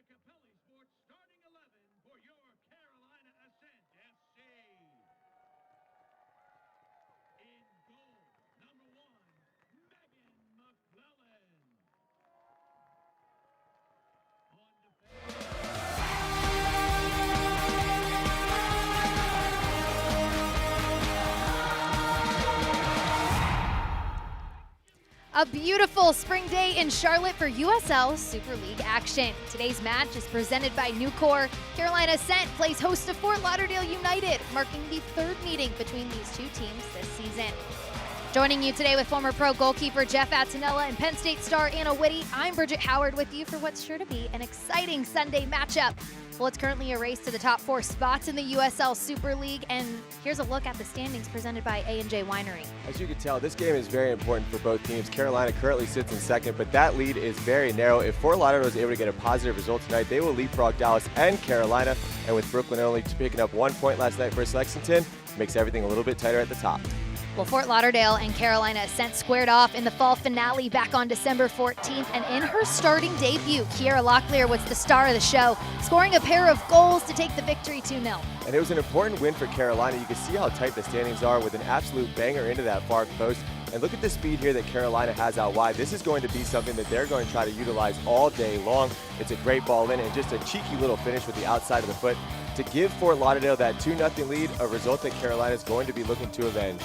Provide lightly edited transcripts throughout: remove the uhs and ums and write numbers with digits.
Starting 11 for your Carolina Ascent FC. In goal, number 1, Megan McClellan. On defense. A beautiful spring day in Charlotte for USL Super League action. Today's match is presented by Nucor. Carolina Ascent plays host to Fort Lauderdale United, marking the third meeting between these two teams this season. Joining you today with former pro goalkeeper Jeff Attinella and Penn State star Anna Whitty, I'm Bridget Howard with you for what's sure to be an exciting Sunday matchup. Well, it's currently a race to the top 4 spots in the USL Super League, and here's a look at the standings presented by A&J Winery. As you can tell, this game is very important for both teams. Carolina currently sits in second, but that lead is very narrow. If Fort Lauderdale is able to get a positive result tonight, they will leapfrog Dallas and Carolina, and with Brooklyn only picking up 1 point last night versus Lexington, makes everything a little bit tighter at the top. Well, Fort Lauderdale and Carolina Ascent squared off in the fall finale back on December 14th, and in her starting debut, Kiera Locklear was the star of the show, scoring a pair of goals to take the victory 2-0. And it was an important win for Carolina. You can see how tight the standings are with an absolute banger into that far post. And look at the speed here that Carolina has out wide. This is going to be something that they're going to try to utilize all day long. It's a great ball in and just a cheeky little finish with the outside of the foot to give Fort Lauderdale that 2-0 lead, a result that Carolina is going to be looking to avenge.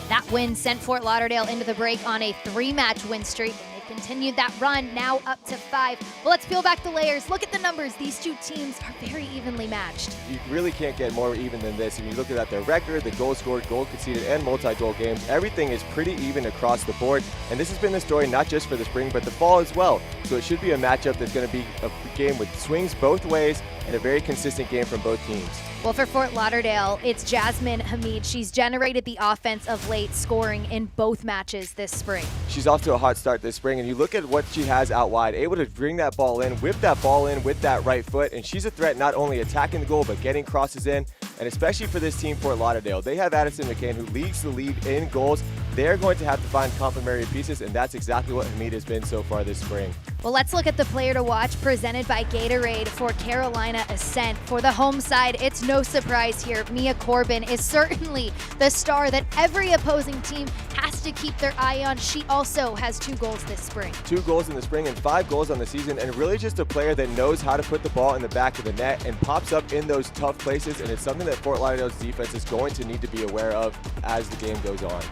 That win sent Fort Lauderdale into the break on a 3-match win streak. They continued that run, now up to 5. Well, let's peel back the layers. Look at the numbers. These two teams are very evenly matched. You really can't get more even than this. If you look at their record, the goals scored, goal conceded, and multi-goal games, everything is pretty even across the board. And this has been the story not just for the spring, but the fall as well. So it should be a matchup that's going to be a game with swings both ways and a very consistent game from both teams. Well, for Fort Lauderdale, it's Jasmine Hamid. She's generated the offense of late, scoring in both matches this spring. She's off to a hot start this spring, and you look at what she has out wide, able to bring that ball in, whip that ball in with that right foot, and she's a threat not only attacking the goal, but getting crosses in, and especially for this team, Fort Lauderdale. They have Addison McCann, who leads the league in goals. They're going to have to find complementary pieces, and that's exactly what Hamid has been so far this spring. Well, let's look at the player to watch presented by Gatorade for Carolina Ascent. For the home side, it's no surprise here. Mia Corbin is certainly the star that every opposing team has to keep their eye on. She also has 2 goals this spring. 2 goals in the spring and 5 goals on the season, and really just a player that knows how to put the ball in the back of the net and pops up in those tough places, and it's something that Fort Lauderdale's defense is going to need to be aware of as the game goes on.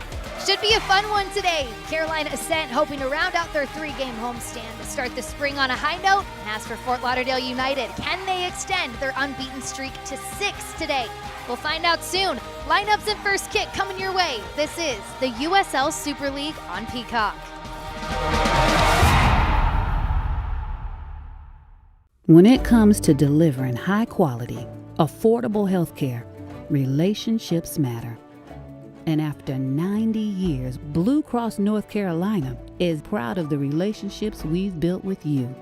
Should be a fun one today. Carolina Ascent hoping to round out their 3-game homestand to start the spring on a high note. And as for Fort Lauderdale United, can they extend their unbeaten streak to 6 today? We'll find out soon. Lineups and first kick coming your way. This is the USL Super League on Peacock. When it comes to delivering high quality, affordable health care, relationships matter. And after 90 years, Blue Cross North Carolina is proud of the relationships we've built with you.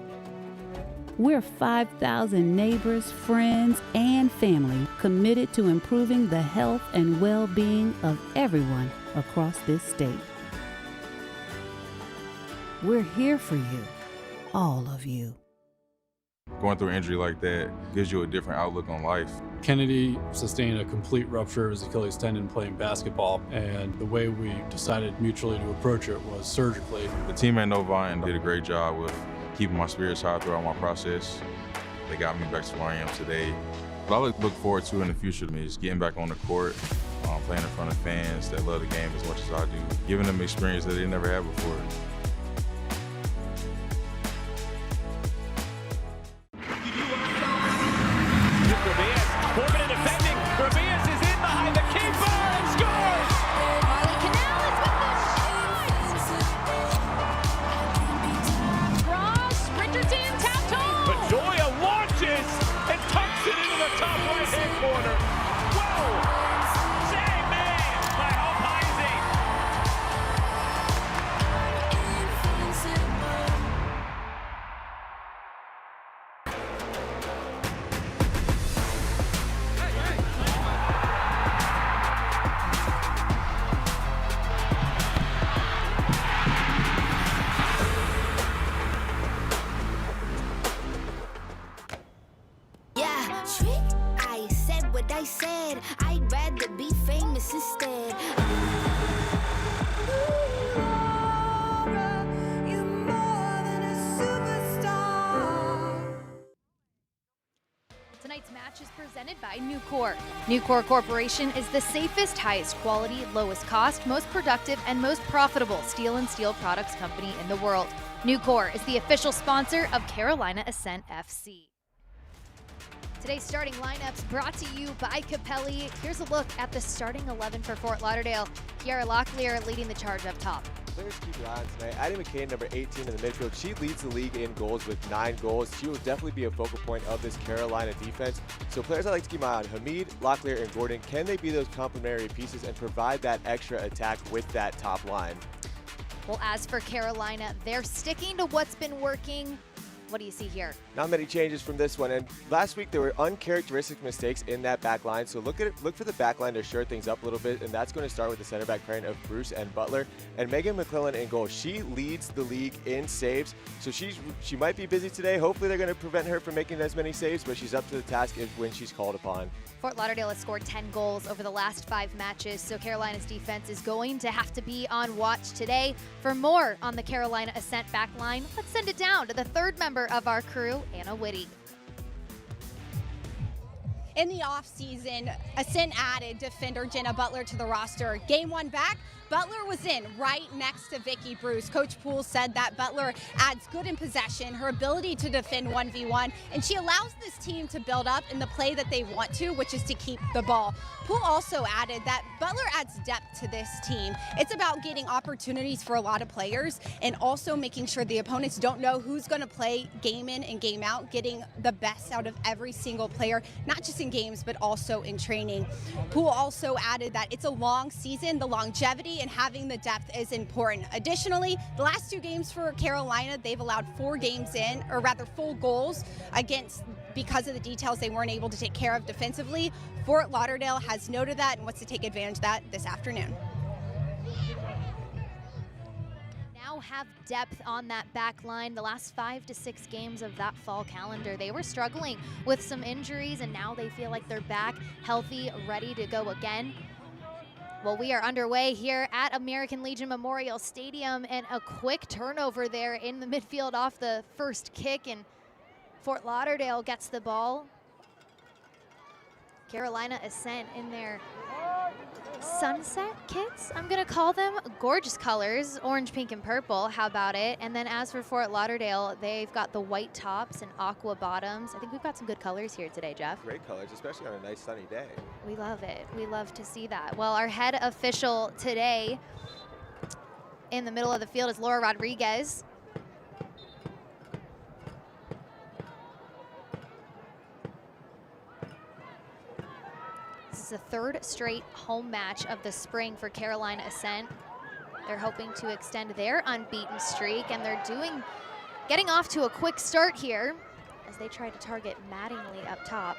We're 5,000 neighbors, friends, and family committed to improving the health and well-being of everyone across this state. We're here for you, all of you. Going through an injury like that gives you a different outlook on life. Kennedy sustained a complete rupture of his Achilles tendon playing basketball, and the way we decided mutually to approach it was surgically. The team at Novine did a great job with keeping my spirits high throughout my process. They got me back to where I am today. What I look forward to in the future to me is getting back on the court, playing in front of fans that love the game as much as I do, giving them experience that they never had before. I said, I'd rather be famous instead. Tonight's match is presented by Nucor. Nucor Corporation is the safest, highest quality, lowest cost, most productive, and most profitable steel and steel products company in the world. Nucor is the official sponsor of Carolina Ascent FC. Today's starting lineups brought to you by Capelli. Here's a look at the starting 11 for Fort Lauderdale. Kiara Locklear leading the charge up top. Players keep your eye on tonight. Addie McCain, number 18 in the midfield. She leads the league in goals with 9 goals. She will definitely be a focal point of this Carolina defense. So players I like to keep my eye on, Hamid, Locklear, and Gordon. Can they be those complementary pieces and provide that extra attack with that top line? Well, as for Carolina, they're sticking to what's been working. What do you see here? Not many changes from this one. And last week there were uncharacteristic mistakes in that back line. So look for the back line to shore things up a little bit, and that's going to start with the center back pairing of Bruce and Butler. And Megan McClellan in goal. She leads the league in saves. So she might be busy today. Hopefully they're going to prevent her from making as many saves, but she's up to the task when she's called upon. Fort Lauderdale has scored 10 goals over the last 5 matches, so Carolina's defense is going to have to be on watch today. For more on the Carolina Ascent back line, let's send it down to the third member of our crew, Anna Whitty. In the offseason, Ascent added defender Jenna Butler to the roster. Game 1 back, Butler was in right next to Vicky Bruce. Coach Poole said that Butler adds good in possession, her ability to defend 1v1, and she allows this team to build up in the play that they want to, which is to keep the ball. Poole also added that Butler adds depth to this team. It's about getting opportunities for a lot of players and also making sure the opponents don't know who's going to play game in and game out, getting the best out of every single player, not just in games, but also in training. Poole also added that it's a long season, the longevity and having the depth is important. Additionally, the last 2 games for Carolina, they've allowed 4 games in, or rather 4 goals against, because of the details they weren't able to take care of defensively. Fort Lauderdale has noted that and wants to take advantage of that this afternoon. Have depth on that back line. The last 5 to 6 games of that fall calendar, they were struggling with some injuries, and now they feel like they're back, healthy, ready to go again. Well, we are underway here at American Legion Memorial Stadium, and a quick turnover there in the midfield off the first kick, and Fort Lauderdale gets the ball. Carolina Ascent in their sunset kits, I'm gonna call them. Gorgeous colors, orange, pink, and purple. How about it? And then as for Fort Lauderdale, they've got the white tops and aqua bottoms. I think we've got some good colors here today, Jeff. Great colors, especially on a nice sunny day. We love it. We love to see that. Well, our head official today in the middle of the field is Laura Rodriguez. This is the 3rd straight home match of the spring for Carolina Ascent. They're hoping to extend their unbeaten streak, and they're getting off to a quick start here as they try to target Mattingly up top.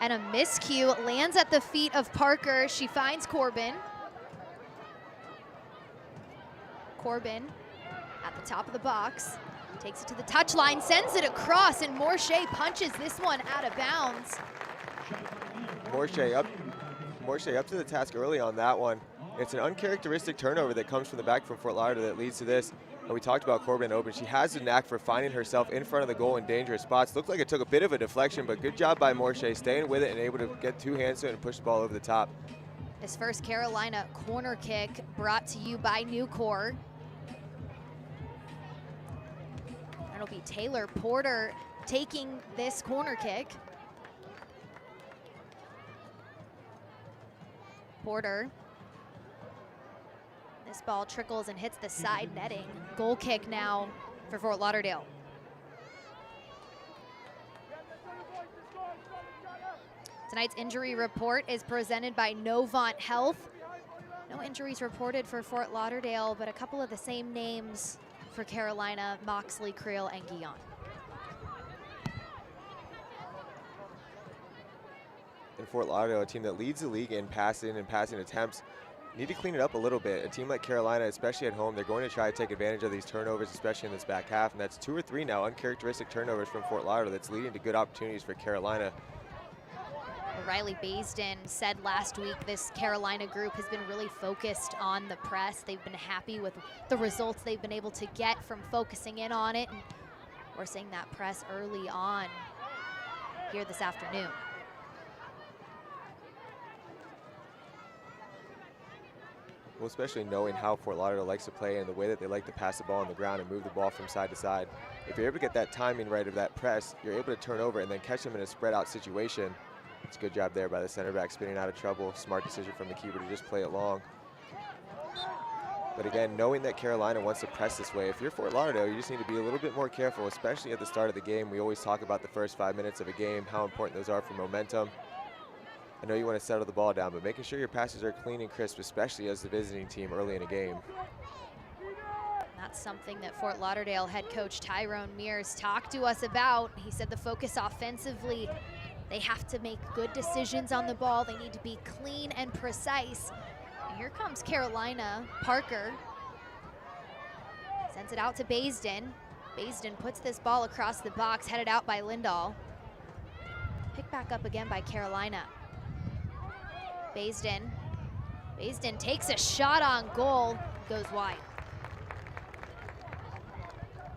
And a miscue lands at the feet of Parker. She finds Corbin. Corbin at the top of the box. Takes it to the touchline, sends it across, and Morche punches this one out of bounds. Morche up to the task early on that one. It's an uncharacteristic turnover that comes from the back from Fort Lauderdale that leads to this. And we talked about Corbin open. She has a knack for finding herself in front of the goal in dangerous spots. Looked like it took a bit of a deflection, but good job by Morche staying with it and able to get 2 hands to it and push the ball over the top. This first Carolina corner kick brought to you by Nucor. It'll be Taylor Porter taking this corner kick. Porter. This ball trickles and hits the side netting. Goal kick now for Fort Lauderdale. Tonight's injury report is presented by Novant Health. No injuries reported for Fort Lauderdale, but a couple of the same names for Carolina: Moxley, Creel, and Guillon. In Fort Lauderdale, a team that leads the league in passing attempts. need to clean it up a little bit. A team like Carolina, especially at home, they're going to try to take advantage of these turnovers, especially in this back half, and that's 2 or 3 now uncharacteristic turnovers from Fort Lauderdale that's leading to good opportunities for Carolina. Riley Baisden said last week this Carolina group has been really focused on the press. They've been happy with the results they've been able to get from focusing in on it. And we're seeing that press early on here this afternoon. Well, especially knowing how Fort Lauderdale likes to play and the way that they like to pass the ball on the ground and move the ball from side to side. If you're able to get that timing right of that press, you're able to turn over and then catch them in a spread out situation. It's a good job there by the center back, spinning out of trouble. Smart decision from the keeper to just play it long. But again, knowing that Carolina wants to press this way, if you're Fort Lauderdale, you just need to be a little bit more careful, especially at the start of the game. We always talk about the first 5 minutes of a game, how important those are for momentum. I know you want to settle the ball down, but making sure your passes are clean and crisp, especially as the visiting team early in a game. That's something that Fort Lauderdale head coach Tyrone Mears talked to us about. He said the focus offensively, they have to make good decisions on the ball. They need to be clean and precise. And here comes Carolina. Parker sends it out to Baisden. Baisden puts this ball across the box, headed out by Lindahl. Picked back up again by Carolina. Baisden takes a shot on goal, goes wide.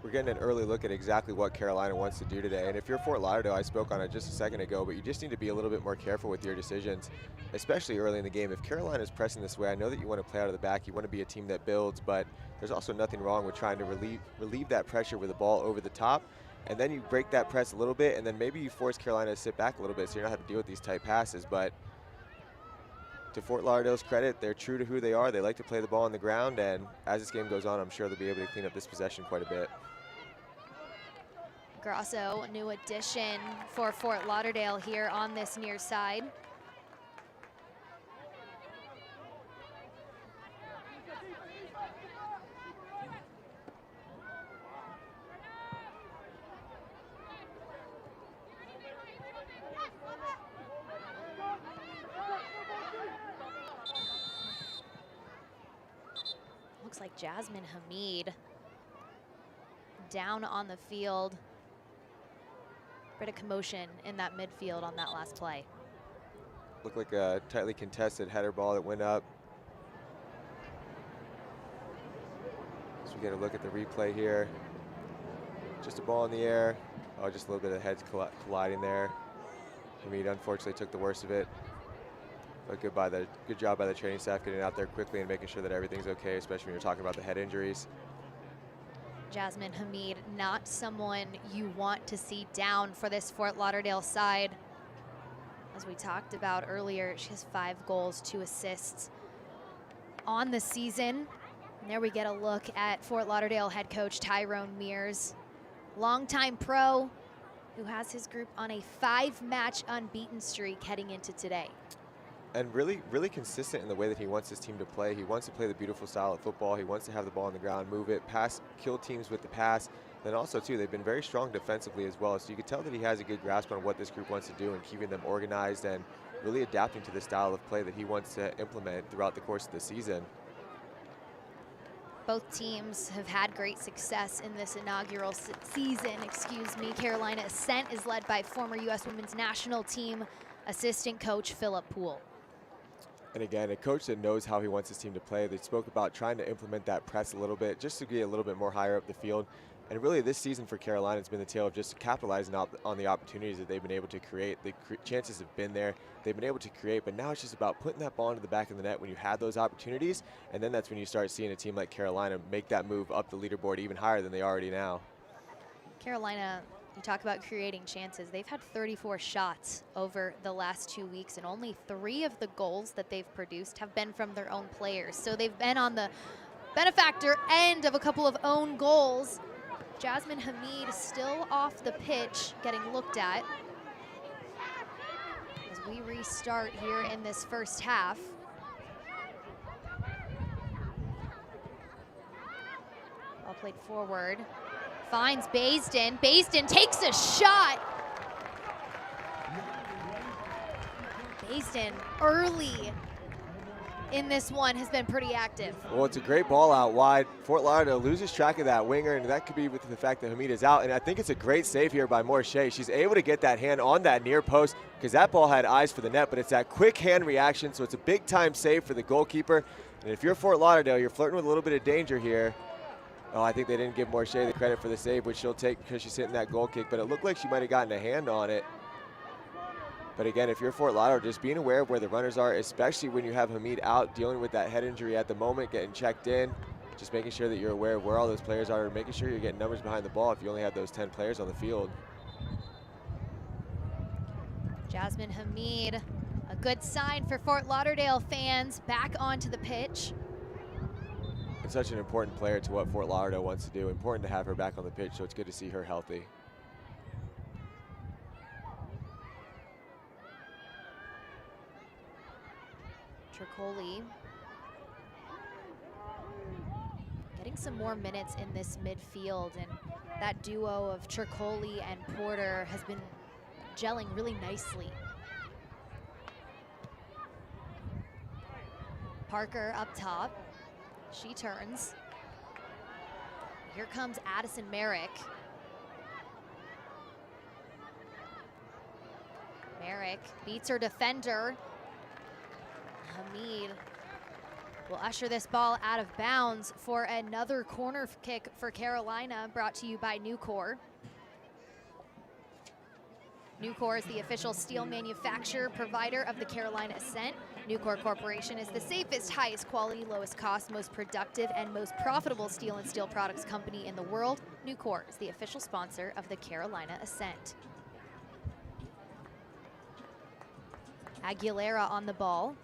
We're getting an early look at exactly what Carolina wants to do today. And if you're Fort Lauderdale, I spoke on it just a second ago, but you just need to be a little bit more careful with your decisions, especially early in the game. If Carolina's pressing this way, I know that you want to play out of the back, you want to be a team that builds, but there's also nothing wrong with trying to relieve that pressure with the ball over the top. And then you break that press a little bit, and then maybe you force Carolina to sit back a little bit so you're not having to deal with these tight passes. But to Fort Lauderdale's credit, they're true to who they are. They like to play the ball on the ground, and as this game goes on, I'm sure they'll be able to clean up this possession quite a bit. Grosso, a new addition for Fort Lauderdale here on this near side. Looks like Jasmine Hamid down on the field. Bit of commotion in that midfield on that last play. Looked like a tightly contested header ball that went up. So we get a look at the replay here. Just a ball in the air. Oh, just a little bit of heads colliding there. Hamid unfortunately took the worst of it. But good job by the training staff getting out there quickly and making sure that everything's okay, especially when you're talking about the head injuries. Jasmine Hamid, not someone you want to see down for this Fort Lauderdale side. As we talked about earlier, she has 5 goals, 2 assists on the season. And there we get a look at Fort Lauderdale head coach Tyrone Mears, longtime pro who has his group on a 5-match unbeaten streak heading into today. And really, really consistent in the way that he wants his team to play. He wants to play the beautiful style of football. He wants to have the ball on the ground, move it, pass, kill teams with the pass. Then also, too, they've been very strong defensively as well. So you can tell that he has a good grasp on what this group wants to do and keeping them organized and really adapting to the style of play that he wants to implement throughout the course of the season. Both teams have had great success in this inaugural season. Carolina Ascent is led by former U.S. Women's National Team assistant coach Philip Poole. And again, a coach that knows how he wants his team to play. They spoke about trying to implement that press a little bit just to get a little bit more higher up the field. And really this season for Carolina has been the tale of just capitalizing on the opportunities that they've been able to create. The chances have been there. They've been able to create, but now it's just about putting that ball into the back of the net when you have those opportunities. And then that's when you start seeing a team like Carolina make that move up the leaderboard even higher than they already now. Carolina, you talk about creating chances. They've had 34 shots over the last 2 weeks, and only 3 of the goals that they've produced have been from their own players. So they've been on the benefactor end of a couple of own goals. Jasmine Hamid still off the pitch, getting looked at. As we restart here in this first half. Ball played forward. Finds Baisden. Baisden takes a shot. Baisden early in this one has been pretty active. Well, it's a great ball out wide. Fort Lauderdale loses track of that winger, and that could be with the fact that Hamid is out. And I think it's a great save here by Morshea. She's able to get that hand on that near post because that ball had eyes for the net, but it's that quick hand reaction, so it's a big-time save for the goalkeeper. And if you're Fort Lauderdale, you're flirting with a little bit of danger here. Oh, I think they didn't give Morshea the credit for the save, which she'll take because she's hitting that goal kick, but it looked like she might have gotten a hand on it. But again, if you're Fort Lauderdale, just being aware of where the runners are, especially when you have Hamid out dealing with that head injury at the moment, getting checked in, just making sure that you're aware of where all those players are, making sure you're getting numbers behind the ball if you only have those 10 players on the field. Jasmine Hamid, a good sign for Fort Lauderdale fans, back onto the pitch. And such an important player to what Fort Lauderdale wants to do. Important to have her back on the pitch, so it's good to see her healthy. Tricoli getting some more minutes in this midfield, and that duo of Tricoli and Porter has been gelling really nicely. Parker up top, she turns. Here comes Addison Merrick. Merrick beats her defender. Hamid will usher this ball out of bounds for another corner kick for Carolina, brought to you by Nucor. Nucor is the official steel manufacturer provider of the Carolina Ascent. Nucor Corporation is the safest, highest quality, lowest cost, most productive, and most profitable steel and steel products company in the world. Nucor is the official sponsor of the Carolina Ascent. Aguilera on the ball.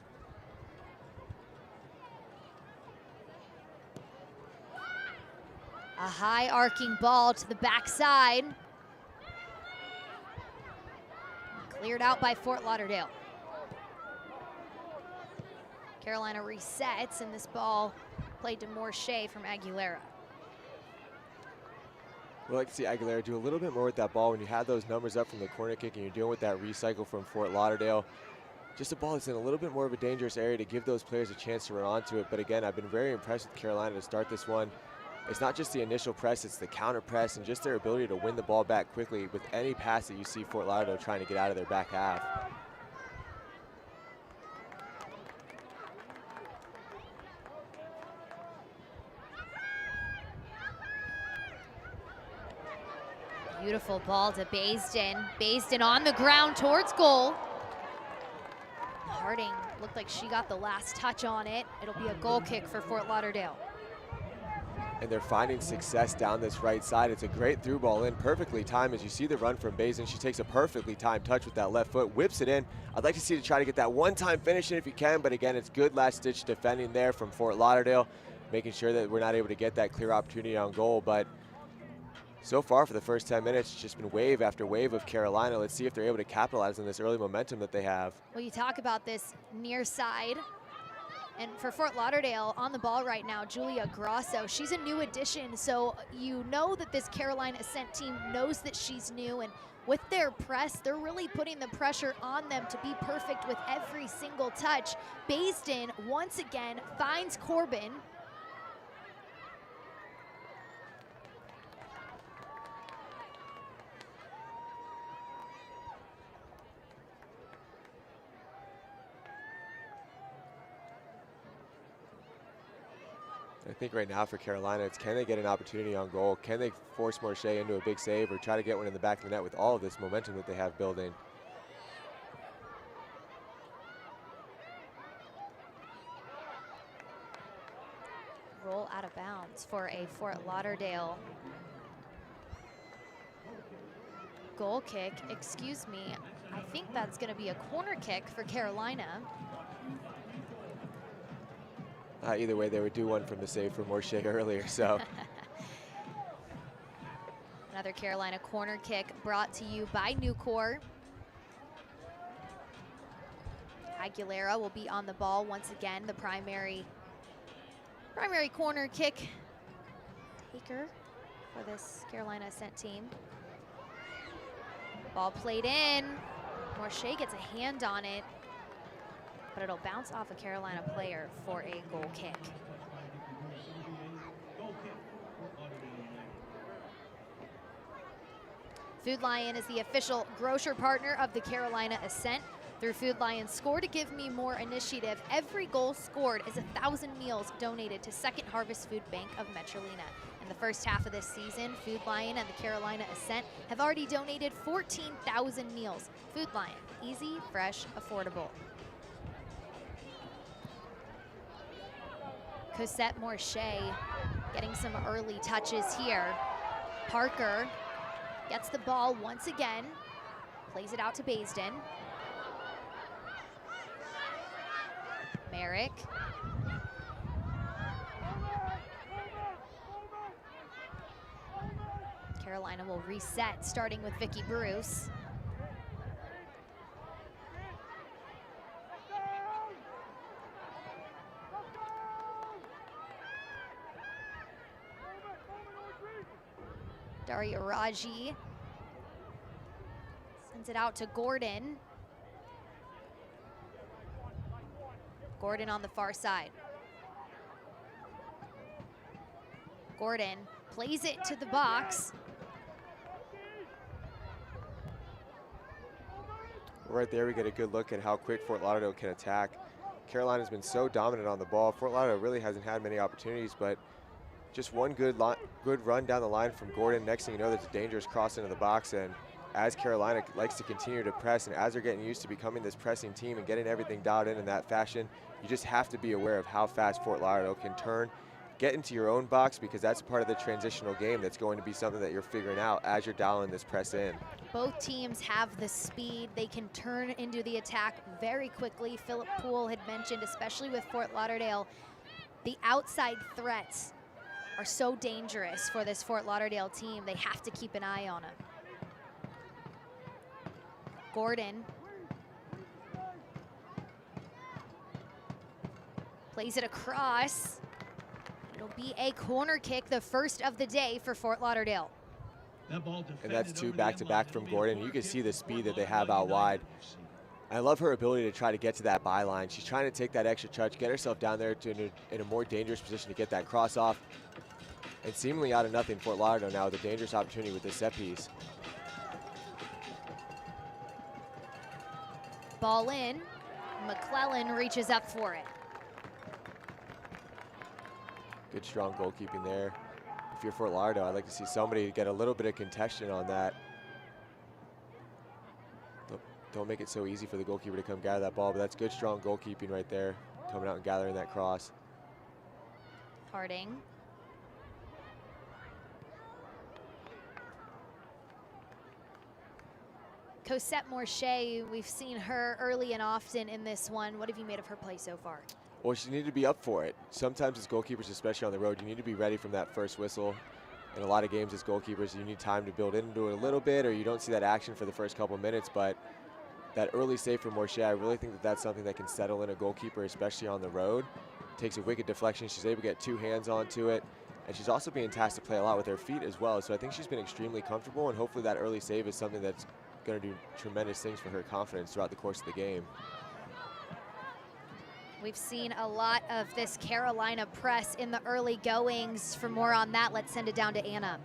A high arcing ball to the backside. Cleared out by Fort Lauderdale. Carolina resets, and this ball played to Morshea from Aguilera. We like to see Aguilera do a little bit more with that ball when you have those numbers up from the corner kick and you're dealing with that recycle from Fort Lauderdale. Just a ball that's in a little bit more of a dangerous area to give those players a chance to run onto it. But again, I've been very impressed with Carolina to start this one. It's not just the initial press, it's the counter press and just their ability to win the ball back quickly with any pass that you see Fort Lauderdale trying to get out of their back half. Beautiful ball to Baisden. Baisden on the ground towards goal. Harding looked like she got the last touch on it. It'll be a goal kick for Fort Lauderdale. And they're finding success down this right side. It's a great through ball in, perfectly timed. As you see the run from Baisden, she takes a perfectly timed touch with that left foot, whips it in. I'd like to see to try to get that one-time finish in if you can, but again, it's good last-ditch defending there from Fort Lauderdale, making sure that we're not able to get that clear opportunity on goal. But so far for the first 10 minutes, it's just been wave after wave of Carolina. Let's see if they're able to capitalize on this early momentum that they have. Well, you talk about this near side. And for Fort Lauderdale, on the ball right now, Julia Grasso. She's a new addition, so you know that this Carolina Ascent team knows that she's new, and with their press, they're really putting the pressure on them to be perfect with every single touch. Baisden, once again, finds Corbin. I think right now for Carolina, it's can they get an opportunity on goal? Can they force Morshea into a big save or try to get one in the back of the net with all of this momentum that they have building? Roll out of bounds for a Fort Lauderdale goal kick. Excuse me, I think that's going to be a corner kick for Carolina. Either way, they would do one from the save from Morshea earlier, so. Another Carolina corner kick brought to you by Nucor. Aguilera will be on the ball once again, the primary corner kick taker for this Carolina Ascent team. Ball played in. Morshea gets a hand on it. but it'll bounce off a Carolina player for a goal kick. Food Lion is the official grocer partner of the Carolina Ascent. Through Food Lion's Score to Give Me More initiative, every goal scored is 1,000 meals donated to Second Harvest Food Bank of Metrolina. In the first half of this season, Food Lion and the Carolina Ascent have already donated 14,000 meals. Food Lion, easy, fresh, affordable. Cosette Morche getting some early touches here. Parker gets the ball once again, plays it out to Baisden. Merrick. Carolina will reset, starting with Vicky Bruce. Daria Raji sends it out to Gordon. Gordon on the far side. Gordon plays it to the box. Right there, we get a good look at how quick Fort Lauderdale can attack. Carolina's been so dominant on the ball. Fort Lauderdale really hasn't had many opportunities, but just one good run down the line from Gordon. Next thing you know, there's a dangerous cross into the box, and as Carolina likes to continue to press, and as they're getting used to becoming this pressing team and getting everything dialed in that fashion, you just have to be aware of how fast Fort Lauderdale can turn, get into your own box, because that's part of the transitional game. That's going to be something that you're figuring out as you're dialing this press in. Both teams have the speed. They can turn into the attack very quickly. Philip Poole had mentioned, especially with Fort Lauderdale, the outside threats are so dangerous for this Fort Lauderdale team. They have to keep an eye on them. Gordon plays it across. It'll be a corner kick, the first of the day for Fort Lauderdale. And that's two back-to-back from Gordon. You can see the speed that they have out wide. I love her ability to try to get to that byline. She's trying to take that extra touch, get herself down there in a more dangerous position to get that cross off. And seemingly out of nothing, Fort Lauderdale now with a dangerous opportunity with this set piece. Ball in. McClellan reaches up for it. Good, strong goalkeeping there. If you're Fort Lauderdale, I'd like to see somebody get a little bit of contention on that. Don't make it so easy for the goalkeeper to come gather that ball, but that's good, strong goalkeeping right there, coming out and gathering that cross. Harding. Cosette Morche, we've seen her early and often in this one. What have you made of her play so far? Well, she needed to be up for it. Sometimes as goalkeepers, especially on the road, you need to be ready from that first whistle. In a lot of games as goalkeepers, you need time to build into it a little bit, or you don't see that action for the first couple minutes. But that early save from Morche, I really think that that's something that can settle in a goalkeeper, especially on the road. Takes a wicked deflection. She's able to get two hands onto it. And she's also being tasked to play a lot with her feet as well. So I think she's been extremely comfortable, and hopefully that early save is something that's going to do tremendous things for her confidence throughout the course of the game. We've seen a lot of this Carolina press in the early goings. For more on that, let's send it down to Anna.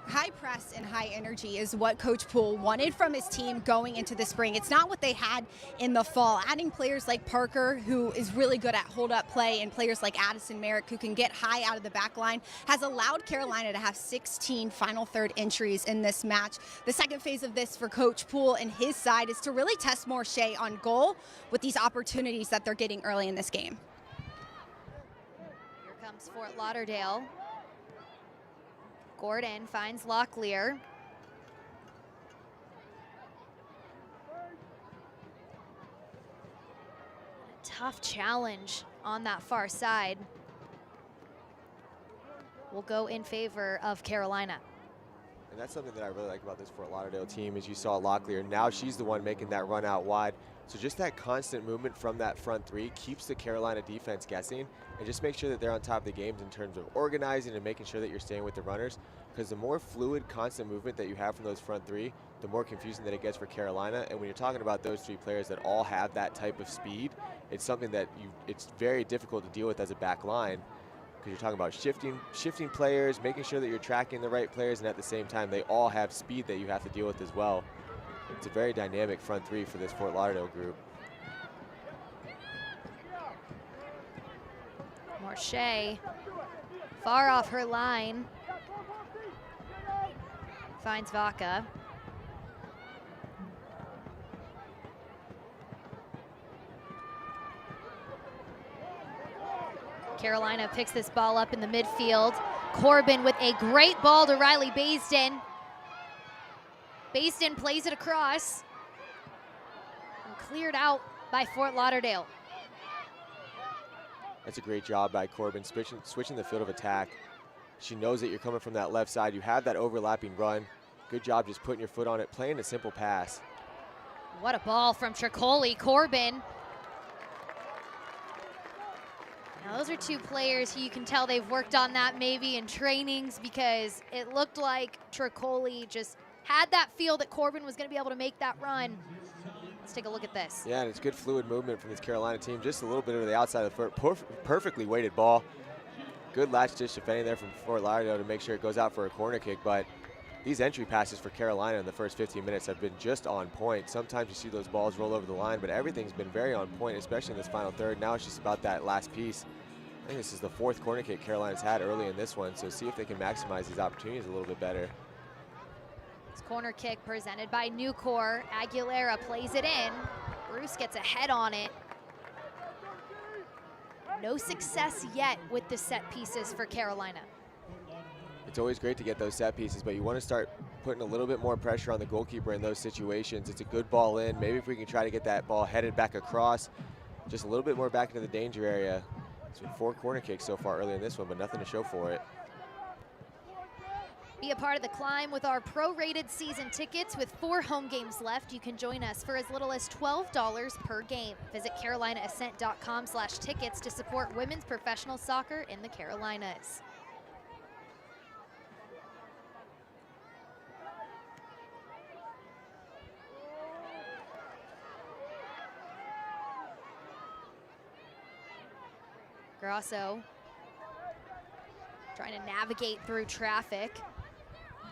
High press and high energy is what Coach Poole wanted from his team going into the spring. It's not what they had in the fall. Adding players like Parker, who is really good at hold-up play, and players like Addison Merrick, who can get high out of the back line, has allowed Carolina to have 16 final third entries in this match. The second phase of this for Coach Poole and his side is to really test Morche on goal with these opportunities that they're getting early in this game. Here comes Fort Lauderdale. Gordon finds Locklear. A tough challenge on that far side. Will go in favor of Carolina. And that's something that I really like about this Fort Lauderdale team is you saw Locklear. Now she's the one making that run out wide. So just that constant movement from that front three keeps the Carolina defense guessing, and just make sure that they're on top of the games in terms of organizing and making sure that you're staying with the runners, because the more fluid, constant movement that you have from those front three, the more confusing that it gets for Carolina. And when you're talking about those three players that all have that type of speed, it's something that it's very difficult to deal with as a back line, because you're talking about shifting players, making sure that you're tracking the right players, and at the same time, they all have speed that you have to deal with as well. It's a very dynamic front three for this Fort Lauderdale group. Marche, far off her line, finds Vaca. Carolina picks this ball up in the midfield. Corbin with a great ball to Riley Baisden. Baisden plays it across and cleared out by Fort Lauderdale. That's a great job by Corbin, switching the field of attack. She knows that you're coming from that left side. You have that overlapping run. Good job just putting your foot on it, playing a simple pass. What a ball from Tricoli. Corbin. Now those are two players who you can tell they've worked on that maybe in trainings, because it looked like Tricoli just had that feel that Corbin was going to be able to make that run. Let's take a look at this. Yeah, and it's good fluid movement from this Carolina team. Just a little bit over the outside of the foot. Perfectly weighted ball. Good latch dish defending there from Fort Lauderdale to make sure it goes out for a corner kick. But these entry passes for Carolina in the first 15 minutes have been just on point. Sometimes you see those balls roll over the line, but everything's been very on point, especially in this final third. Now it's just about that last piece. I think this is the fourth corner kick Carolina's had early in this one, so see if they can maximize these opportunities a little bit better. This corner kick presented by Nucor. Aguilera plays it in. Bruce gets a head on it. No success yet with the set pieces for Carolina. It's always great to get those set pieces, but you want to start putting a little bit more pressure on the goalkeeper in those situations. It's a good ball in. Maybe if we can try to get that ball headed back across, just a little bit more back into the danger area. It's been 4 corner kicks so far early in this one, but nothing to show for it. Be a part of the climb with our prorated season tickets. With 4 home games left, you can join us for as little as $12 per game. Visit CarolinaAscent.com/tickets to support women's professional soccer in the Carolinas. Grasso trying to navigate through traffic.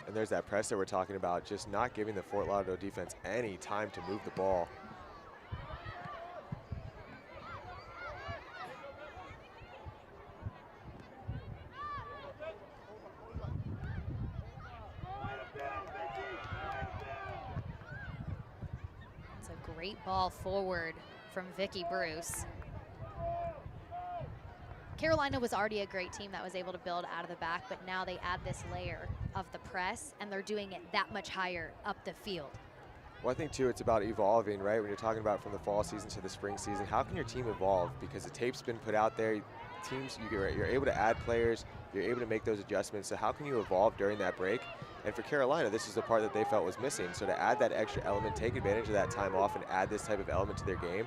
And there's that press that we're talking about, just not giving the Fort Lauderdale defense any time to move the ball. It's a great ball forward from Vicky Bruce. Carolina was already a great team that was able to build out of the back, but now they add this layer of the press, and they're doing it that much higher up the field. Well, I think, too, it's about evolving, right? When you're talking about from the fall season to the spring season, how can your team evolve? Because the tape's been put out there. Teams, you're able to add players. You're able to make those adjustments. So how can you evolve during that break? And for Carolina, this is the part that they felt was missing. So to add that extra element, take advantage of that time off and add this type of element to their game,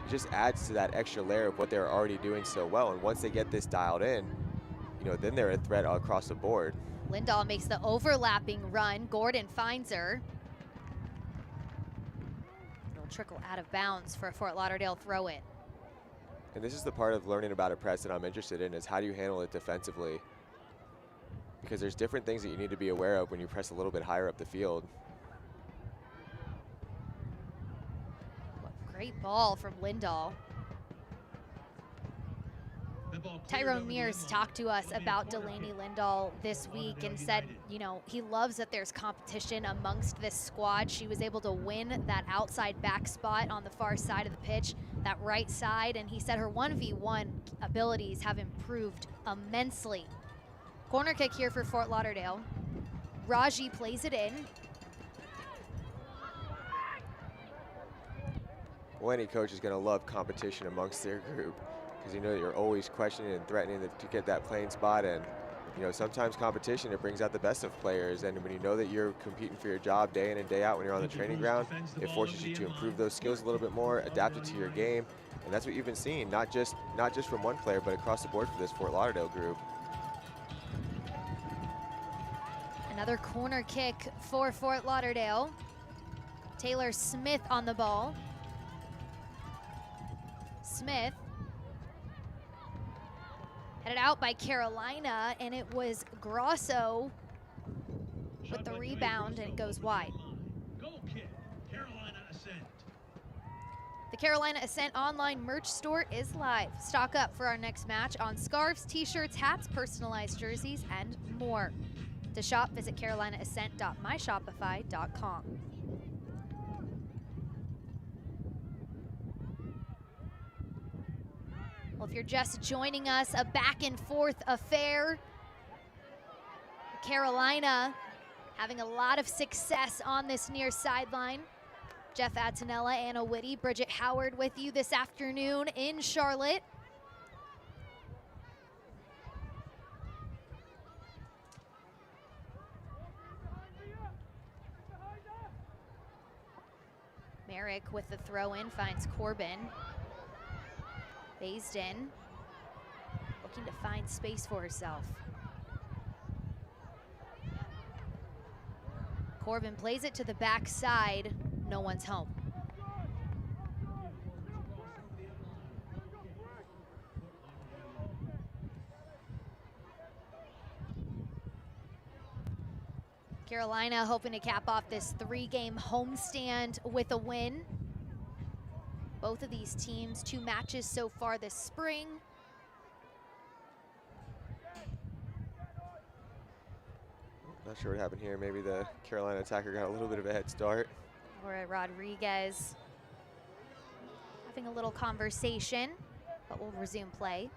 it just adds to that extra layer of what they're already doing so well. And once they get this dialed in, then they're a threat across the board. Lindahl makes the overlapping run. Gordon finds her. It'll trickle out of bounds for a Fort Lauderdale throw-in. And this is the part of learning about a press that I'm interested in, is how do you handle it defensively? Because there's different things that you need to be aware of when you press a little bit higher up the field. Great ball from Lindahl. Tyrone Mears talked to us about Delaney Lindahl this week and said, he loves that there's competition amongst this squad. She was able to win that outside back spot on the far side of the pitch, that right side, and he said her 1v1 abilities have improved immensely. Corner kick here for Fort Lauderdale. Raji plays it in. Well, any coach is going to love competition amongst their group, because you know that you're always questioning and threatening to get that playing spot. And you know, sometimes competition, it brings out the best of players, and when you know that you're competing for your job day in and day out when you're on the training ground, it forces you to improve those skills a little bit more, adapt it to your game, and that's what you've been seeing, not just from one player, but across the board for this Fort Lauderdale group. Another corner kick for Fort Lauderdale. Taylor Smith on the ball. Smith headed out by Carolina, and it was Grosso with the rebound, and it goes wide. Goal kick, Carolina Ascent. The Carolina Ascent online merch store is live. Stock up for our next match on scarves, t-shirts, hats, personalized jerseys, and more. To shop, visit carolinaascent.myshopify.com. Well, if you're just joining us, a back and forth affair. Carolina having a lot of success on this near sideline. Jeff Attinella, Anna Whitty, Bridget Howard with you this afternoon in Charlotte. Merrick with the throw in finds Corbin. Baisden looking to find space for herself. Corbin plays it to the backside. No one's home. Carolina hoping to cap off this 3-game homestand with a win. Both of these teams, 2 matches so far this spring. Not sure what happened here. Maybe the Carolina attacker got a little bit of a head start. Or Rodriguez having a little conversation, but we'll resume play.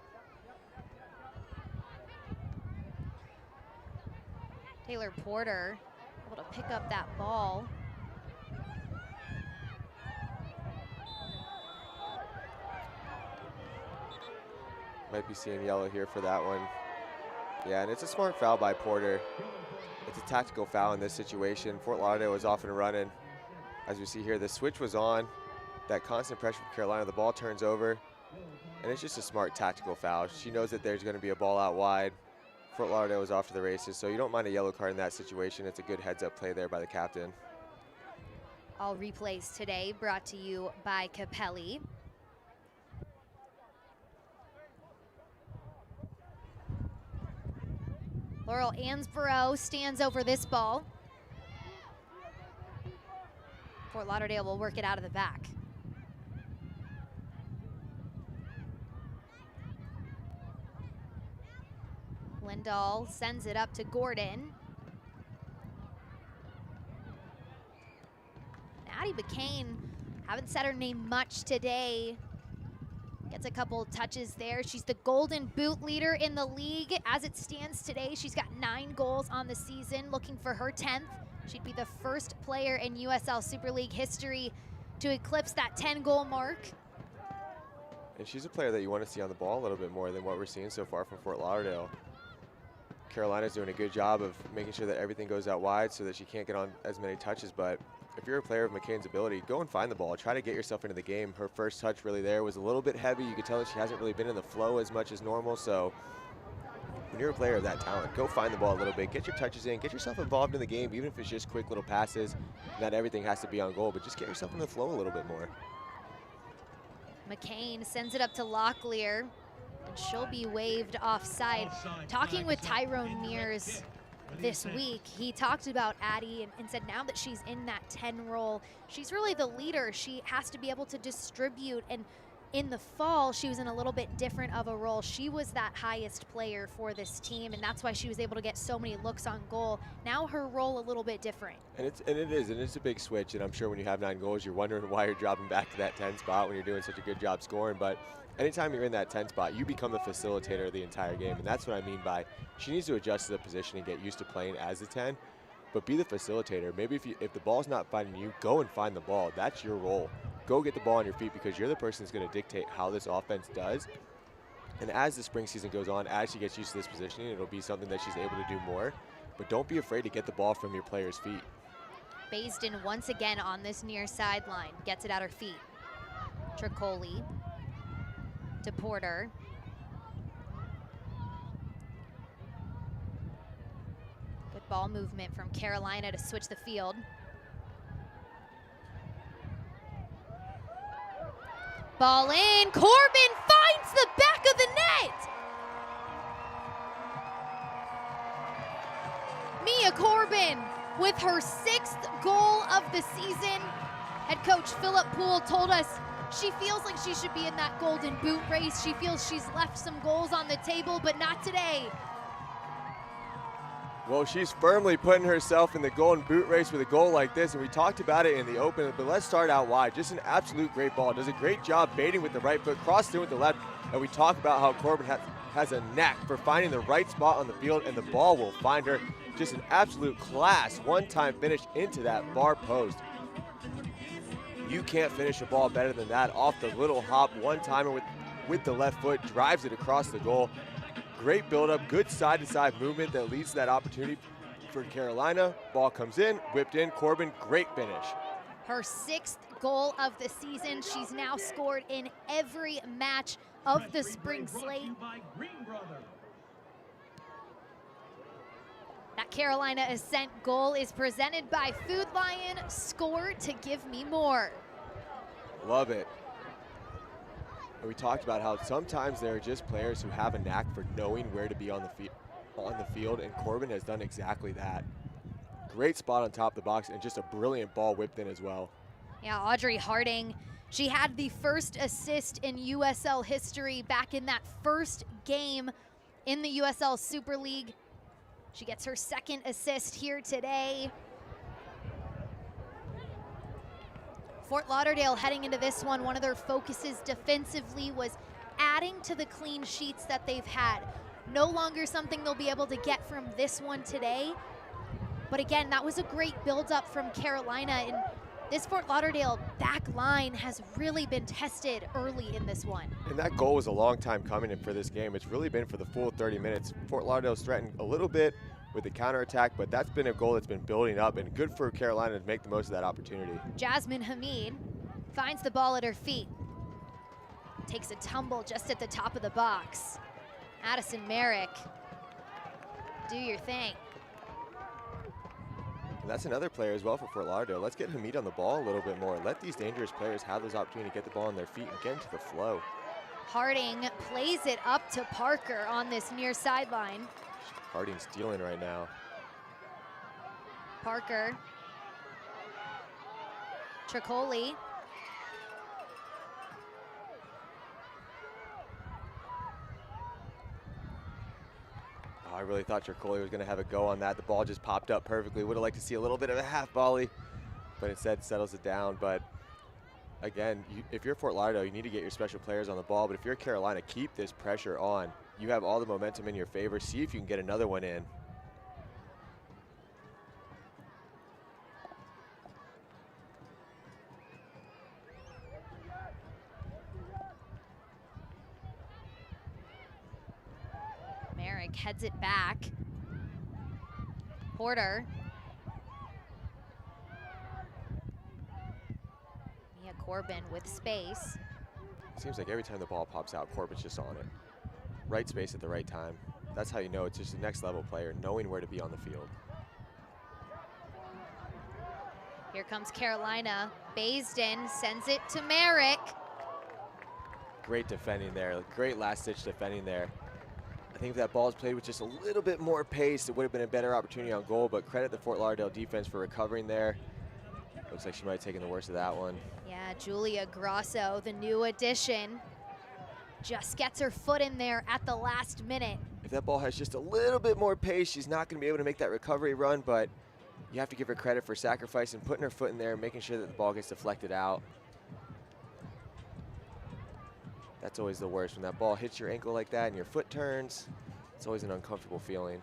Taylor Porter able to pick up that ball. Might be seeing yellow here for that one. Yeah, and it's a smart foul by Porter. It's a tactical foul in this situation. Fort Lauderdale was off and running. As we see here, the switch was on. That constant pressure from Carolina, the ball turns over, and it's just a smart tactical foul. She knows that there's going to be a ball out wide. Fort Lauderdale was off to the races, so you don't mind a yellow card in that situation. It's a good heads-up play there by the captain. All replays today brought to you by Capelli. Laurel Ansborough stands over this ball. Fort Lauderdale will work it out of the back. Lindahl sends it up to Gordon. Addie McCain, haven't said her name much today. Gets a couple touches there. She's the Golden Boot leader in the league. As it stands today, she's got 9 goals on the season, looking for her 10th. She'd be the first player in USL Super League history to eclipse that 10-goal mark. And she's a player that you want to see on the ball a little bit more than what we're seeing so far from Fort Lauderdale. Carolina's doing a good job of making sure that everything goes out wide so that she can't get on as many touches, but if you're a player of McCain's ability, go and find the ball. Try to get yourself into the game. Her first touch really there was a little bit heavy. You could tell that she hasn't really been in the flow as much as normal, so when you're a player of that talent, go find the ball a little bit, get your touches in, get yourself involved in the game, even if it's just quick little passes. Not everything has to be on goal, but just get yourself in the flow a little bit more. McCain sends it up to Locklear, and she'll be waved offside. Talking with Tyrone Mears this week, he talked about Addie and said now that she's in that 10 role, she's really the leader. She has to be able to distribute, and in the fall, she was in a little bit different of a role. She was that highest player for this team, and that's why she was able to get so many looks on goal. Now her role a little bit different. And it's a big switch, and I'm sure when you have 9 goals, you're wondering why you're dropping back to that 10 spot when you're doing such a good job scoring. But anytime you're in that 10 spot, you become the facilitator of the entire game, and that's what I mean by she needs to adjust to the position and get used to playing as a 10, but be the facilitator. Maybe if the ball's not finding you, go and find the ball. That's your role. Go get the ball on your feet because you're the person that's going to dictate how this offense does. And as the spring season goes on, as she gets used to this positioning, it'll be something that she's able to do more. But don't be afraid to get the ball from your players' feet. Baisden once again on this near sideline, gets it at her feet. Tricoli to Porter. Good ball movement from Carolina to switch the field. Ball in, Corbin finds the back of the net! Mia Corbin with her 6th goal of the season. Head coach Philip Poole told us she feels like she should be in that golden boot race. She feels she's left some goals on the table, but not today. Well, she's firmly putting herself in the golden boot race with a goal like this, and we talked about it in the open, but let's start out wide. Just an absolute great ball. Does a great job baiting with the right foot, crossed in with the left, and we talk about how Corbin has a knack for finding the right spot on the field, and the ball will find her. Just an absolute class one-time finish into that far post. You can't finish a ball better than that. Off the little hop, one-timer with the left foot, drives it across the goal. Great build-up, good side-to-side movement that leads to that opportunity for Carolina. Ball comes in, whipped in, Corbin, great finish. Her 6th goal of the season. She's now scored in every match of the spring slate. That Carolina Ascent goal is presented by Food Lion. Score to give me more. Love it. And we talked about how sometimes there are just players who have a knack for knowing where to be on the field, and Corbin has done exactly that. Great spot on top of the box, and just a brilliant ball whipped in as well. Yeah, Audrey Harding, she had the first assist in USL history back in that first game in the USL Super League. She gets her 2nd assist here today. Fort Lauderdale heading into this one of their focuses defensively was adding to the clean sheets that they've had. No longer something they'll be able to get from this one today. But again, that was a great build-up from Carolina, and this Fort Lauderdale back line has really been tested early in this one. And that goal was a long time coming in for this game. It's really been for the full 30 minutes. Fort Lauderdale's threatened a little bit with the counterattack, but that's been a goal that's been building up, and good for Carolina to make the most of that opportunity. Jasmine Hamid finds the ball at her feet. Takes a tumble just at the top of the box. Addison Merrick, do your thing. And that's another player as well for Fort Lauderdale. Let's get Hamid on the ball a little bit more. Let these dangerous players have those opportunities to get the ball on their feet and get into the flow. Harding plays it up to Parker on this near sideline. Harding's stealing right now. Parker. Tricoli. Oh, I really thought Tricoli was going to have a go on that. The ball just popped up perfectly. Would have liked to see a little bit of a half volley, but instead settles it down. But again, if you're Fort Lauderdale, you need to get your special players on the ball. But if you're Carolina, keep this pressure on. You have all the momentum in your favor. See if you can get another one in. Merrick heads it back. Porter. Mia Corbin with space. Seems like every time the ball pops out, Corbin's just on it. Right space at the right time. That's how you know it's just a next level player, knowing where to be on the field. Here comes Carolina. Baisden sends it to Merrick. Great defending there. Great last-ditch defending there. I think if that ball was played with just a little bit more pace, it would have been a better opportunity on goal, but credit the Fort Lauderdale defense for recovering there. Looks like she might have taken the worst of that one. Yeah, Julia Grosso, the new addition, just gets her foot in there at the last minute. If that ball has just a little bit more pace, she's not going to be able to make that recovery run, but you have to give her credit for sacrificing, putting her foot in there, making sure that the ball gets deflected out. That's always the worst, when that ball hits your ankle like that and your foot turns. It's always an uncomfortable feeling.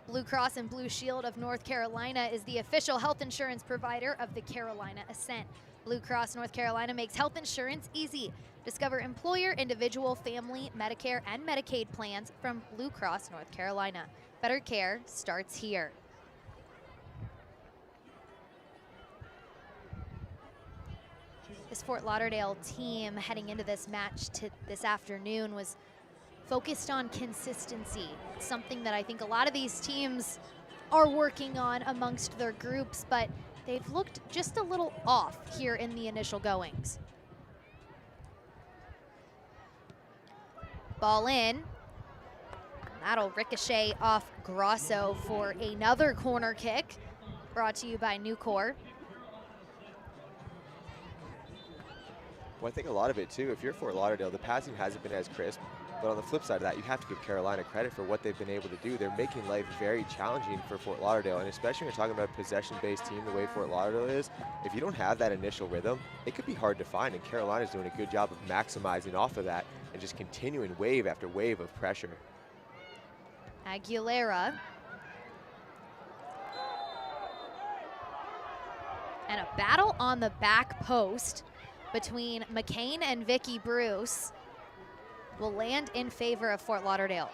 Blue Cross and Blue Shield of North Carolina is the official health insurance provider of the Carolina Ascent. Blue Cross North Carolina makes health insurance easy. Discover employer, individual, family, Medicare, and Medicaid plans from Blue Cross North Carolina. Better care starts here. This Fort Lauderdale team heading into this match this afternoon was focused on consistency. It's something that I think a lot of these teams are working on amongst their groups, but they've looked just a little off here in the initial goings. Ball in. That'll ricochet off Grosso for another corner kick, brought to you by Nucor. Well, I think a lot of it too, if you're Fort Lauderdale, the passing hasn't been as crisp, but on the flip side of that, you have to give Carolina credit for what they've been able to do. They're making life very challenging for Fort Lauderdale, and especially when you're talking about a possession-based team the way Fort Lauderdale is, if you don't have that initial rhythm, it could be hard to find, and Carolina's doing a good job of maximizing off of that and just continuing wave after wave of pressure. Aguilera. And a battle on the back post between McCain and Vicky Bruce will land in favor of Fort Lauderdale.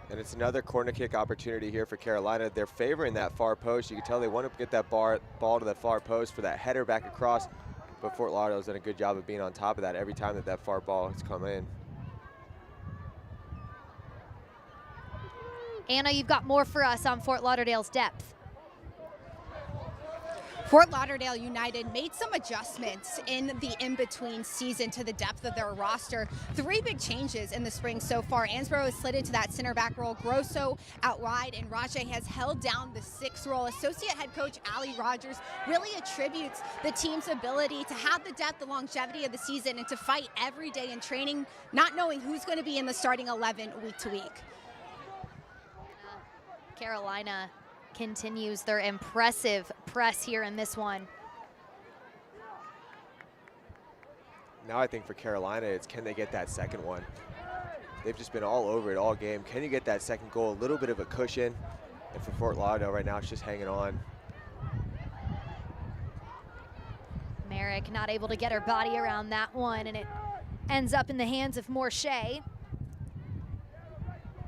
And it's another corner kick opportunity here for Carolina. They're favoring that far post. You can tell they want to get that ball to that far post for that header back across, but Fort Lauderdale's done a good job of being on top of that every time that far ball has come in. Anna, you've got more for us on Fort Lauderdale's depth. Fort Lauderdale United made some adjustments in the in-between season to the depth of their roster. 3 big changes in the spring so far. Ansbro has slid into that center back role, Grosso out wide, and Rajay has held down the 6th role. Associate head coach Ali Rogers really attributes the team's ability to have the depth, the longevity of the season, and to fight every day in training, not knowing who's going to be in the starting 11 week to week. Carolina continues their impressive press here in this one. Now I think for Carolina, it's can they get that second one? They've just been all over it all game. Can you get that second goal? A little bit of a cushion. And for Fort Lauderdale right now, it's just hanging on. Merrick not able to get her body around that one, and it ends up in the hands of Morshea.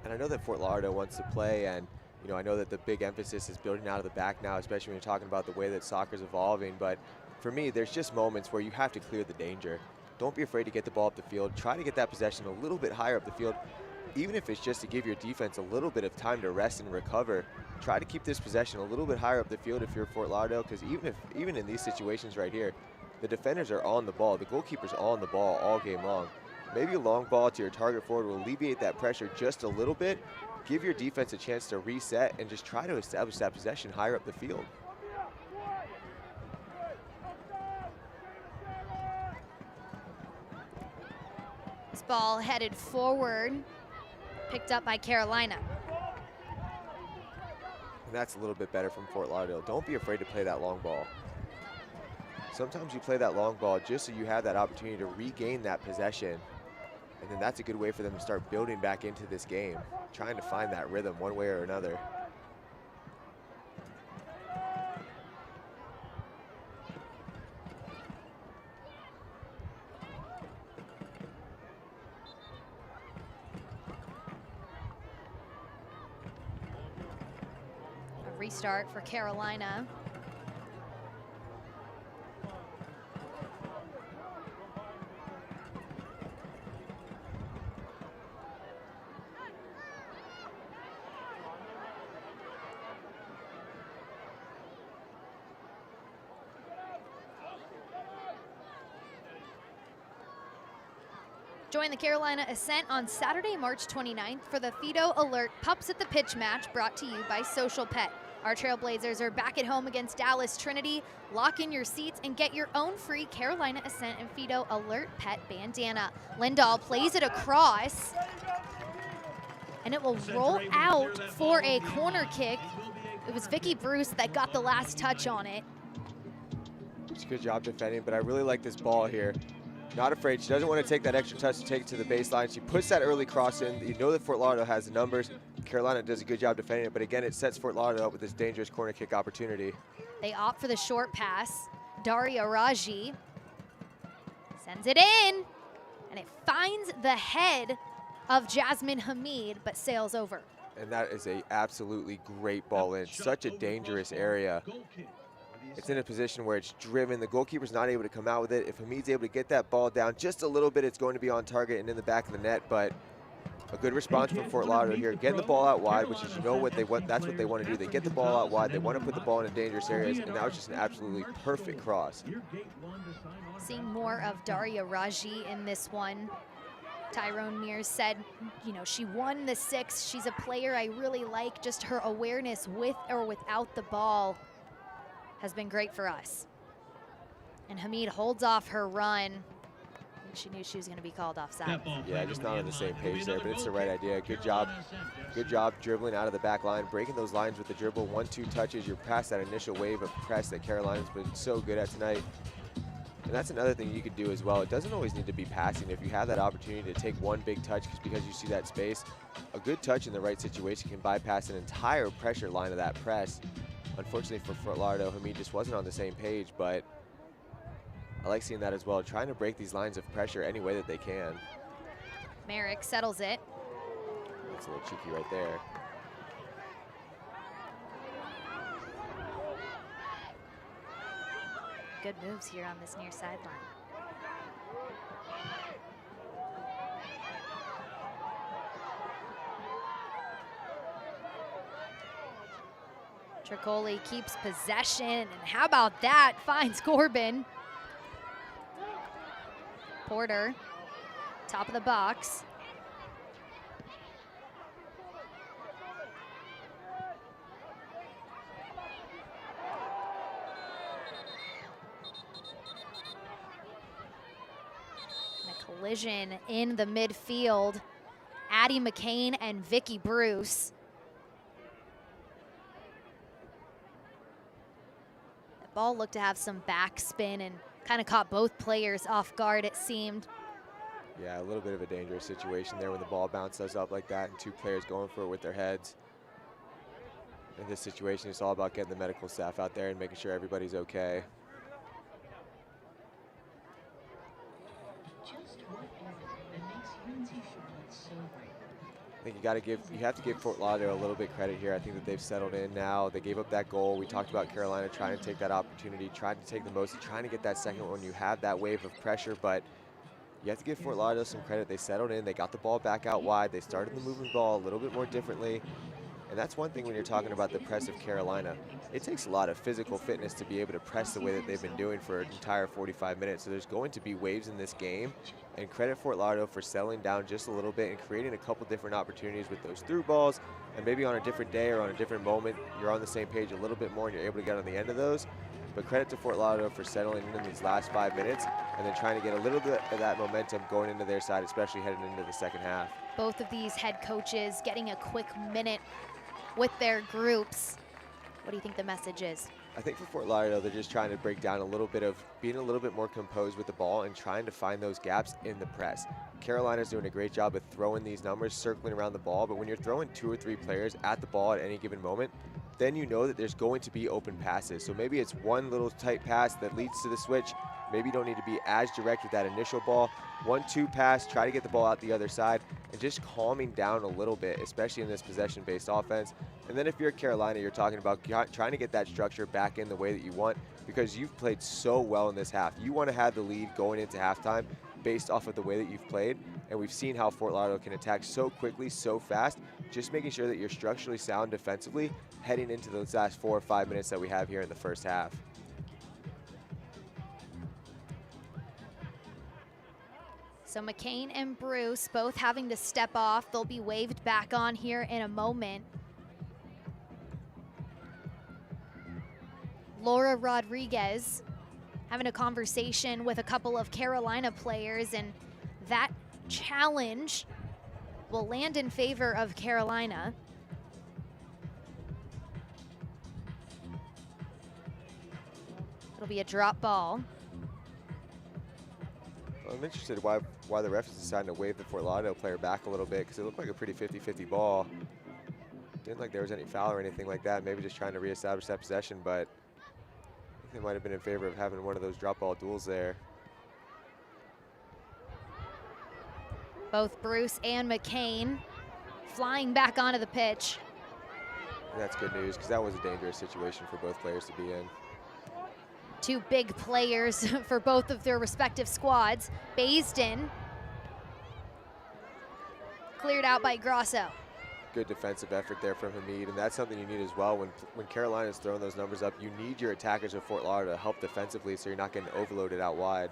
And I know that Fort Lauderdale wants to play, and you know, I know that the big emphasis is building out of the back now, especially when you're talking about the way that soccer's evolving. But for me, there's just moments where you have to clear the danger. Don't be afraid to get the ball up the field. Try to get that possession a little bit higher up the field, even if it's just to give your defense a little bit of time to rest and recover. Try to keep this possession a little bit higher up the field if you're Fort Lauderdale, because even in these situations right here, the defenders are on the ball. The goalkeeper's on the ball all game long. Maybe a long ball to your target forward will alleviate that pressure just a little bit. Give your defense a chance to reset and just try to establish that possession higher up the field. This ball headed forward, picked up by Carolina. And that's a little bit better from Fort Lauderdale. Don't be afraid to play that long ball. Sometimes you play that long ball just so you have that opportunity to regain that possession. And then that's a good way for them to start building back into this game, trying to find that rhythm one way or another. A restart for Carolina. Join the Carolina Ascent on Saturday, March 29th for the Fido Alert Pups at the Pitch match brought to you by Social Pet. Our Trailblazers are back at home against Dallas Trinity. Lock in your seats and get your own free Carolina Ascent and Fido Alert Pet bandana. Lindahl plays it across, and it will roll out for a corner kick. It was Vicky Bruce that got the last touch on it. It's a good job defending, but I really like this ball here. Not afraid. She doesn't want to take that extra touch to take it to the baseline. She puts that early cross in. You know that Fort Lauderdale has the numbers. Carolina does a good job defending it, but again, it sets Fort Lauderdale up with this dangerous corner kick opportunity. They opt for the short pass. Daria Raji sends it in, and it finds the head of Jasmine Hamid, but sails over. And that is a absolutely great ball in. Such a dangerous area. It's in a position where it's driven. The goalkeeper's not able to come out with it. If Hamid's able to get that ball down just a little bit, it's going to be on target and in the back of the net, but a good response from Fort Lauderdale here, getting the ball out wide, which is, you know, what they want. That's what they want to do. They get the ball out wide. They want to put the ball in dangerous areas, and that was just an absolutely perfect cross. Seeing more of Daria Raji in this one. Tyrone Mears said, you know, she won the 6. She's a player I really like. Just her awareness with or without the ball has been great for us. And Hamid holds off her run. She knew she was going to be called offside. Yeah, just not on the same page there, but it's the right idea. Good job dribbling out of the back line, breaking those lines with the dribble. 1-2 touches, you're past that initial wave of press that Carolina's been so good at tonight. And that's another thing you could do as well. It doesn't always need to be passing. If you have that opportunity to take one big touch because you see that space, a good touch in the right situation can bypass an entire pressure line of that press. Unfortunately for Fort Lauderdale, Hamid just wasn't on the same page, but I like seeing that as well, trying to break these lines of pressure any way that they can. Merrick settles it. That's a little cheeky right there. Good moves here on this near sideline. Tricoli keeps possession, and how about that? Finds Corbin. Porter, top of the box. And a collision in the midfield. Addie McCain and Vicky Bruce. The ball looked to have some backspin and kind of caught both players off guard, it seemed. Yeah, a little bit of a dangerous situation there when the ball bounces up like that and two players going for it with their heads. In this situation, it's all about getting the medical staff out there and making sure everybody's okay. I think you have to give Fort Lauderdale a little bit credit here. I think that they've settled in now. They gave up that goal. We talked about Carolina trying to take that opportunity, trying to take the most, trying to get that second one. You have that wave of pressure, but you have to give Fort Lauderdale some credit. They settled in. They got the ball back out wide. They started the moving ball a little bit more differently. And that's one thing when you're talking about the press of Carolina. It takes a lot of physical fitness to be able to press the way that they've been doing for an entire 45 minutes. So there's going to be waves in this game. And credit Fort Lauderdale for settling down just a little bit and creating a couple different opportunities with those through balls. And maybe on a different day or on a different moment, you're on the same page a little bit more and you're able to get on the end of those. But credit to Fort Lauderdale for settling in these last 5 minutes and then trying to get a little bit of that momentum going into their side, especially heading into the second half. Both of these head coaches getting a quick minute with their groups. What do you think the message is? I think for Fort Lauderdale, they're just trying to break down a little bit of being a little bit more composed with the ball and trying to find those gaps in the press. Carolina's doing a great job of throwing these numbers, circling around the ball, but when you're throwing 2 or 3 players at the ball at any given moment, then you know that there's going to be open passes. So maybe it's one little tight pass that leads to the switch. Maybe you don't need to be as direct with that initial ball. 1-2 pass, try to get the ball out the other side, and just calming down a little bit, especially in this possession-based offense. And then if you're Carolina, you're talking about trying to get that structure back in the way that you want because you've played so well in this half. You want to have the lead going into halftime based off of the way that you've played. And we've seen how Fort Lauderdale can attack so quickly, so fast, just making sure that you're structurally sound defensively heading into those last 4 or 5 minutes that we have here in the first half. So McCain and Bruce both having to step off. They'll be waved back on here in a moment. Laura Rodriguez having a conversation with a couple of Carolina players, and that challenge will land in favor of Carolina. It'll be a drop ball. Well, I'm interested why the ref is deciding to wave the Fort Lauderdale player back a little bit because it looked like a pretty 50-50 ball. Didn't like there was any foul or anything like that. Maybe just trying to reestablish that possession, but I think they might have been in favor of having one of those drop ball duels there. Both Bruce and McCain flying back onto the pitch. And that's good news, because that was a dangerous situation for both players to be in. Two big players for both of their respective squads. Baisden cleared out by Grosso. Good defensive effort there from Hamid, and that's something you need as well. When Carolina's throwing those numbers up, you need your attackers of Fort Lauderdale to help defensively so you're not getting overloaded out wide.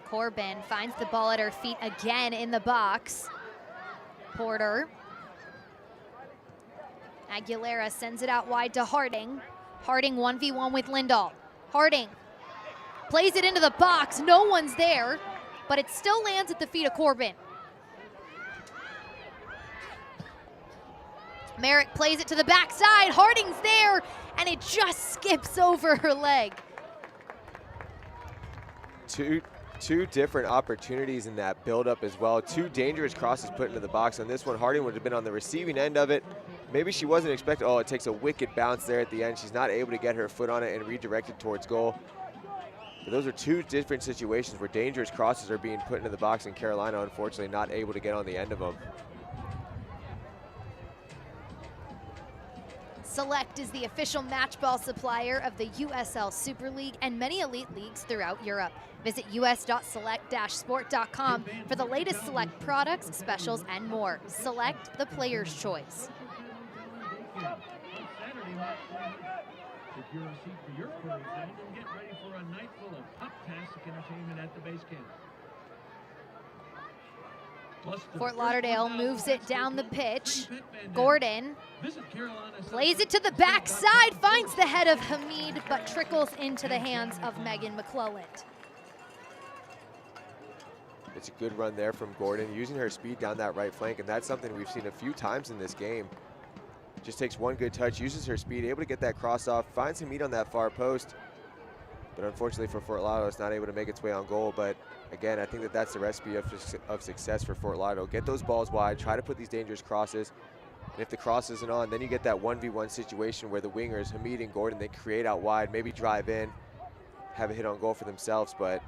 Corbin finds the ball at her feet again in the box. Porter. Aguilera sends it out wide to Harding. Harding 1v1 with Lindahl. Harding plays it into the box. No one's there, but it still lands at the feet of Corbin. Merrick plays it to the backside. Harding's there, and it just skips over her leg. Two different opportunities in that build-up as well. Two dangerous crosses put into the box. On this one, Harding would have been on the receiving end of it. Maybe she wasn't expecting, oh, it takes a wicked bounce there at the end. She's not able to get her foot on it and redirect it towards goal. But those are two different situations where dangerous crosses are being put into the box, and Carolina, unfortunately, not able to get on the end of them. Select is the official match ball supplier of the USL Super League and many elite leagues throughout Europe. Visit us.select-sport.com for the latest Select products, specials, and more. Select, the player's choice. Secure a seat for your first and get ready for a night full of fantastic entertainment at the base camp. Fort Lauderdale moves it down the pitch. Gordon plays it to the backside, finds the head of Hamid, but trickles into the hands of Megan McClelland. It's a good run there from Gordon, using her speed down that right flank, and that's something we've seen a few times in this game. Just takes one good touch, uses her speed, able to get that cross off, finds Hamid on that far post. But unfortunately for Fort Lauderdale, it's not able to make its way on goal. But again, I think that that's the recipe of success for Fort Lauderdale. Get those balls wide, try to put these dangerous crosses. And if the cross isn't on, then you get that 1v1 situation where the wingers, Hamid and Gordon, they create out wide, maybe drive in, have a hit on goal for themselves. But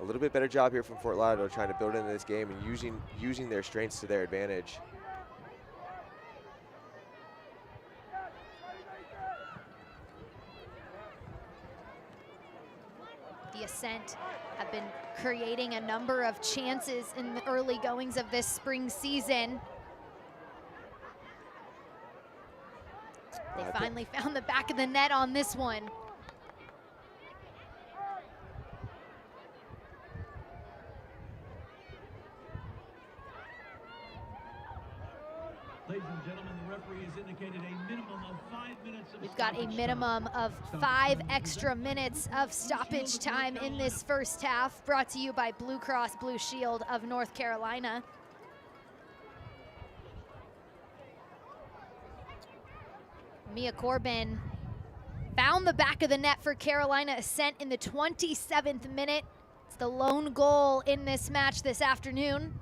a little bit better job here from Fort Lauderdale trying to build into this game and using their strengths to their advantage. The Ascent have been creating a number of chances in the early goings of this spring season. They finally found the back of the net on this one. Ladies and gentlemen, the referee has indicated a minimum of 5 minutes of We've got a minimum of 5 extra minutes of stoppage time in this first half, brought to you by Blue Cross Blue Shield of North Carolina. Mia Corbin found the back of the net for Carolina Ascent in the 27th minute. It's the lone goal in this match this afternoon.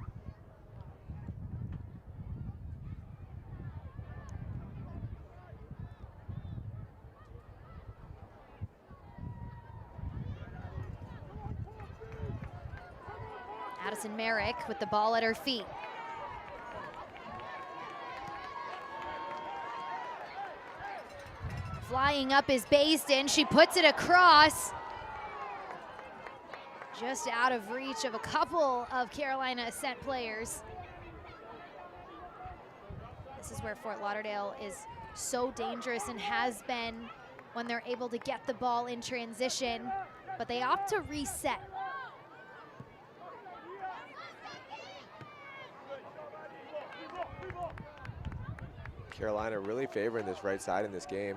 Addison Merrick with the ball at her feet. Flying up is Baisden. She puts it across. Just out of reach of a couple of Carolina Ascent players. This is where Fort Lauderdale is so dangerous and has been when they're able to get the ball in transition, but they opt to reset. Carolina really favoring this right side in this game.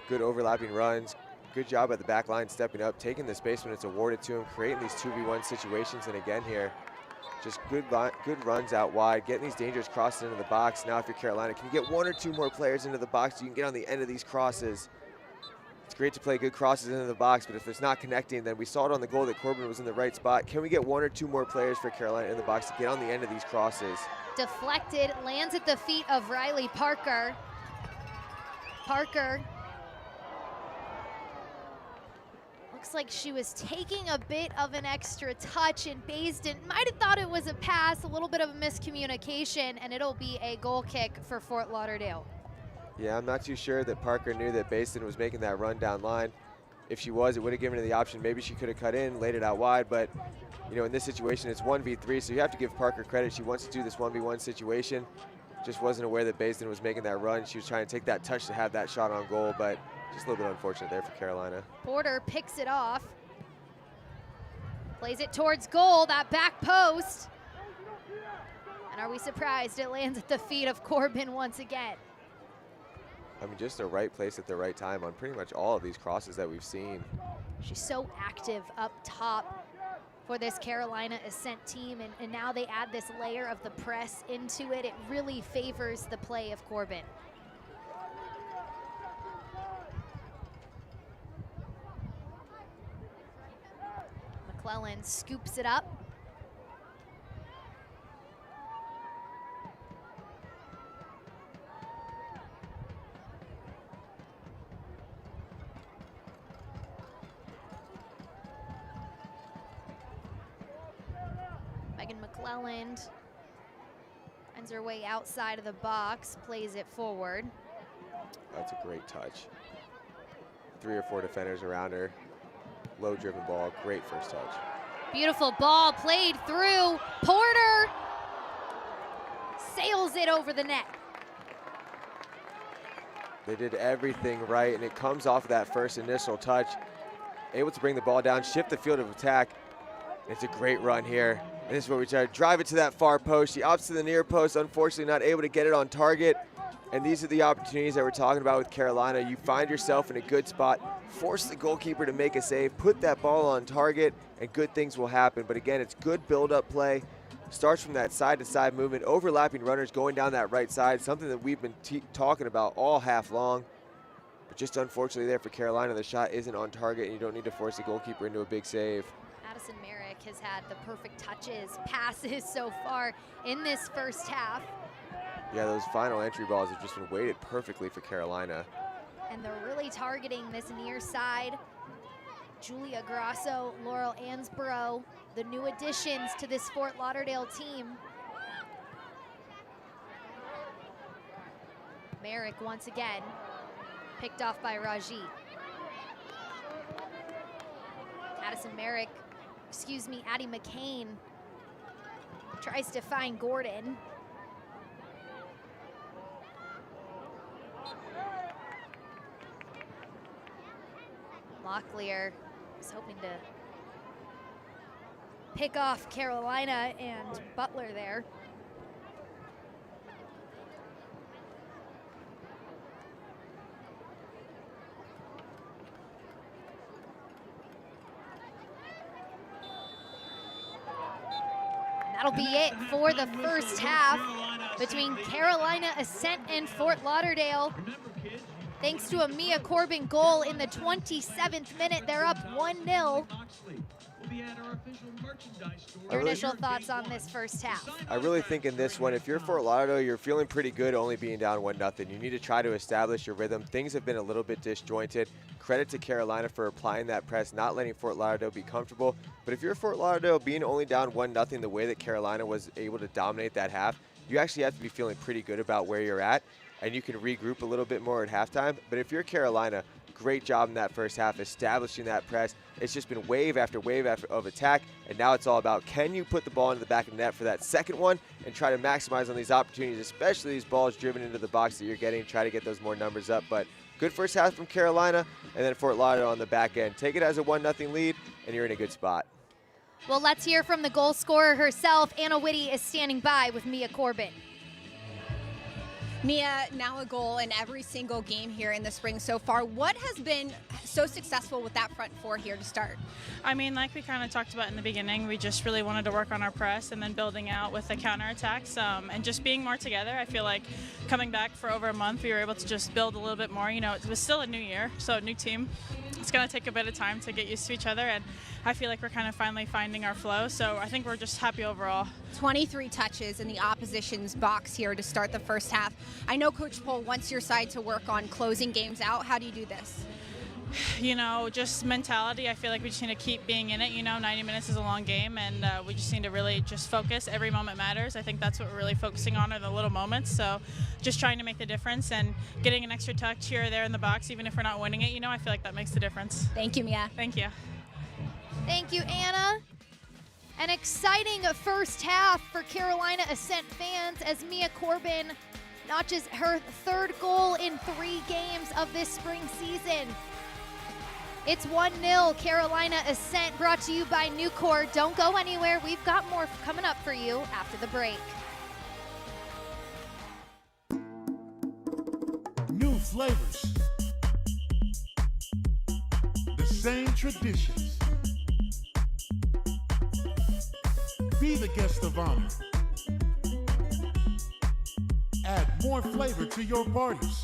Good overlapping runs. Good job at the back line stepping up, taking the space when it's awarded to him, creating these 2v1 situations. And again here, just good runs out wide, getting these dangerous crosses into the box. Now if you're Carolina, can you get 1 or 2 more players into the box so you can get on the end of these crosses? It's great to play good crosses into the box, but if it's not connecting, then we saw it on the goal that Corbin was in the right spot. Can we get 1 or 2 more players for Carolina in the box to get on the end of these crosses? Deflected, lands at the feet of Riley Parker. Parker looks like she was taking a bit of an extra touch, and Baisden might have thought it was a pass, a little bit of a miscommunication, and it'll be a goal kick for Fort Lauderdale. Yeah, I'm not too sure that Parker knew that Baisden was making that run down line. If she was, it would have given her the option. Maybe she could have cut in, laid it out wide, but you know, in this situation, it's 1v3, so you have to give Parker credit. She wants to do this 1v1 situation. Just wasn't aware that Baisden was making that run. She was trying to take that touch to have that shot on goal, but just a little bit unfortunate there for Carolina. Porter picks it off. Plays it towards goal, that back post. And are we surprised it lands at the feet of Corbin once again? I mean, just the right place at the right time on pretty much all of these crosses that we've seen. She's so active up top for this Carolina Ascent team, and now they add this layer of the press into it. It really favors the play of Corbin. McClellan scoops it up. McClellan finds her way outside of the box, plays it forward. That's a great touch. 3 or 4 defenders around her. Low driven ball, great first touch. Beautiful ball played through. Porter sails it over the net. They did everything right, and it comes off of that first initial touch. Able to bring the ball down, shift the field of attack. It's a great run here. And this is what we try to drive it to that far post. She opts to the near post, unfortunately not able to get it on target. And these are the opportunities that we're talking about with Carolina. You find yourself in a good spot, force the goalkeeper to make a save, put that ball on target, and good things will happen. But again, it's good build-up play. Starts from that side-to-side movement, overlapping runners going down that right side, something that we've been talking about all half long. But just unfortunately there for Carolina, the shot isn't on target, and you don't need to force the goalkeeper into a big save. Addison Merrick has had the perfect touches, passes so far in this first half. Yeah, those final entry balls have just been weighted perfectly for Carolina. And they're really targeting this near side. Julia Grasso, Laurel Ansborough, the new additions to this Fort Lauderdale team. Merrick once again, picked off by Raji. Addie McCain tries to find Gordon. Locklear was hoping to pick off Carolina and Butler there. That'll be it for the first half between Carolina Ascent and Fort Lauderdale. Thanks to a Mia Corbin goal in the 27th minute, they're up 1-0. Your initial thoughts on this first half? I really think in this one, if you're Fort Lauderdale, you're feeling pretty good only being down 1-0. You need to try to establish your rhythm. Things have been a little bit disjointed. Credit to Carolina for applying that press, not letting Fort Lauderdale be comfortable. But if you're Fort Lauderdale being only down 1-0 the way that Carolina was able to dominate that half, you actually have to be feeling pretty good about where you're at, and you can regroup a little bit more at halftime. But if you're Carolina, great job in that first half establishing that press. It's just been wave after wave of attack, and now it's all about, can you put the ball into the back of the net for that second one and try to maximize on these opportunities, especially these balls driven into the box that you're getting, try to get those more numbers up. But good first half from Carolina, and then Fort Lauderdale on the back end. Take it as a 1-0 lead, and you're in a good spot. Well, let's hear from the goal scorer herself. Anna Whitty is standing by with Mia Corbin. Mia, now a goal in every single game here in the spring so far. What has been so successful with that front four here to start? I mean, like we kind of talked about in the beginning, we just really wanted to work on our press and then building out with the counterattacks and just being more together. I feel like coming back for over a month, we were able to just build a little bit more. You know, it was still a new year, so a new team. It's going to take a bit of time to get used to each other, and I feel like we're kind of finally finding our flow, so I think we're just happy overall. 23 touches in the opposition's box here to start the first half. I know Coach Pohl wants your side to work on closing games out. How do you do this? You know, just mentality. I feel like we just need to keep being in it. You know, 90 minutes is a long game, and we just need to really just focus. Every moment matters. I think that's what we're really focusing on, are the little moments. So just trying to make the difference and getting an extra touch here or there in the box, even if we're not winning it, you know, I feel like that makes the difference. Thank you, Mia. Thank you. Thank you, Anna. An exciting first half for Carolina Ascent fans as Mia Corbin notches her third goal in 3 games of this spring season. It's 1-0 Carolina Ascent, brought to you by Nucor. Don't go anywhere. We've got more coming up for you after the break. New flavors. The same traditions. Be the guest of honor. Add more flavor to your parties.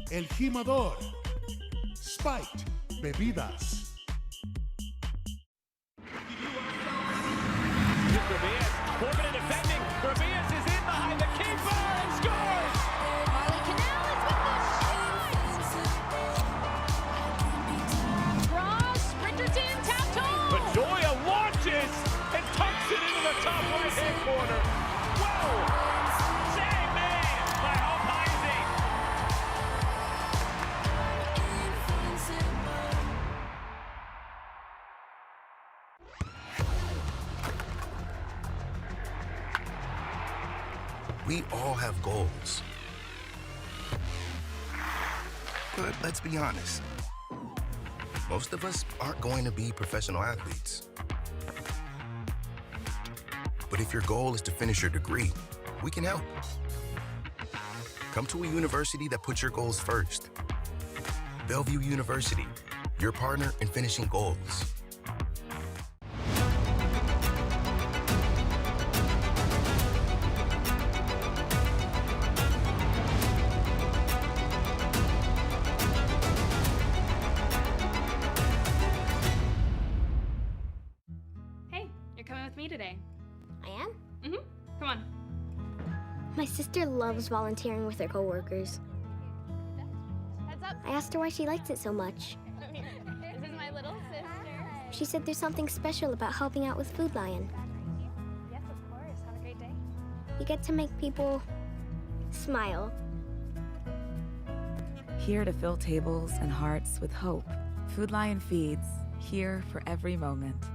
El Jimador. Spiked bebidas. Corbin defending. Ramirez is in behind the keeper and scores! Marley Canales with the Cross, Richardson tapped home! Bedoya launches and tucks it into the top right-hand corner. Whoa! Say man by Alpizi. We all have goals. But let's be honest. Most of us aren't going to be professional athletes. But if your goal is to finish your degree, we can help. Come to a university that puts your goals first. Bellevue University, your partner in finishing goals. Today. I am? Come on. My sister loves volunteering with her coworkers. Heads up. I asked her why she likes it so much. This is my little sister. She said there's something special about helping out with Food Lion. Yes, of course. Have a great day. You get to make people smile. Here to fill tables and hearts with hope. Food Lion feeds, here for every moment.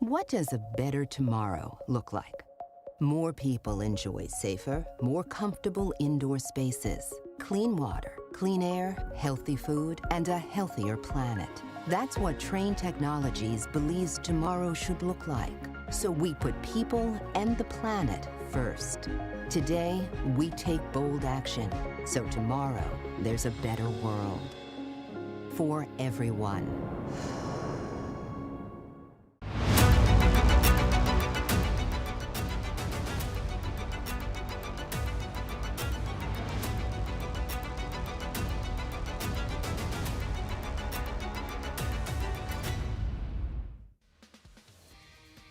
What does a better tomorrow look like? More people enjoy safer, more comfortable indoor spaces, clean water, clean air, healthy food, and a healthier planet. That's what Train Technologies believes tomorrow should look like. So we put people and the planet first. Today, we take bold action. So tomorrow, there's a better world. For everyone.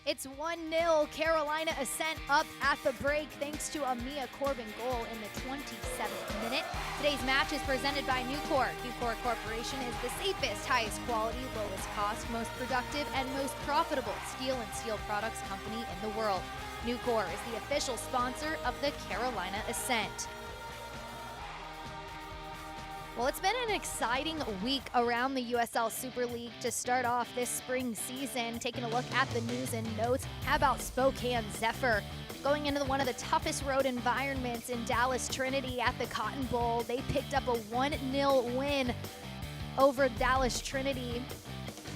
It's 1-0 Carolina Ascent up at the break thanks to a Mia Corbin goal in the 27th minute. Today's match is presented by Nucor. Nucor Corporation is the safest, highest quality, lowest cost, most productive, and most profitable steel and steel products company in the world. Nucor is the official sponsor of the Carolina Ascent. Well, it's been an exciting week around the USL Super League to start off this spring season. Taking a look at the news and notes, how about Spokane Zephyr? Going into one of the toughest road environments in Dallas Trinity at the Cotton Bowl, they picked up a 1-0 win over Dallas Trinity.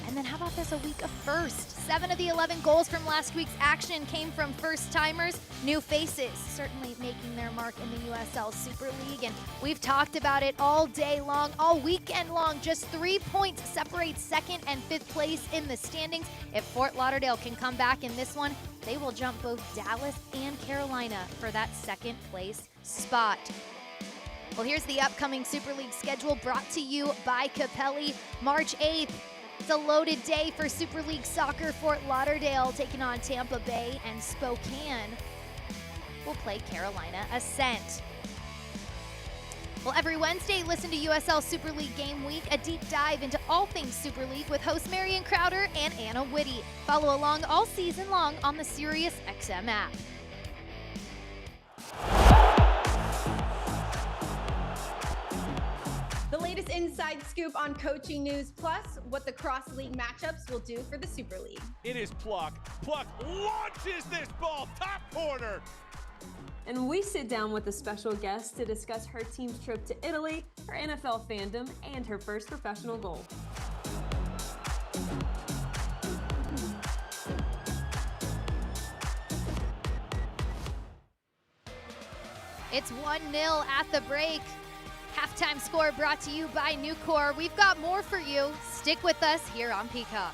And then how about this, a week of first? 7 of the 11 goals from last week's action came from first-timers, new faces, certainly making their mark in the USL Super League. And we've talked about it all day long, all weekend long. Just 3 points separate second and fifth place in the standings. If Fort Lauderdale can come back in this one, they will jump both Dallas and Carolina for that second place spot. Well, here's the upcoming Super League schedule brought to you by Capelli. March 8th, it's a loaded day for Super League soccer. Fort Lauderdale taking on Tampa Bay, and Spokane will play Carolina Ascent. Well, every Wednesday, listen to USL Super League Game Week, a deep dive into all things Super League with hosts Marion Crowder and Anna Whitty. Follow along all season long on the SiriusXM app. The latest inside scoop on coaching news, plus what the cross-league matchups will do for the Super League. It is Pluck. Pluck launches this ball, top corner. And we sit down with a special guest to discuss her team's trip to Italy, her NFL fandom, and her first professional goal. It's 1-0 at the break. Halftime score brought to you by Nucor. We've got more for you. Stick with us here on Peacock.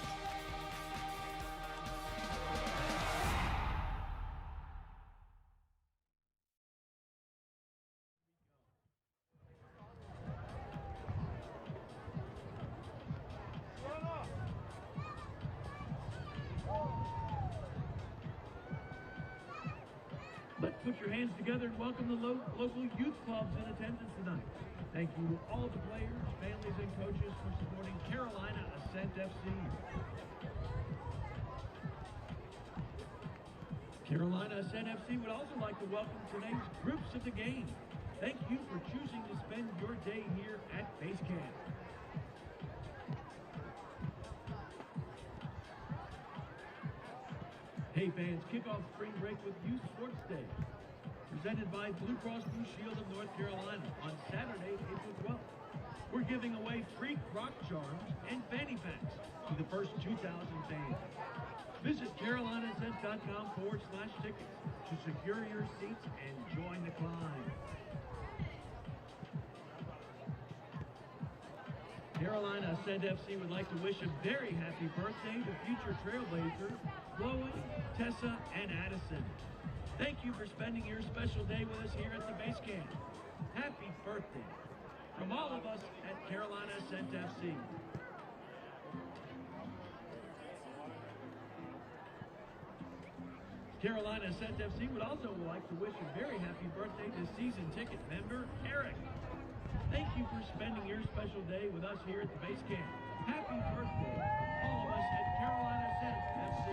Let's put your hands together and welcome the local youth clubs in attendance tonight. Thank you to all the players, families, and coaches for supporting Carolina Ascent FC. Carolina Ascent FC would also like to welcome tonight's groups at the game. Thank you for choosing to spend your day here at Base Camp. Hey fans, kick off spring break with Youth Sports Day, presented by Blue Cross Blue Shield of North Carolina on Saturday, April 12th. We're giving away free croc charms and fanny packs to the first 2,000 fans. Visit carolinascent.com/tickets to secure your seats and join the climb. Carolina Ascent FC would like to wish a very happy birthday to future Trailblazers Chloe, Tessa, and Addison. Thank you for spending your special day with us here at the base camp. Happy birthday from all of us at Carolina Ascent FC. Carolina Ascent FC would also like to wish a very happy birthday to season ticket member Eric. Thank you for spending your special day with us here at the base camp. Happy birthday, all of us at Carolina Ascent FC.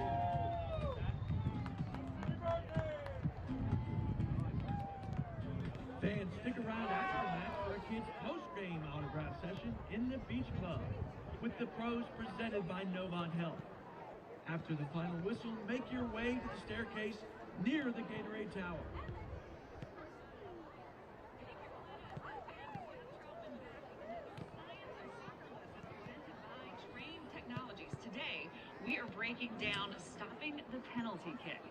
Fans, stick around after the match for a kids' post-game autograph session in the Beach Club with the pros presented by Novant Health. After the final whistle, make your way to the staircase near the Gatorade Tower. Today, we are breaking down stopping the penalty kick.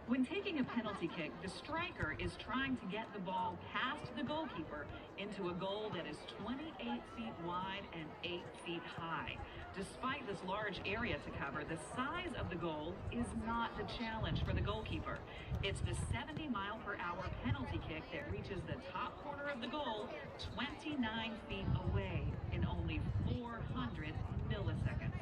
When taking a penalty kick, the striker is trying to get the ball past the goalkeeper into a goal that is 28 feet wide and 8 feet high. Despite this large area to cover, the size of the goal is not the challenge for the goalkeeper. It's the 70-mile-per-hour penalty kick that reaches the top corner of the goal 29 feet away in only 400 milliseconds.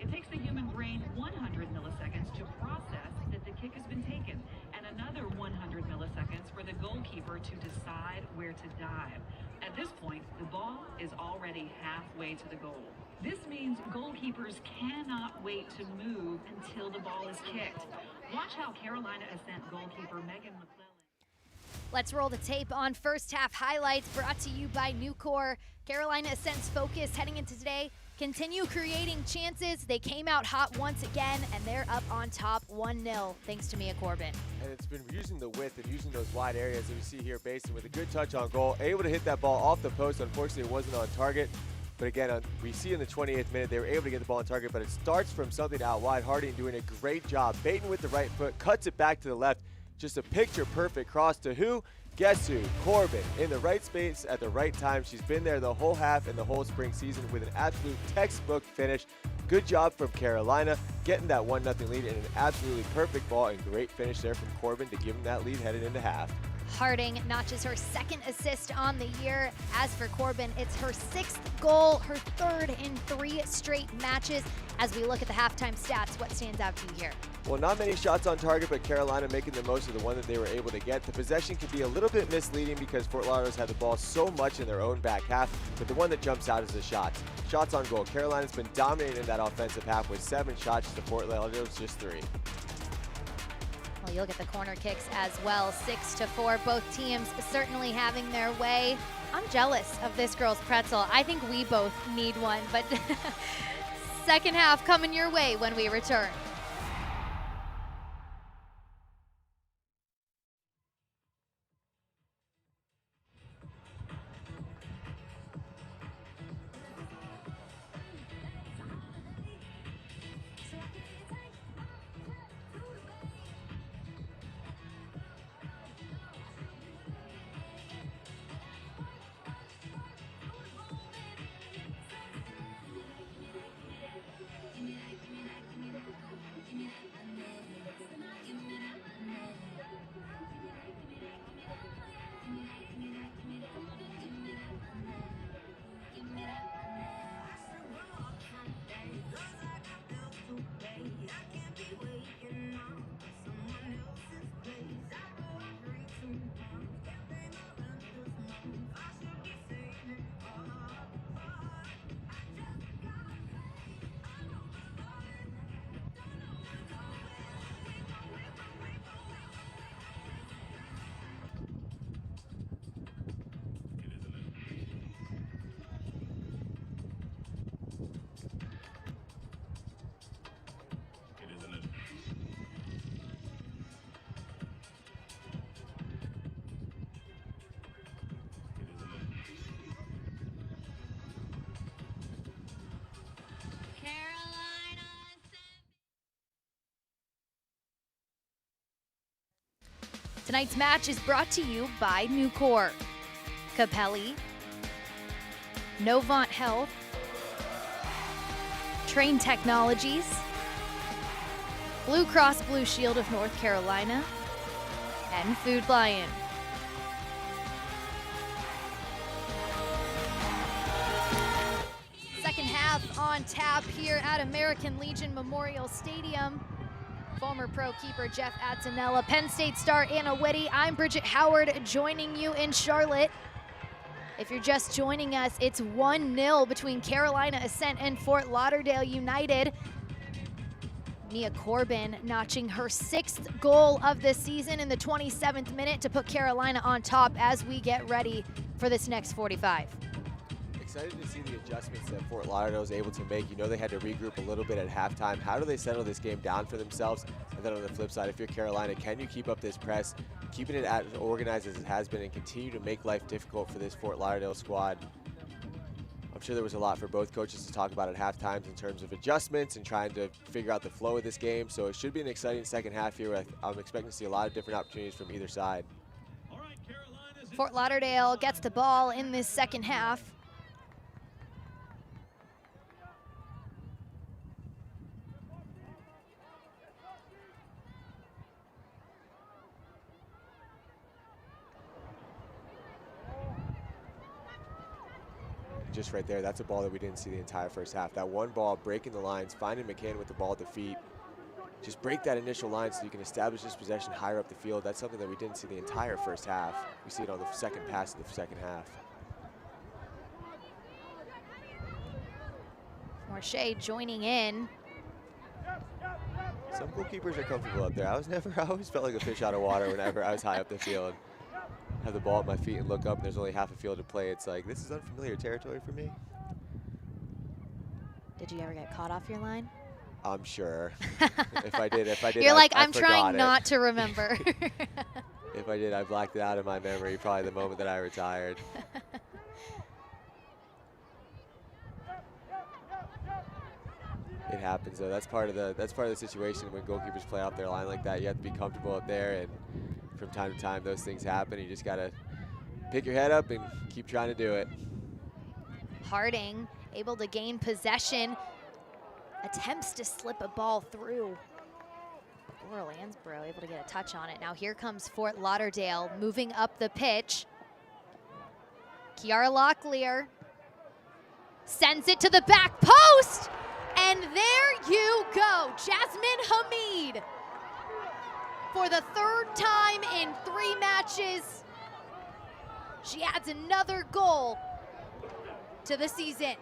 It takes the human brain 100 milliseconds to process that the kick has been taken, and another 100 milliseconds for the goalkeeper to decide where to dive. At this point, the ball is already halfway to the goal. This means goalkeepers cannot wait to move until the ball is kicked. Watch how Carolina Ascent goalkeeper Megan McClellan. Let's roll the tape on first half highlights brought to you by Nucor. Carolina Ascent's focus heading into today: continue creating chances. They came out hot once again, and they're up on top 1-0 thanks to Mia Corbin. And it's been using the width and using those wide areas that we see here. Basin with a good touch on goal, able to hit that ball off the post. Unfortunately, it wasn't on target. But again, we see in the 28th minute, they were able to get the ball on target, but it starts from something out wide. Harding doing a great job. Baton with the right foot, cuts it back to the left. Just a picture-perfect cross to who? Guess who? Corbin, in the right space at the right time. She's been there the whole half and the whole spring season with an absolute textbook finish. Good job from Carolina, getting that 1-0 lead in an absolutely perfect ball, and great finish there from Corbin to give them that lead headed into half. Harding notches her 2nd assist on the year. As for Corbin, it's her 6th goal, her 3rd in 3 straight matches. As we look at the halftime stats, what stands out to you here? Well, not many shots on target, but Carolina making the most of the one that they were able to get. The possession could be a little bit misleading because Fort Lauderdale's had the ball so much in their own back half, but the one that jumps out is the shots. Shots on goal. Carolina's been dominating that offensive half with 7 shots to Fort Lauderdale's just 3. Well, you look at the corner kicks as well, 6-4. Both teams certainly having their way. I'm jealous of this girl's pretzel. I think we both need one, but second half coming your way when we return. Tonight's match is brought to you by Nucor, Capelli, Novant Health, Train Technologies, Blue Cross Blue Shield of North Carolina, and Food Lion. Second half on tap here at American Legion Memorial Stadium. Former pro keeper Jeff Atzenella, Penn State star Anna Whitty. I'm Bridget Howard joining you in Charlotte. If you're just joining us, it's 1-0 between Carolina Ascent and Fort Lauderdale United. Nia Corbin notching her 6th goal of the season in the 27th minute to put Carolina on top as we get ready for this next 45. Excited to see the adjustments that Fort Lauderdale was able to make. You know they had to regroup a little bit at halftime. How do they settle this game down for themselves? And then on the flip side, if you're Carolina, can you keep up this press, keeping it as organized as it has been, and continue to make life difficult for this Fort Lauderdale squad? I'm sure there was a lot for both coaches to talk about at halftime in terms of adjustments and trying to figure out the flow of this game. So it should be an exciting second half here. I'm expecting to see a lot of different opportunities from either side. Fort Lauderdale gets the ball in this second half. Just right there, that's a ball that we didn't see the entire first half. That one ball breaking the lines, finding McCann with the ball at the feet. Just break that initial line so you can establish this possession higher up the field. That's something that we didn't see the entire first half. We see it on the second pass of the second half. Marche joining in. Some goalkeepers are comfortable up there. I always felt like a fish out of water whenever I was high up the field. Have the ball at my feet and look up and there's only half a field to play. It's like, this is unfamiliar territory for me. Did you ever get caught off your line? I'm sure. if I did, You're like, I'm forgot trying it. not to remember. If I did, I blacked it out of my memory, probably the moment that I retired. It happens though. That's part of the situation when goalkeepers play off their line like that. You have to be comfortable up there, and from time to time those things happen. You just gotta pick your head up and keep trying to do it. Harding able to gain possession, attempts to slip a ball through. Laurel Lansborough able to get a touch on it. Now here comes Fort Lauderdale moving up the pitch. Kiara Locklear sends it to the back post, and there you go, Jasmine Hamid. For the third time in 3 matches, she adds another goal to the season.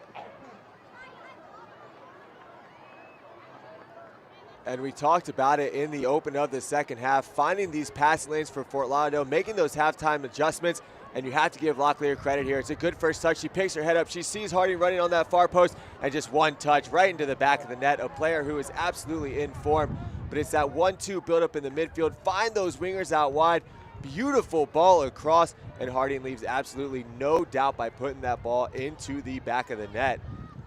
And we talked about it in the open of the second half, finding these passing lanes for Fort Lauderdale, making those halftime adjustments, and you have to give Locklear credit here. It's a good first touch. She picks her head up. She sees Harding running on that far post, and just one touch right into the back of the net. A player who is absolutely in form, but it's that 1-2 build-up in the midfield. Find those wingers out wide. Beautiful ball across, and Harding leaves absolutely no doubt by putting that ball into the back of the net.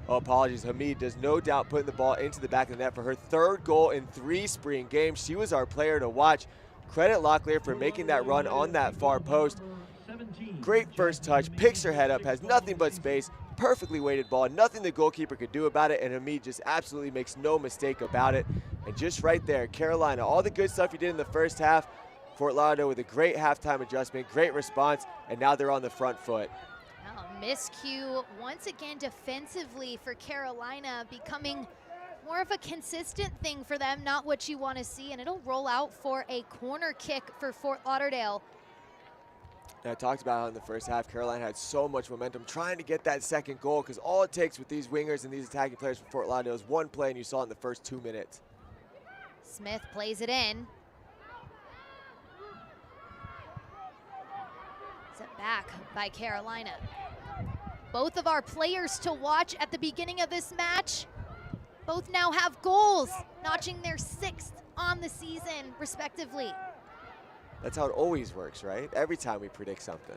Oh, apologies, Hamid does no doubt putting the ball into the back of the net for her 3rd goal in 3 spring games. She was our player to watch. Credit Locklear for making that run on that far post. Great first touch, picks her head up, has nothing but space, perfectly weighted ball, nothing the goalkeeper could do about it, and Hamid just absolutely makes no mistake about it. And just right there, Carolina, all the good stuff you did in the first half, Fort Lauderdale with a great halftime adjustment, great response, and now they're on the front foot. Miscue once again defensively for Carolina, becoming more of a consistent thing for them, not what you want to see, and it'll roll out for a corner kick for Fort Lauderdale. I talked about how in the first half, Carolina had so much momentum trying to get that second goal, because all it takes with these wingers and these attacking players for Fort Lauderdale is one play, and you saw it in the first 2 minutes. Smith plays it in. Set back by Carolina. Both of our players to watch at the beginning of this match, both now have goals, notching their 6th on the season, respectively. That's how it always works, right? Every time we predict something.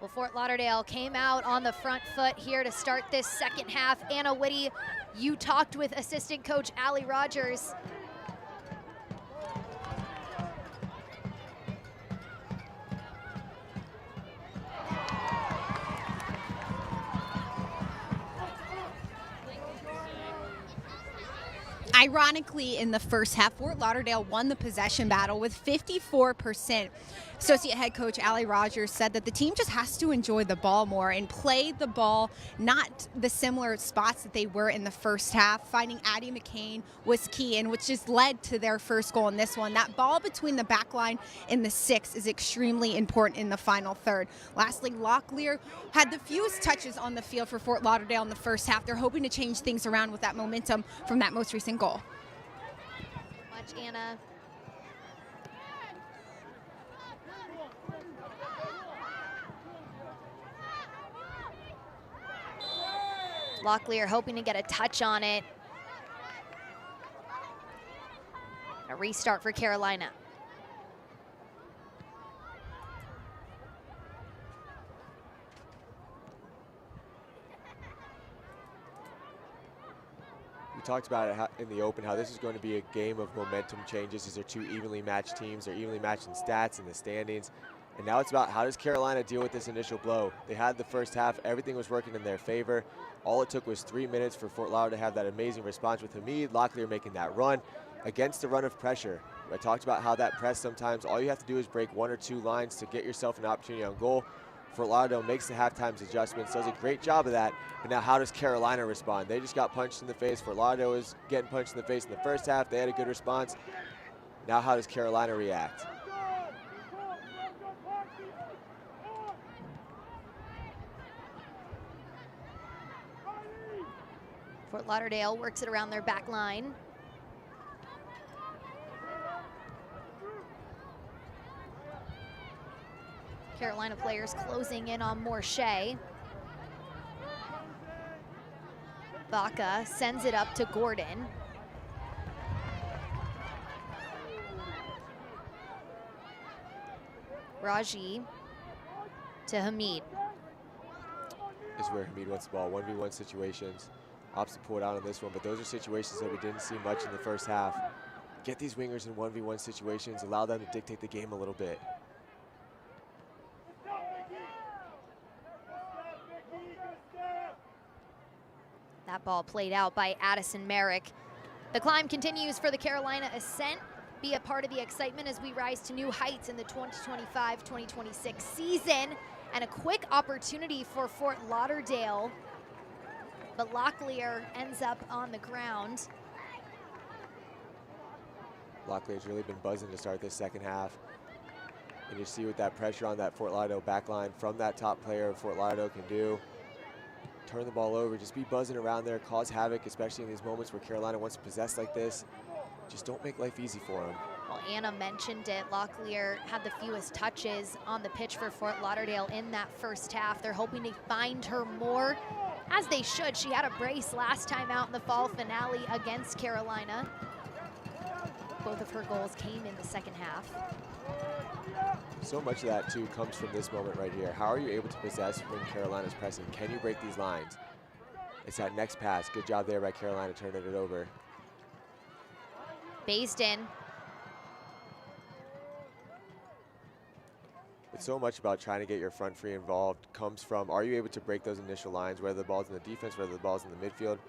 Well, Fort Lauderdale came out on the front foot here to start this second half. Anna Whitty, you talked with assistant coach Allie Rogers. Ironically, in the first half, Fort Lauderdale won the possession battle with 54%. Associate head coach Allie Rogers said that the team just has to enjoy the ball more and play the ball, not the similar spots that they were in the first half. Finding Addie McCain was key, and which just led to their first goal in this one. That ball between the back line and the 6 is extremely important in the final third. Lastly, Locklear had the fewest touches on the field for Fort Lauderdale in the first half. They're hoping to change things around with that momentum from that most recent goal. Much, Anna. Locklear hoping to get a touch on it. A restart for Carolina. We talked about it in the open, how this is going to be a game of momentum changes. These are 2 evenly matched teams. They're evenly matched in stats and the standings. And now it's about how does Carolina deal with this initial blow. They had the first half. Everything was working in their favor. All it took was 3 minutes for Fort Lauderdale to have that amazing response with Hamid. Locklear making that run against the run of pressure. I talked about how that press sometimes, all you have to do is break 1 or 2 lines to get yourself an opportunity on goal. Fort Lauderdale makes the halftime adjustments, does a great job of that. But now how does Carolina respond? They just got punched in the face. Fort Lauderdale was getting punched in the face in the first half. They had a good response. Now how does Carolina react? Fort Lauderdale works it around their back line. Carolina players closing in on Morshea. Vaca sends it up to Gordon. Raji to Hamid. This is where Hamid wants the ball. 1v1 situations. Opts to pull it out on this one, but those are situations that we didn't see much in the first half. Get these wingers in 1v1 situations, allow them to dictate the game a little bit. That ball played out by Addison Merrick. The climb continues for the Carolina Ascent. Be a part of the excitement as we rise to new heights in the 2025-2026 season. And a quick opportunity for Fort Lauderdale. But Locklear ends up on the ground. Locklear's really been buzzing to start this second half. And you see what that pressure on that Fort Lauderdale backline from that top player Fort Lauderdale can do. Turn the ball over, just be buzzing around there, cause havoc, especially in these moments where Carolina wants to possess like this. Just don't make life easy for them. Well, Anna mentioned it. Locklear had the fewest touches on the pitch for Fort Lauderdale in that first half. They're hoping to find her more, as they should. She had a brace last time out in the fall finale against Carolina. Both of her goals came in the second half. So much of that, too, comes from this moment right here. How are you able to possess when Carolina's pressing? Can you break these lines? It's that next pass. Good job there by Carolina turning it over. Based-in. But so much about trying to get your front three involved comes from, are you able to break those initial lines, whether the ball's in the defense, whether the ball's in the midfield?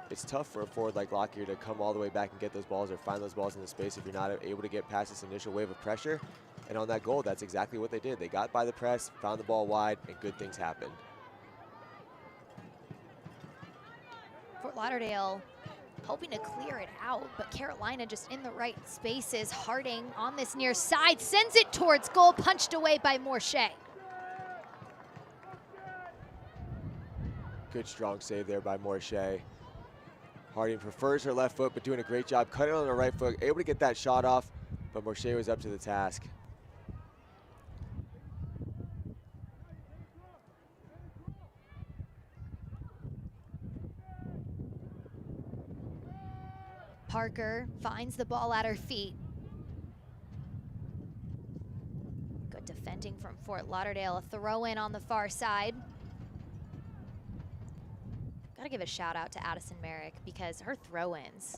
It's tough for a forward like Locklear to come all the way back and get those balls or find those balls in the space if you're not able to get past this initial wave of pressure. And on that goal, that's exactly what they did. They got by the press, found the ball wide, and good things happened. Fort Lauderdale hoping to clear it out, but Carolina just in the right spaces. Harding on this near side, sends it towards goal, punched away by Morshea. Good strong save there by Morshea. Harding prefers her left foot, but doing a great job cutting on her right foot, able to get that shot off, but Morshea was up to the task. Parker finds the ball at her feet. Good defending from Fort Lauderdale. A throw in on the far side. Gotta give a shout out to Addison Merrick because her throw-ins,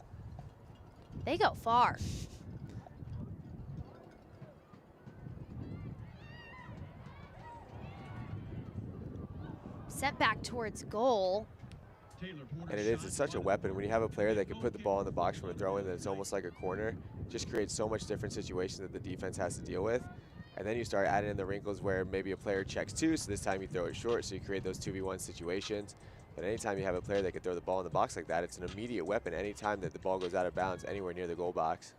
they go far. Sent back towards goal. And it's such a weapon when you have a player that can put the ball in the box from a throw-in that's almost like a corner. Just creates so much different situations that the defense has to deal with. And then you start adding in the wrinkles where maybe a player checks two, so this time you throw it short, so you create those 2v1 situations. But anytime you have a player that can throw the ball in the box like that, it's an immediate weapon anytime that the ball goes out of bounds anywhere near the goal box.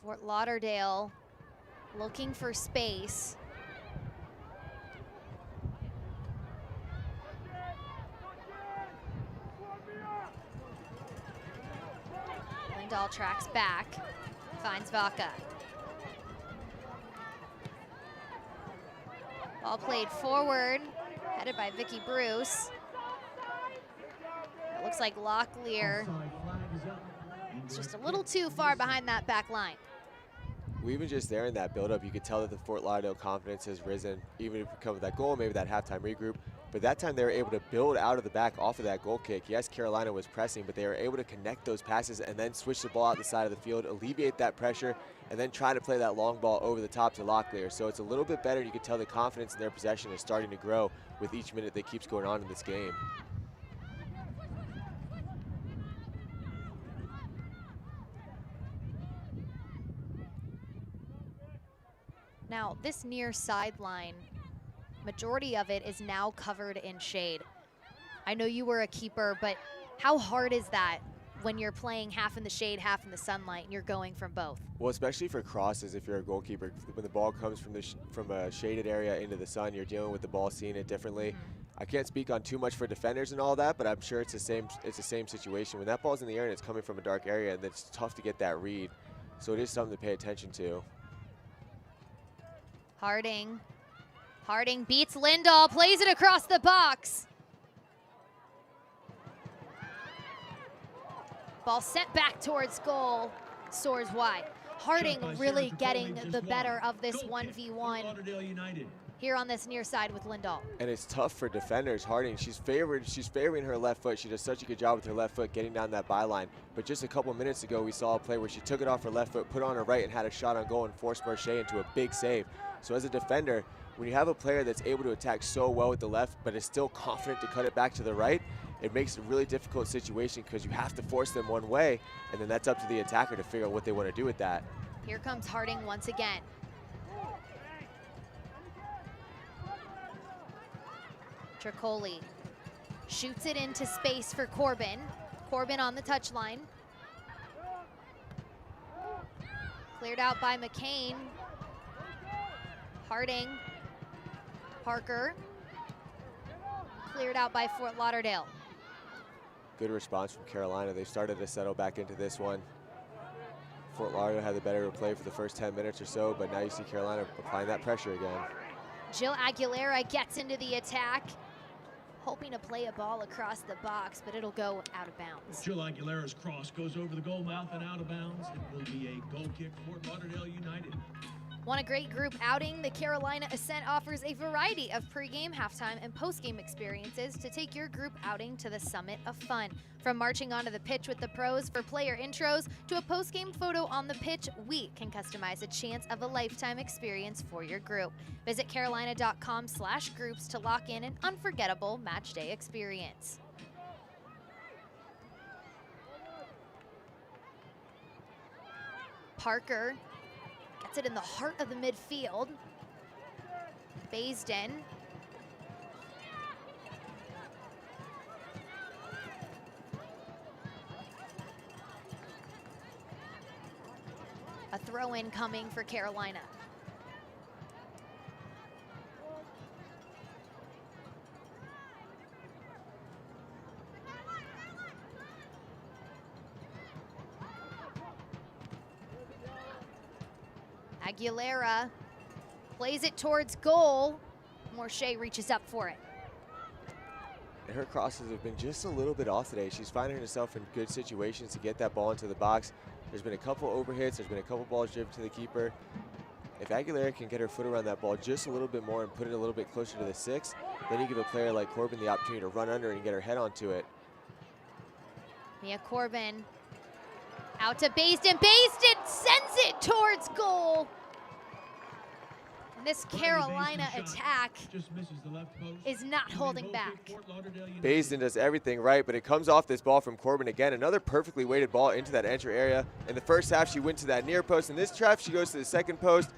Fort Lauderdale looking for space. Lindahl tracks back, finds Vaca. Ball played forward, headed by Vicky Bruce. It looks like Locklear is just a little too far behind that back line. Well, even just there in that build-up, you could tell that the Fort Lauderdale confidence has risen, even if it comes with that goal, maybe that halftime regroup. But that time they were able to build out of the back off of that goal kick. Yes, Carolina was pressing, but they were able to connect those passes and then switch the ball out the side of the field, alleviate that pressure, and then try to play that long ball over the top to Locklear. So it's a little bit better. You can tell the confidence in their possession is starting to grow with each minute that keeps going on in this game. Now, this near sideline, majority of it is now covered in shade. I know you were a keeper, but how hard is that when you're playing half in the shade, half in the sunlight, and you're going from both? Well, especially for crosses, if you're a goalkeeper, when the ball comes from a shaded area into the sun, you're dealing with the ball, seeing it differently. I can't speak on too much for defenders and all that, but I'm sure it's the same situation. When that ball's in the air and it's coming from a dark area, and it's tough to get that read. So it is something to pay attention to. Harding beats Lindahl, plays it across the box. Ball sent back towards goal. soars wide. Harding really getting the better of this 1v1 here on this near side with Lindahl. And it's tough for defenders. Harding, she's favoring her left foot. She does such a good job with her left foot getting down that byline. But just a couple minutes ago, we saw a play where she took it off her left foot, put it on her right, and had a shot on goal and forced Marche into a big save. So as a defender, when you have a player that's able to attack so well with the left, but is still confident to cut it back to the right, it makes it a really difficult situation because you have to force them one way, and then that's up to the attacker to figure out what they want to do with that. Here comes Harding once again. Tricoli shoots it into space for Corbin. Corbin on the touchline. Cleared out by McCain. Harding. Parker. Cleared out by Fort Lauderdale. Good response from Carolina. They started to settle back into this one. Fort Lauderdale had the better play for the first 10 minutes or so, but now you see Carolina applying that pressure again. Jill Aguilera gets into the attack, hoping to play a ball across the box, but it'll go out of bounds. Jill Aguilera's cross goes over the goal mouth and out of bounds. It will be a goal kick for Lauderdale United. Want a great group outing? The Carolina Ascent offers a variety of pregame, halftime, and postgame experiences to take your group outing to the summit of fun. From marching onto the pitch with the pros for player intros to a postgame photo on the pitch, we can customize a chance of a lifetime experience for your group. Visit carolina.com/groups to lock in an unforgettable match day experience. Parker gets it in the heart of the midfield. Baisden. A throw-in coming for Carolina. Aguilera plays it towards goal. Marche reaches up for it. And her crosses have been just a little bit off today. She's finding herself in good situations to get that ball into the box. There's been a couple overhits. There's been a couple balls driven to the keeper. If Aguilera can get her foot around that ball just a little bit more and put it a little bit closer to the 6, then you give a player like Corbin the opportunity to run under and get her head onto it. Mia Corbin out to Baisden. Baisden sends it towards goal. And this Carolina attack is not holding back. Baisden does everything right, but it comes off this ball from Corbin again. Another perfectly weighted ball into that entry area. In the first half, she went to that near post. In this half, she goes to the second post.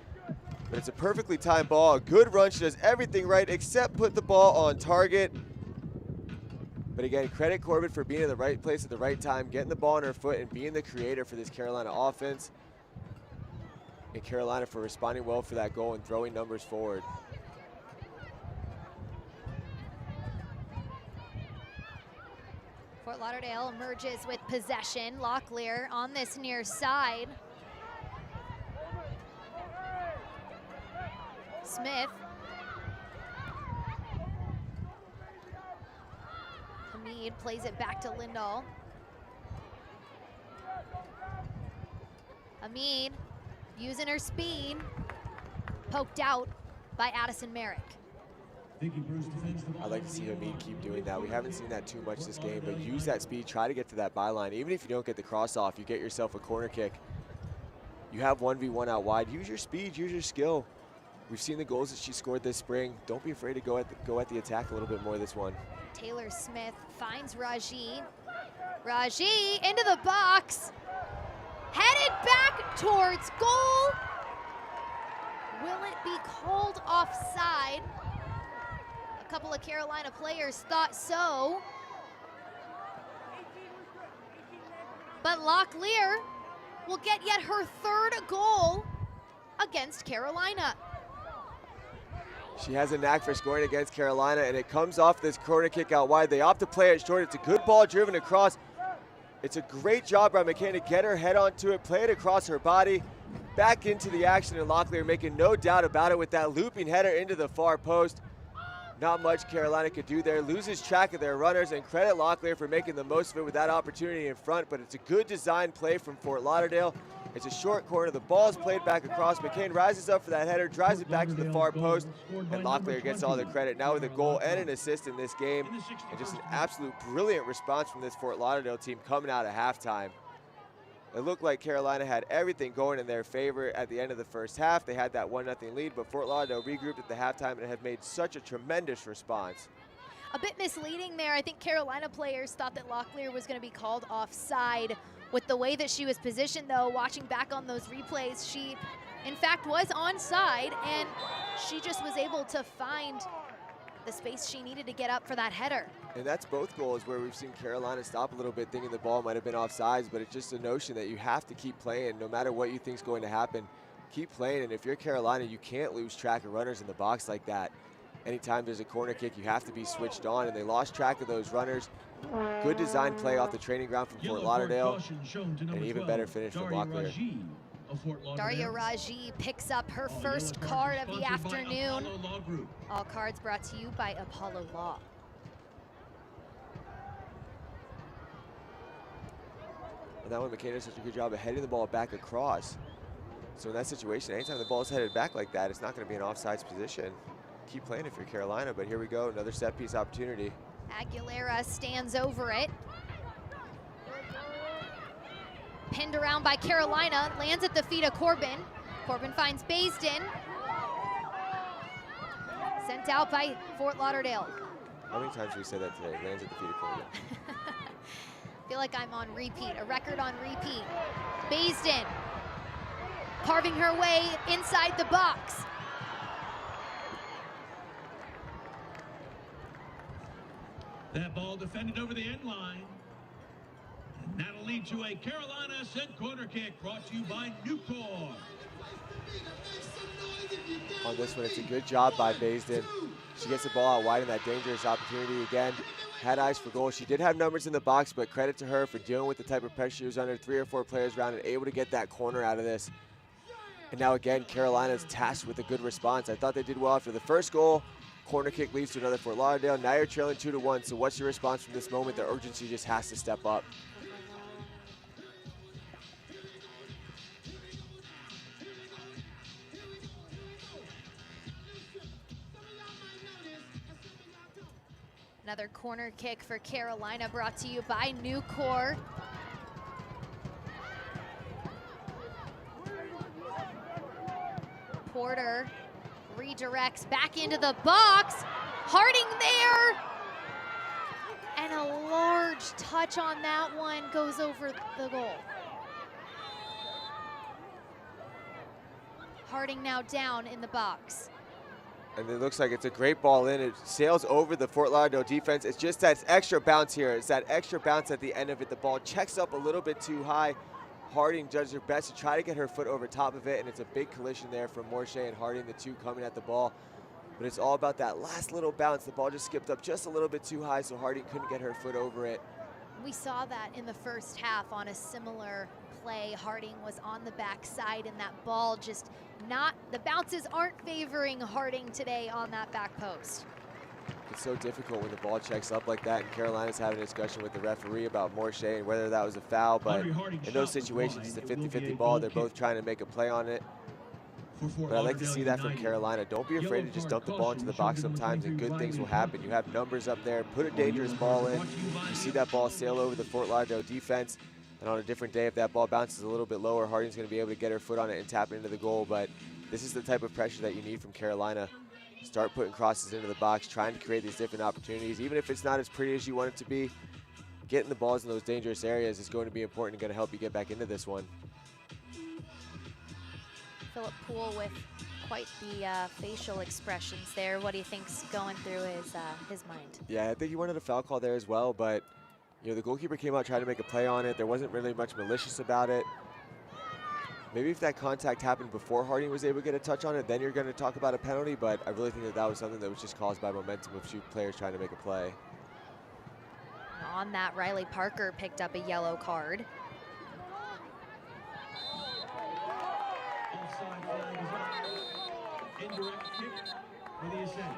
But it's a perfectly timed ball. A good run. She does everything right except put the ball on target. But again, credit Corbin for being in the right place at the right time, getting the ball on her foot, and being the creator for this Carolina offense. And Carolina for responding well for that goal and throwing numbers forward. Fort Lauderdale emerges with possession. Locklear on this near side. Smith. Hamid plays it back to Lindahl. Hamid using her speed. Poked out by Addison Merrick. I'd like to see Hamid keep doing that. We haven't seen that too much this game, but use that speed, try to get to that byline. Even if you don't get the cross off, you get yourself a corner kick. You have 1v1 out wide. Use your speed, use your skill. We've seen the goals that she scored this spring. Don't be afraid to go at the attack a little bit more this one. Taylor Smith finds Raji. Raji into the box. Headed back towards goal. Will it be called offside? A couple of Carolina players thought so. But Locklear will get yet her third goal against Carolina. She has a knack for scoring against Carolina, and it comes off this corner kick out wide. They opt to play it short. It's a good ball driven across. It's a great job by McCain to get her head onto it, play it across her body, back into the action, and Locklear making no doubt about it with that looping header into the far post. Not much Carolina could do there. Loses track of their runners, and credit Locklear for making the most of it with that opportunity in front, but it's a good design play from Fort Lauderdale. It's a short corner. The ball is played back across. McCain rises up for that header, drives it back to the far post, and Locklear gets all the credit. Now with a goal and an assist in this game, and just an absolute brilliant response from this Fort Lauderdale team coming out of halftime. It looked like Carolina had everything going in their favor at the end of the first half. They had that 1-0 lead, but Fort Lauderdale regrouped at the halftime and have made such a tremendous response. A bit misleading there. I think Carolina players thought that Locklear was going to be called offside. With the way that she was positioned, though, watching back on those replays, she, in fact, was onside, and she just was able to find the space she needed to get up for that header. And that's both goals where we've seen Carolina stop a little bit thinking the ball might have been offsides, but it's just a notion that you have to keep playing no matter what you think is going to happen. Keep playing, and if you're Carolina, you can't lose track of runners in the box like that. Anytime there's a corner kick, you have to be switched on, and they lost track of those runners. Good design play off the training ground from Fort Lauderdale, and an even better finish from Locklear. Daria Raji picks up her first card of the afternoon. All cards brought to you by Apollo Law. And that one, McCain does such a good job of heading the ball back across. So in that situation, anytime the ball is headed back like that, it's not going to be an offsides position. Keep playing if you're Carolina, but here we go, another set piece opportunity. Aguilera stands over it. Pinned around by Carolina, lands at the feet of Corbin. Corbin finds Baisden. Sent out by Fort Lauderdale. How many times have we said that today? Lands at the feet of Corbin. I feel like I'm on repeat, a record on repeat. Baisden carving her way inside the box. That ball defended over the end line. And that'll lead to a Carolina Ascent corner kick brought to you by Nucor. On this one, it's a good job by Baisden. She gets the ball out wide in that dangerous opportunity again. Had eyes for goal. She did have numbers in the box, but credit to her for dealing with the type of pressure she was under. 3 or 4 players around and able to get that corner out of this. And now again, Carolina's tasked with a good response. I thought they did well after the first goal. Corner kick leads to another Fort Lauderdale. Now you're trailing 2-1. So what's your response from this moment? The urgency just has to step up. Another corner kick for Carolina brought to you by Nucor. Porter redirects back into the box. Harding there. And a large touch on that one goes over the goal. Harding now down in the box. And it looks like it's a great ball in. It sails over the Fort Lauderdale defense. It's just that extra bounce here. It's that extra bounce at the end of it. The ball checks up a little bit too high. Harding does her best to try to get her foot over top of it, and it's a big collision there from Morche and Harding, the two coming at the ball. But it's all about that last little bounce. The ball just skipped up just a little bit too high, so Harding couldn't get her foot over it. We saw that in the first half on a similar play. Harding was on the backside, and that ball just not, the bounces aren't favoring Harding today on that back post. It's so difficult when the ball checks up like that, and Carolina's having a discussion with the referee about Morche and whether that was a foul, but in those situations, it's a 50-50 ball. They're both trying to make a play on it. But I like to see that from Carolina. Don't be afraid to just dump the ball into the box sometimes, and good things will happen. You have numbers up there. Put a dangerous ball in. You see that ball sail over the Fort Lauderdale defense, and on a different day, if that ball bounces a little bit lower, Harding's going to be able to get her foot on it and tap it into the goal. But this is the type of pressure that you need from Carolina. Start putting crosses into the box, trying to create these different opportunities. Even if it's not as pretty as you want it to be, getting the balls in those dangerous areas is going to be important and going to help you get back into this one. Philip Poole with quite the facial expressions there. What do you think's going through his mind? Yeah, I think he wanted a foul call there as well, but you know, the goalkeeper came out trying to make a play on it. There wasn't really much malicious about it. Maybe if that contact happened before Harding was able to get a touch on it, then you're going to talk about a penalty, but I really think that that was something that was just caused by momentum of two players trying to make a play. On that, Riley Parker picked up a yellow card.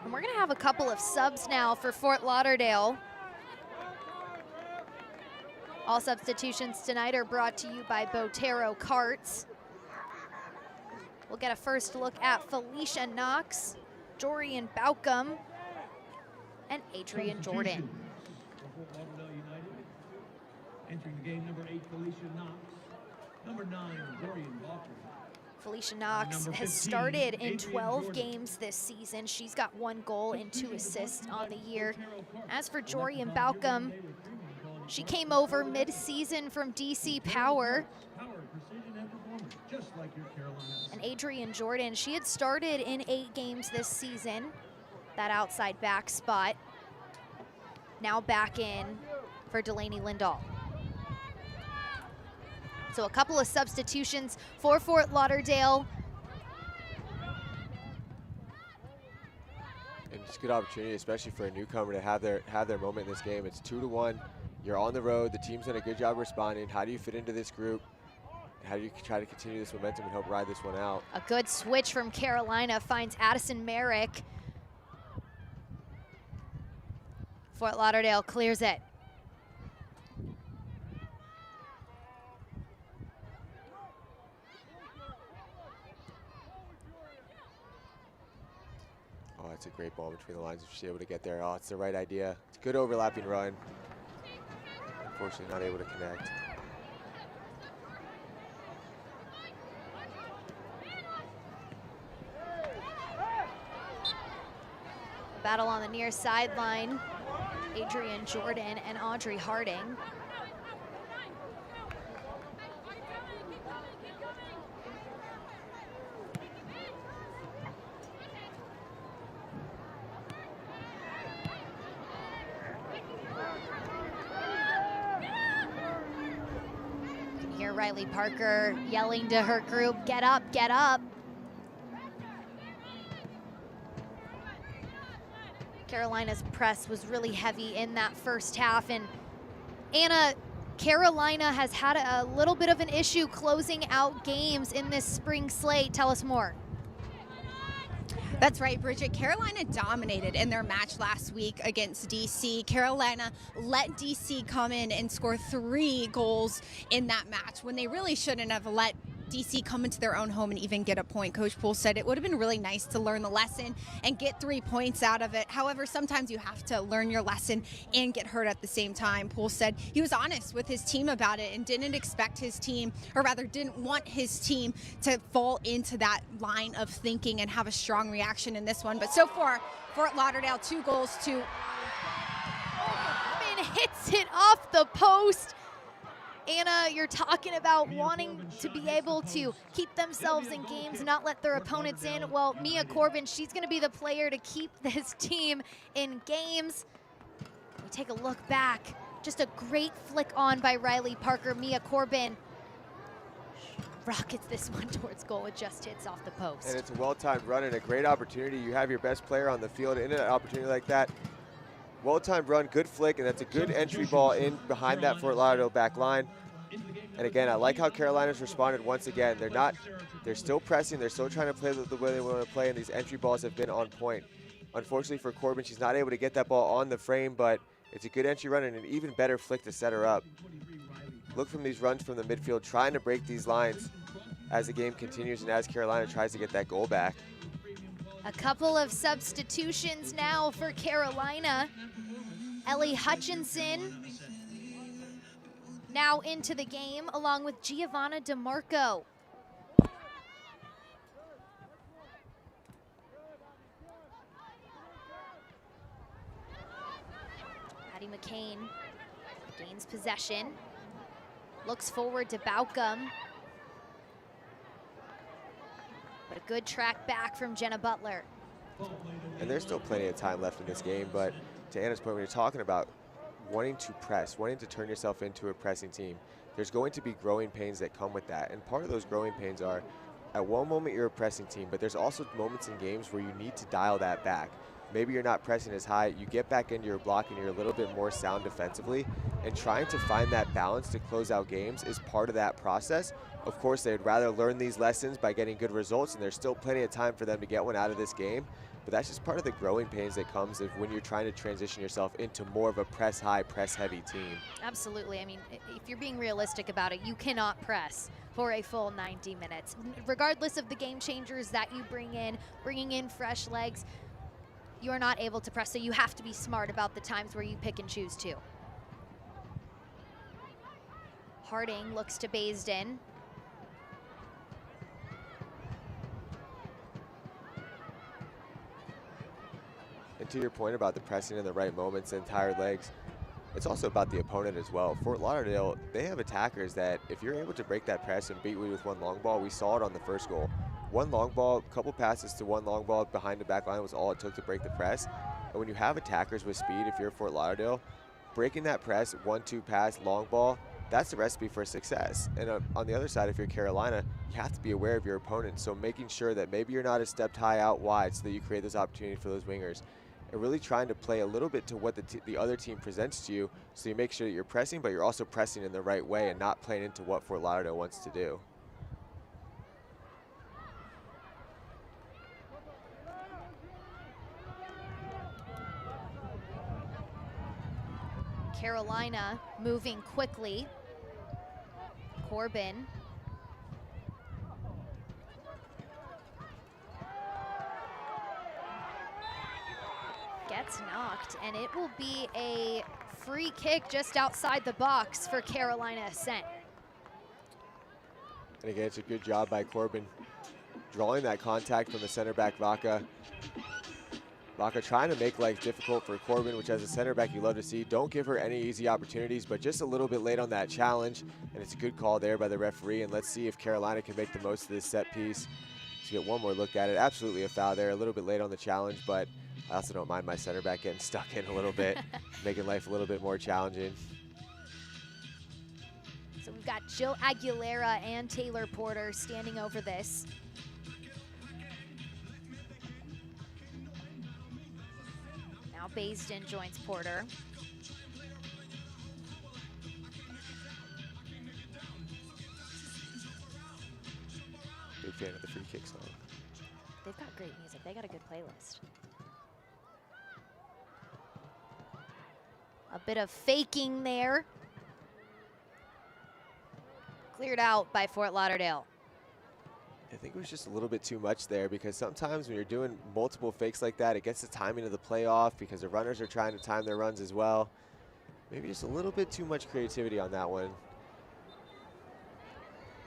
And we're going to have a couple of subs now for Fort Lauderdale. All substitutions tonight are brought to you by Botero Carts. We'll get a first look at Felicia Knox, Dorian Baucom, and Adrian Jordan. Lauderdale United. Entering the game, number 8, Felicia Knox. Number 9, Dorian Baucom. Felicia Knox has started in 12 games this season. She's got 1 goal and 2 assists on the year. As for Dorian Baucom, she came over mid-season from DC Power. And Adrian Jordan, she had started in 8 games this season, that outside back spot. Now back in for Delaney Lindahl. So a couple of substitutions for Fort Lauderdale. And it's a good opportunity, especially for a newcomer, to have their moment in this game. It's 2-1. You're on the road. The team's done a good job responding. How do you fit into this group? How do you try to continue this momentum and help ride this one out? A good switch from Carolina finds Addison Merrick. Fort Lauderdale clears it. Oh, it's a great ball between the lines if she's able to get there. Oh, it's the right idea. It's a good overlapping run. Unfortunately, not able to connect. Battle on the near sideline. Adrian Jordan and Audrey Harding. You can hear Riley Parker yelling to her group, "Get up, get up." Carolina's press was really heavy in that first half, and Anna, Carolina has had a little bit of an issue closing out games in this spring slate. Tell us more. That's right, Bridget. Carolina dominated in their match last week against DC. Carolina let DC come in and score 3 goals in that match when they really shouldn't have let DC come into their own home and even get a point. Coach Poole said it would have been really nice to learn the lesson and get 3 points out of it. However, sometimes you have to learn your lesson and get hurt at the same time. Poole said he was honest with his team about it and didn't expect his team, or rather didn't want his team to fall into that line of thinking and have a strong reaction in this one. But so far, Fort Lauderdale 2 goals to... And hits it off the post. Anna, you're talking about wanting to be able to keep themselves in games, not let their opponents in. Well, Mia Corbin, she's going to be the player to keep this team in games. We take a look back. Just a great flick on by Riley Parker. Mia Corbin rockets this one towards goal. It just hits off the post. And it's a well-timed run and a great opportunity. You have your best player on the field in an opportunity like that. Well-timed run, good flick, and that's a good entry ball in behind that Fort Lauderdale back line. And again, I like how Carolina's responded once again. They're still pressing, they're still trying to play the way they want to play, and these entry balls have been on point. Unfortunately for Corbin, she's not able to get that ball on the frame, but it's a good entry run and an even better flick to set her up. Look from these runs from the midfield, trying to break these lines as the game continues and as Carolina tries to get that goal back. A couple of substitutions now for Carolina. Ellie Hutchinson now into the game, along with Giovanna DeMarco. Addie McCain gains possession, looks forward to Baucom. But a good track back from Jenna Butler. And there's still plenty of time left in this game, but to Anna's point, when you're talking about wanting to press, wanting to turn yourself into a pressing team, there's going to be growing pains that come with that. And part of those growing pains are, at one moment you're a pressing team, but there's also moments in games where you need to dial that back. Maybe you're not pressing as high, you get back into your block and you're a little bit more sound defensively, and trying to find that balance to close out games is part of that process. Of course, they'd rather learn these lessons by getting good results, and there's still plenty of time for them to get one out of this game. but that's just part of the growing pains that comes of when you're trying to transition yourself into more of a press high, press heavy team. Absolutely. I mean, if you're being realistic about it, you cannot press for a full 90 minutes. Regardless of the game changers that you bringing in fresh legs, you are not able to press, so you have to be smart about the times where you pick and choose too. Harding looks to Baisden. And to your point about the pressing in the right moments and tired legs, it's also about the opponent as well. Fort Lauderdale, they have attackers that if you're able to break that press and beat you with one long ball, we saw it on the first goal. One long ball, a couple passes to one long ball behind the back line was all it took to break the press. And when you have attackers with speed, if you're Fort Lauderdale, breaking that press, 1-2 pass, long ball, that's the recipe for success. And on the other side, if you're Carolina, you have to be aware of your opponent. So making sure that maybe you're not as stepped high out wide so that you create those opportunities for those wingers. And really trying to play a little bit to what the other team presents to you, so you make sure that you're pressing, but you're also pressing in the right way and not playing into what Fort Lauderdale wants to do. Carolina moving quickly. Corbin. Gets knocked, and it will be a free kick just outside the box for Carolina Ascent. And again, it's a good job by Corbin drawing that contact from the center back Vaca. Vaca trying to make life difficult for Corbin, which as a center back you love to see. Don't give her any easy opportunities, but just a little bit late on that challenge. And it's a good call there by the referee. And let's see if Carolina can make the most of this set piece. Let's get one more look at it. Absolutely a foul there, a little bit late on the challenge, but I also don't mind my center back getting stuck in a little bit, making life a little bit more challenging. So we've got Jill Aguilera and Taylor Porter standing over this. Now Baisden joins Porter. Big fan of the free kick song. They've got great music. They got a good playlist. A bit of faking there. Cleared out by Fort Lauderdale. I think it was just a little bit too much there, because sometimes when you're doing multiple fakes like that, it gets the timing of the play off because the runners are trying to time their runs as well. Maybe just a little bit too much creativity on that one.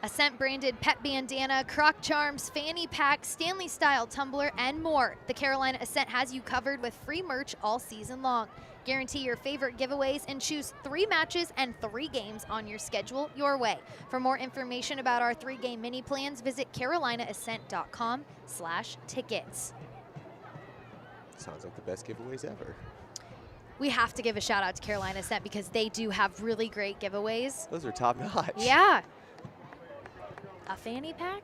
Ascent branded pet bandana, croc charms, fanny pack, Stanley style tumbler, and more. The Carolina Ascent has you covered with free merch all season long. Guarantee your favorite giveaways and choose 3 matches and 3 games on your schedule your way. For more information about our 3-game mini plans, visit carolinaascent.com/tickets. Sounds like the best giveaways ever. We have to give a shout out to Carolina Ascent because they do have really great giveaways. Those are top notch. Yeah. A fanny pack?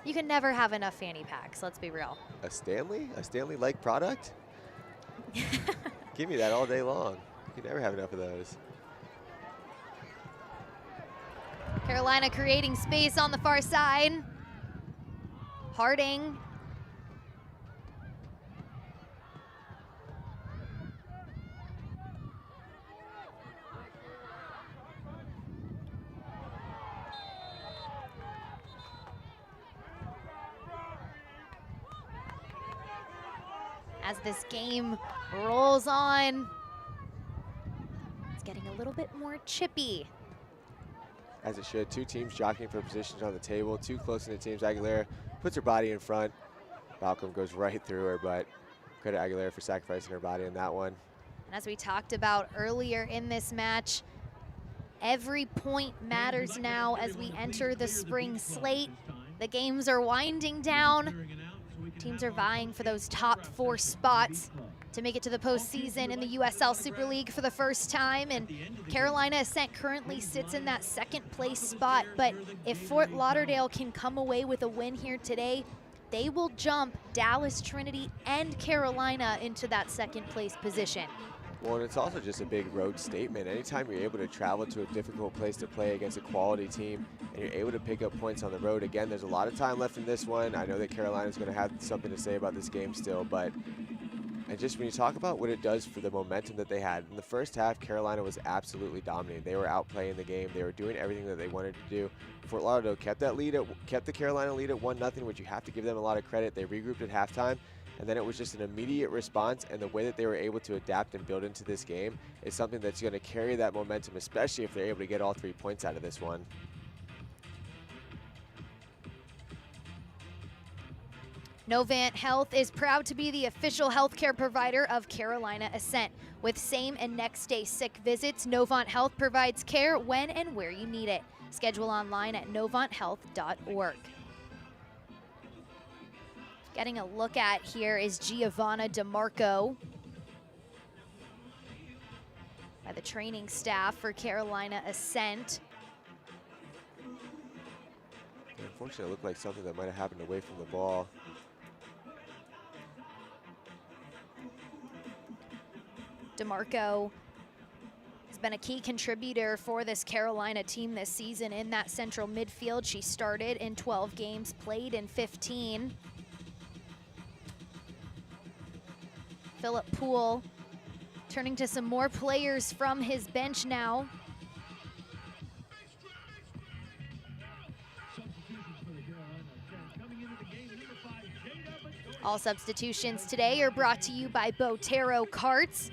You can never have enough fanny packs, let's be real. A Stanley? A Stanley-like product? Give me that all day long. You can never have enough of those. Carolina creating space on the far side. Harding. As this game rolls on, it's getting a little bit more chippy. As it should. 2 teams jockeying for positions on the table. 2 close in the teams. Aguilera puts her body in front. Malcolm goes right through her, but credit Aguilera for sacrificing her body in that one. And as we talked about earlier in this match, every point matters now as we enter the spring slate. The games are winding down. Teams are vying for those top 4 spots to make it to the postseason in the USL Super League for the first time. And Carolina Ascent currently sits in that 2nd place spot. But if Fort Lauderdale can come away with a win here today, they will jump Dallas Trinity and Carolina into that 2nd place position. Well, and it's also just a big road statement. Anytime you're able to travel to a difficult place to play against a quality team and you're able to pick up points on the road, again, there's a lot of time left in this one. I know that Carolina's going to have something to say about this game still, but and just when you talk about what it does for the momentum that they had, in the first half, Carolina was absolutely dominating. They were outplaying the game. They were doing everything that they wanted to do. Fort Lauderdale kept the Carolina lead at 1-0, which you have to give them a lot of credit. They regrouped at halftime, and then it was just an immediate response, and the way that they were able to adapt and build into this game is something that's going to carry that momentum, especially if they're able to get all 3 points out of this one. Novant Health is proud to be the official healthcare provider of Carolina Ascent. With same and next day sick visits, Novant Health provides care when and where you need it. Schedule online at novanthealth.org. Getting a look at here is Giovanna DeMarco by the training staff for Carolina Ascent. Unfortunately, it looked like something that might have happened away from the ball. DeMarco has been a key contributor for this Carolina team this season in that central midfield. She started in 12 games, played in 15. Philip Poole turning to some more players from his bench now. All substitutions today are brought to you by Botero Carts.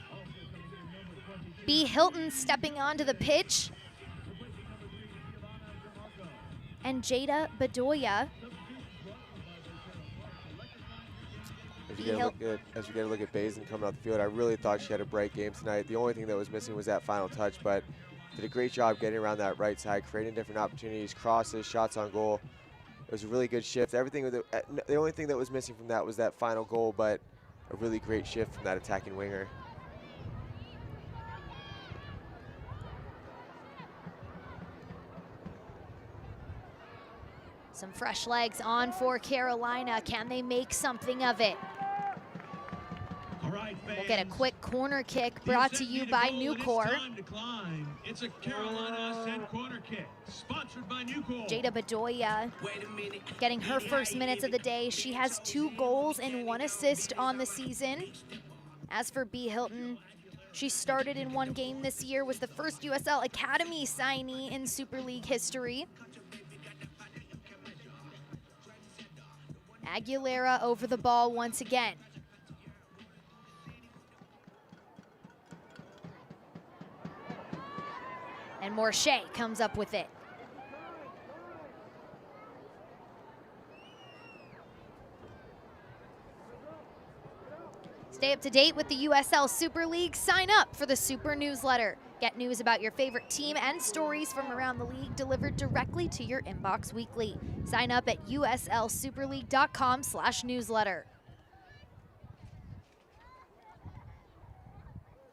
B. Hilton stepping onto the pitch. And Jada Bedoya. As you get a look at Bazin coming out the field, I really thought she had a bright game tonight. The only thing that was missing was that final touch, but did a great job getting around that right side, creating different opportunities, crosses, shots on goal. It was a really good shift. Everything, the only thing that was missing from that was that final goal, but a really great shift from that attacking winger. Some fresh legs on for Carolina. Can they make something of it? We'll get a quick corner kick brought to you by Nucor. It's a Carolina Ascent corner kick, sponsored by Nucor. Jada Bedoya getting her first minutes of the day. She has 2 goals and 1 assist on the season. As for B. Hilton, she started in 1 game this year, was the first USL Academy signee in Super League history. Aguilera over the ball once again. And Morshea comes up with it. Stay up to date with the USL Super League. Sign up for the Super newsletter. Get news about your favorite team and stories from around the league delivered directly to your inbox weekly. Sign up at uslsuperleague.com/newsletter.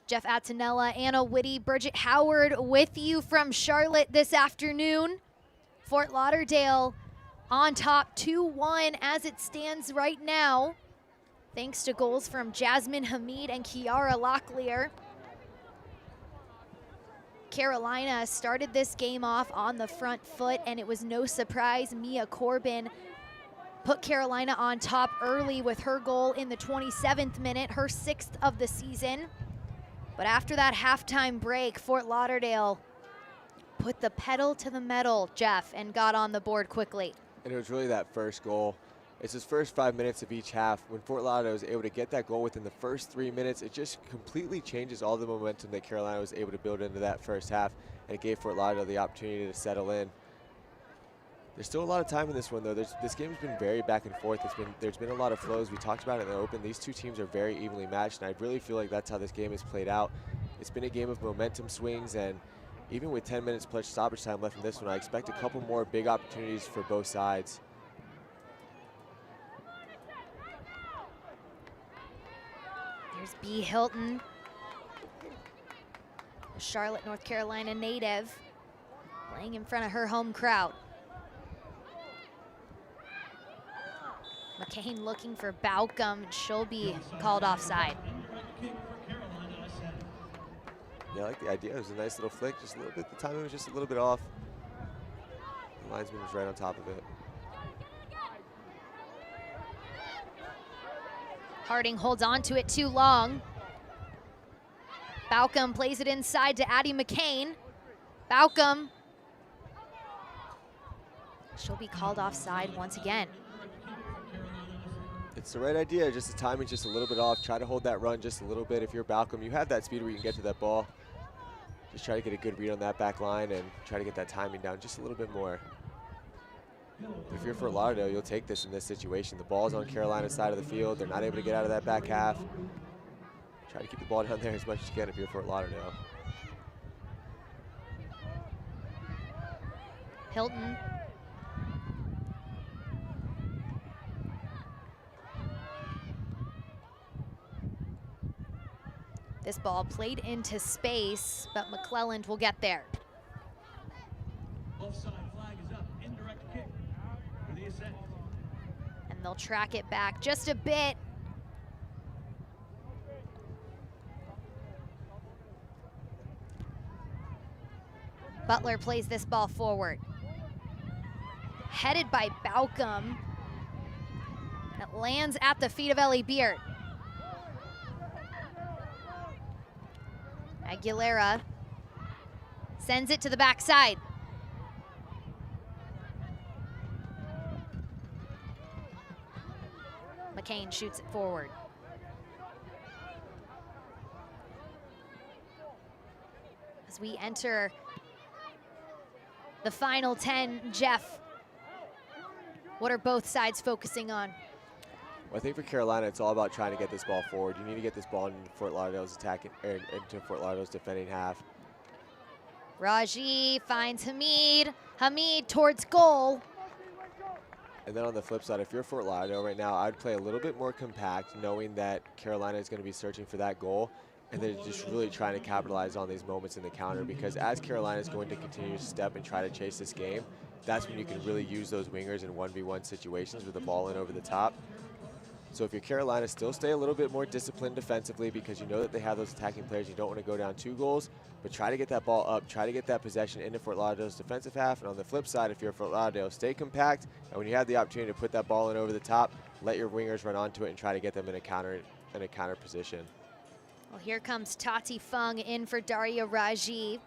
Jeff Attinella, Anna Whitty, Bridget Howard with you from Charlotte this afternoon. Fort Lauderdale on top 2-1 as it stands right now, thanks to goals from Jasmine Hamid and Kiara Locklear. Carolina started this game off on the front foot, and it was no surprise Mia Corbin put Carolina on top early with her goal in the 27th minute, her 6th of the season. But after that halftime break, Fort Lauderdale put the pedal to the metal, Jeff, and got on the board quickly. And it was really that first goal. It's his first 5 minutes of each half. When Fort Lauderdale was able to get that goal within the first 3 minutes, it just completely changes all the momentum that Carolina was able to build into that first half, and it gave Fort Lauderdale the opportunity to settle in. There's still a lot of time in this one, though. This game's been very back and forth. There's been a lot of flows. We talked about it in the open. These 2 teams are very evenly matched, and I really feel like that's how this game has played out. It's been a game of momentum swings, and even with 10 minutes plus stoppage time left in this one, I expect a couple more big opportunities for both sides. There's B. Hilton, a Charlotte, North Carolina native, playing in front of her home crowd. McCain looking for Baucom, and she'll be called offside. Yeah, I like the idea. It was a nice little flick, just a little bit. The timing was just a little bit off. The linesman was right on top of it. Harding holds on to it too long. Baucom plays it inside to Addie McCain. Baucom. She'll be called offside once again. It's the right idea, just the timing just a little bit off. Try to hold that run just a little bit. If you're Baucom, you have that speed where you can get to that ball. Just try to get a good read on that back line and try to get that timing down just a little bit more. If you're Fort Lauderdale, you'll take this in this situation. The ball's on Carolina's side of the field. They're not able to get out of that back half. Try to keep the ball down there as much as you can if you're Fort Lauderdale. Hilton. This ball played into space, but McClelland will get there. Offside flag is up. Indirect kick for the Ascent. And they'll track it back just a bit. Butler plays this ball forward. Headed by Baucom. And it lands at the feet of Ellie Beard. Aguilera sends it to the backside. McCain shoots it forward. As we enter the final 10, Jeff, what are both sides focusing on? Well, I think for Carolina, it's all about trying to get this ball forward. You need to get this ball into Fort Lauderdale's into Fort Lauderdale's defending half. Raji finds Hamid. Hamid towards goal. And then on the flip side, if you're Fort Lauderdale right now, I'd play a little bit more compact, knowing that Carolina is going to be searching for that goal, and they're just really trying to capitalize on these moments in the counter, because as Carolina is going to continue to step and try to chase this game, that's when you can really use those wingers in 1v1 situations with the ball in over the top. So if you're Carolina, still stay a little bit more disciplined defensively, because you know that they have those attacking players. You don't want to go down 2 goals, but try to get that ball up, try to get that possession into Fort Lauderdale's defensive half. And on the flip side, if you're Fort Lauderdale, stay compact, and when you have the opportunity to put that ball in over the top, let your wingers run onto it and try to get them in a counter position. Well, here comes Tati Fung in for Daria Raji.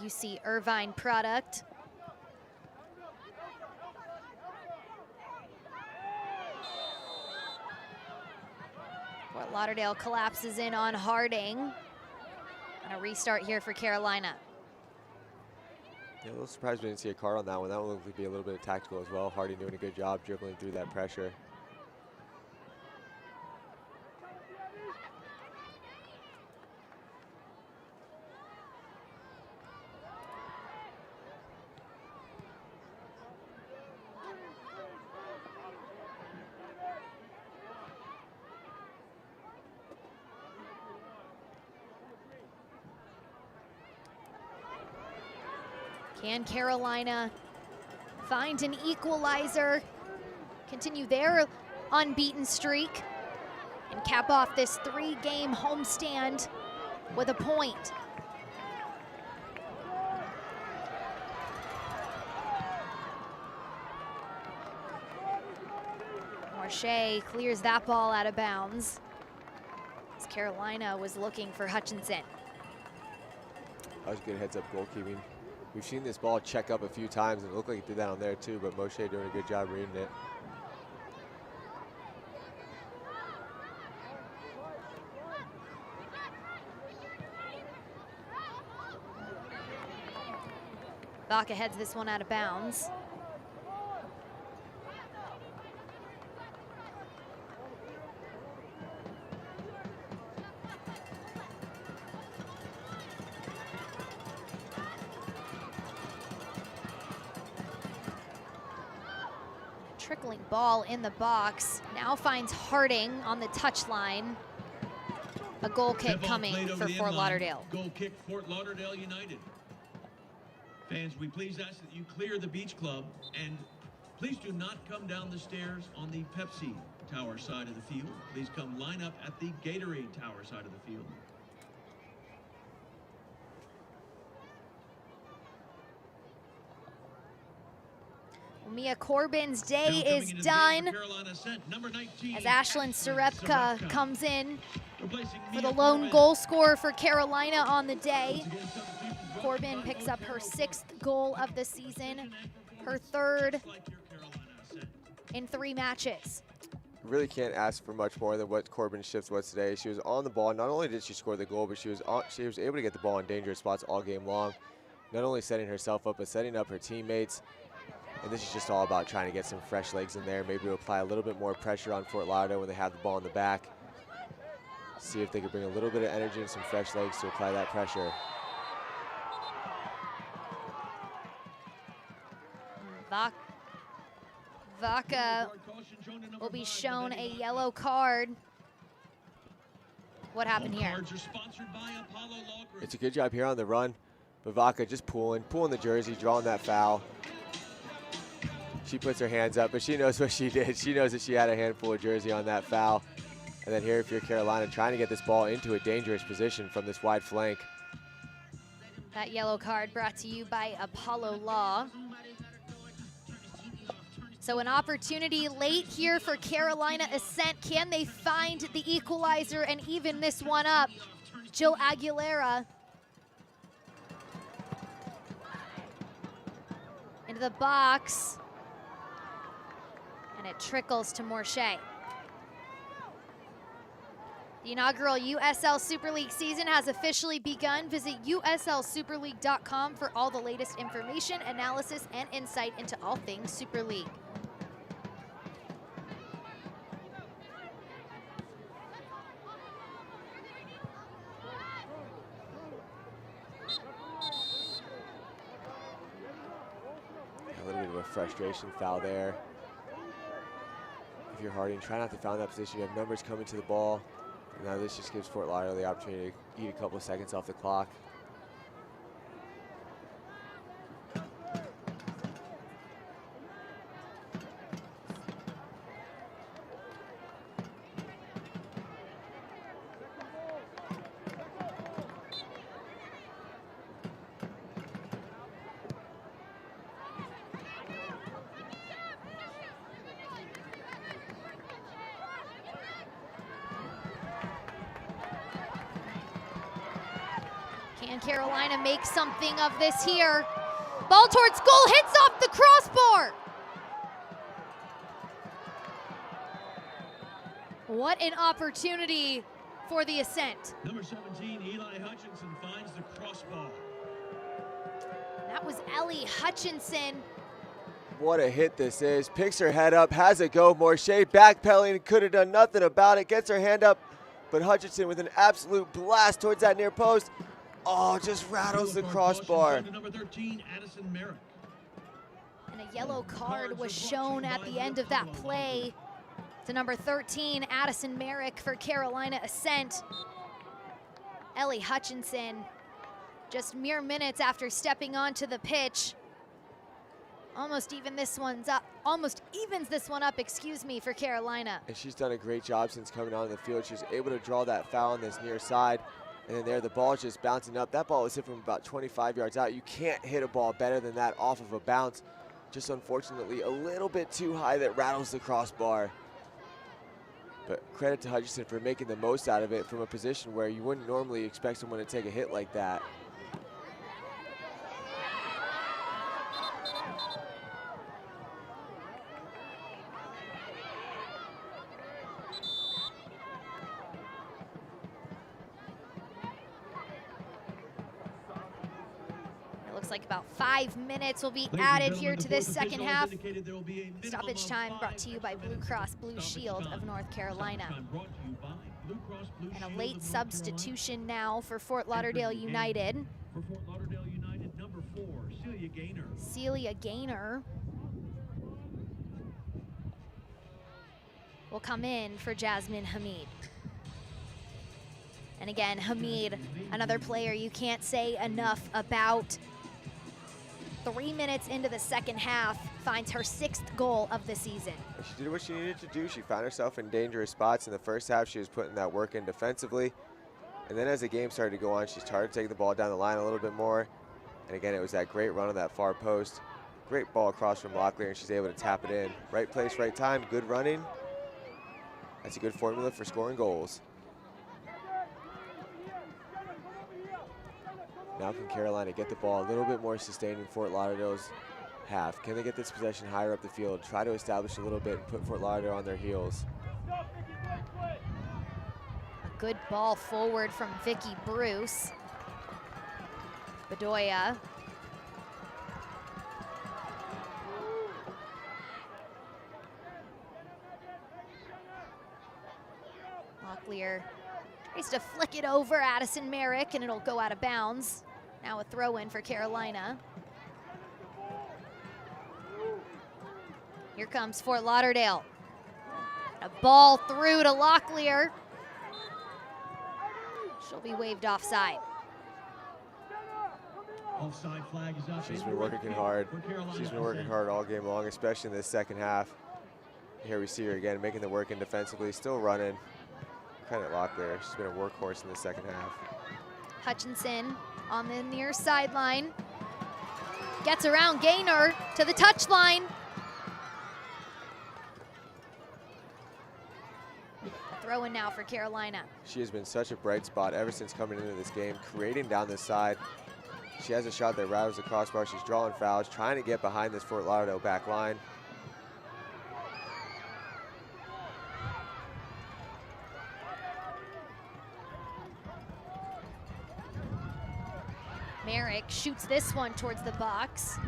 The UC Irvine product. Fort Lauderdale collapses in on Harding. And a restart here for Carolina. Yeah, a little surprised we didn't see a card on that one. That one looked to be a little bit tactical as well. Harding doing a good job dribbling through that pressure. Can Carolina find an equalizer, continue their unbeaten streak, and cap off this 3-game homestand with a point? Marche clears that ball out of bounds, as Carolina was looking for Hutchinson. That was good heads-up goalkeeping. We've seen this ball check up a few times, and it looked like it did that on there too, but Moshe doing a good job reading it. Vaca heads this one out of bounds. Trickling ball in the box. Now finds Harding on the touchline. A goal kick coming for Fort Lauderdale. Goal kick, Fort Lauderdale United. Fans, we please ask that you clear the beach club, and please do not come down the stairs on the Pepsi Tower side of the field. Please come line up at the Gatorade Tower side of the field. Mia Corbin's day is done as Ashlyn Serepka comes in for the lone goal scorer for Carolina on the day. Corbin picks up her 6th goal of the season, her 3rd in 3 matches. Really can't ask for much more than what Corbin's shift was today. She was on the ball. Not only did she score the goal, but she was able to get the ball in dangerous spots all game long. Not only setting herself up, but setting up her teammates. And this is just all about trying to get some fresh legs in there, maybe apply a little bit more pressure on Fort Lauderdale when they have the ball in the back. See if they can bring a little bit of energy and some fresh legs to apply that pressure. Vaca will be shown a yellow card. What happened here? It's a good job here on the run, but Vaca just pulling the jersey, drawing that foul. She puts her hands up, but she knows what she did. She knows that she had a handful of jersey on that foul. And then here, if you're Carolina, trying to get this ball into a dangerous position from this wide flank. That yellow card brought to you by Apollo Law. So an opportunity late here for Carolina Ascent. Can they find the equalizer and even this one up? Jill Aguilera into the box. And it trickles to Morshea. The inaugural USL Super League season has officially begun. Visit uslsuperleague.com for all the latest information, analysis, and insight into all things Super League. A little bit of a frustration foul there. If you're Harding, try not to foul in that position. You have numbers coming to the ball. And now this just gives Fort Lauderdale the opportunity to eat a couple of seconds off the clock. Can Carolina make something of this here? Ball towards goal, hits off the crossbar. What an opportunity for the Ascent. Number 17, Eli Hutchinson finds the crossbar. That was Ellie Hutchinson. What a hit this is. Picks her head up, has a go. Morshea backpedaling, could have done nothing about it. Gets her hand up, but Hutchinson with an absolute blast towards that near post. Oh, just rattles the crossbar. Number 13, Addison Merrick. And a yellow card was shown at the end of that play to number 13, Addison Merrick for Carolina Ascent. Ellie Hutchinson, just mere minutes after stepping onto the pitch, almost evens this one up, excuse me, for Carolina. And she's done a great job since coming onto the field. She was able to draw that foul on this near side. And then there, the ball's just bouncing up. That ball was hit from about 25 yards out. You can't hit a ball better than that off of a bounce. Just unfortunately a little bit too high that rattles the crossbar. But credit to Hutchinson for making the most out of it from a position where you wouldn't normally expect someone to take a hit like that. Like about 5 minutes will be added here to this second half. Stoppage time brought to you by Blue Cross Blue Shield of North Carolina. And a late substitution now for Fort Lauderdale United. For Fort Lauderdale United, number 4, Celia Gaynor. Celia Gaynor will come in for Jasmine Hamid. And again, Hamid, another player you can't say enough about. 3 minutes into the second half, finds her 6th goal of the season. She did what she needed to do. She found herself in dangerous spots in the first half. She was putting that work in defensively. And then as the game started to go on, she started taking the ball down the line a little bit more. And again, it was that great run on that far post. Great ball across from Locklear, and she's able to tap it in. Right place, right time, good running. That's a good formula for scoring goals. Now can Carolina get the ball a little bit more sustained in Fort Lauderdale's half? Can they get this possession higher up the field, try to establish a little bit and put Fort Lauderdale on their heels? A good ball forward from Vicky Bruce. Bedoya. Locklear tries to flick it over Addison Merrick, and it'll go out of bounds. Now a throw-in for Carolina. Here comes Fort Lauderdale. A ball through to Locklear. She'll be waved offside. Offside flag is up. She's been working hard. She's been working hard all game long, especially in this second half. Here we see her again, making the work in defensively, still running. Kind of Locklear. She's been a workhorse in the second half. Hutchinson on the near sideline. Gets around Gaynor to the touchline. Throw in now for Carolina. She has been such a bright spot ever since coming into this game, creating down this side. She has a shot that rattles the crossbar. She's drawing fouls, trying to get behind this Fort Lauderdale back line. Merrick shoots this one towards the box.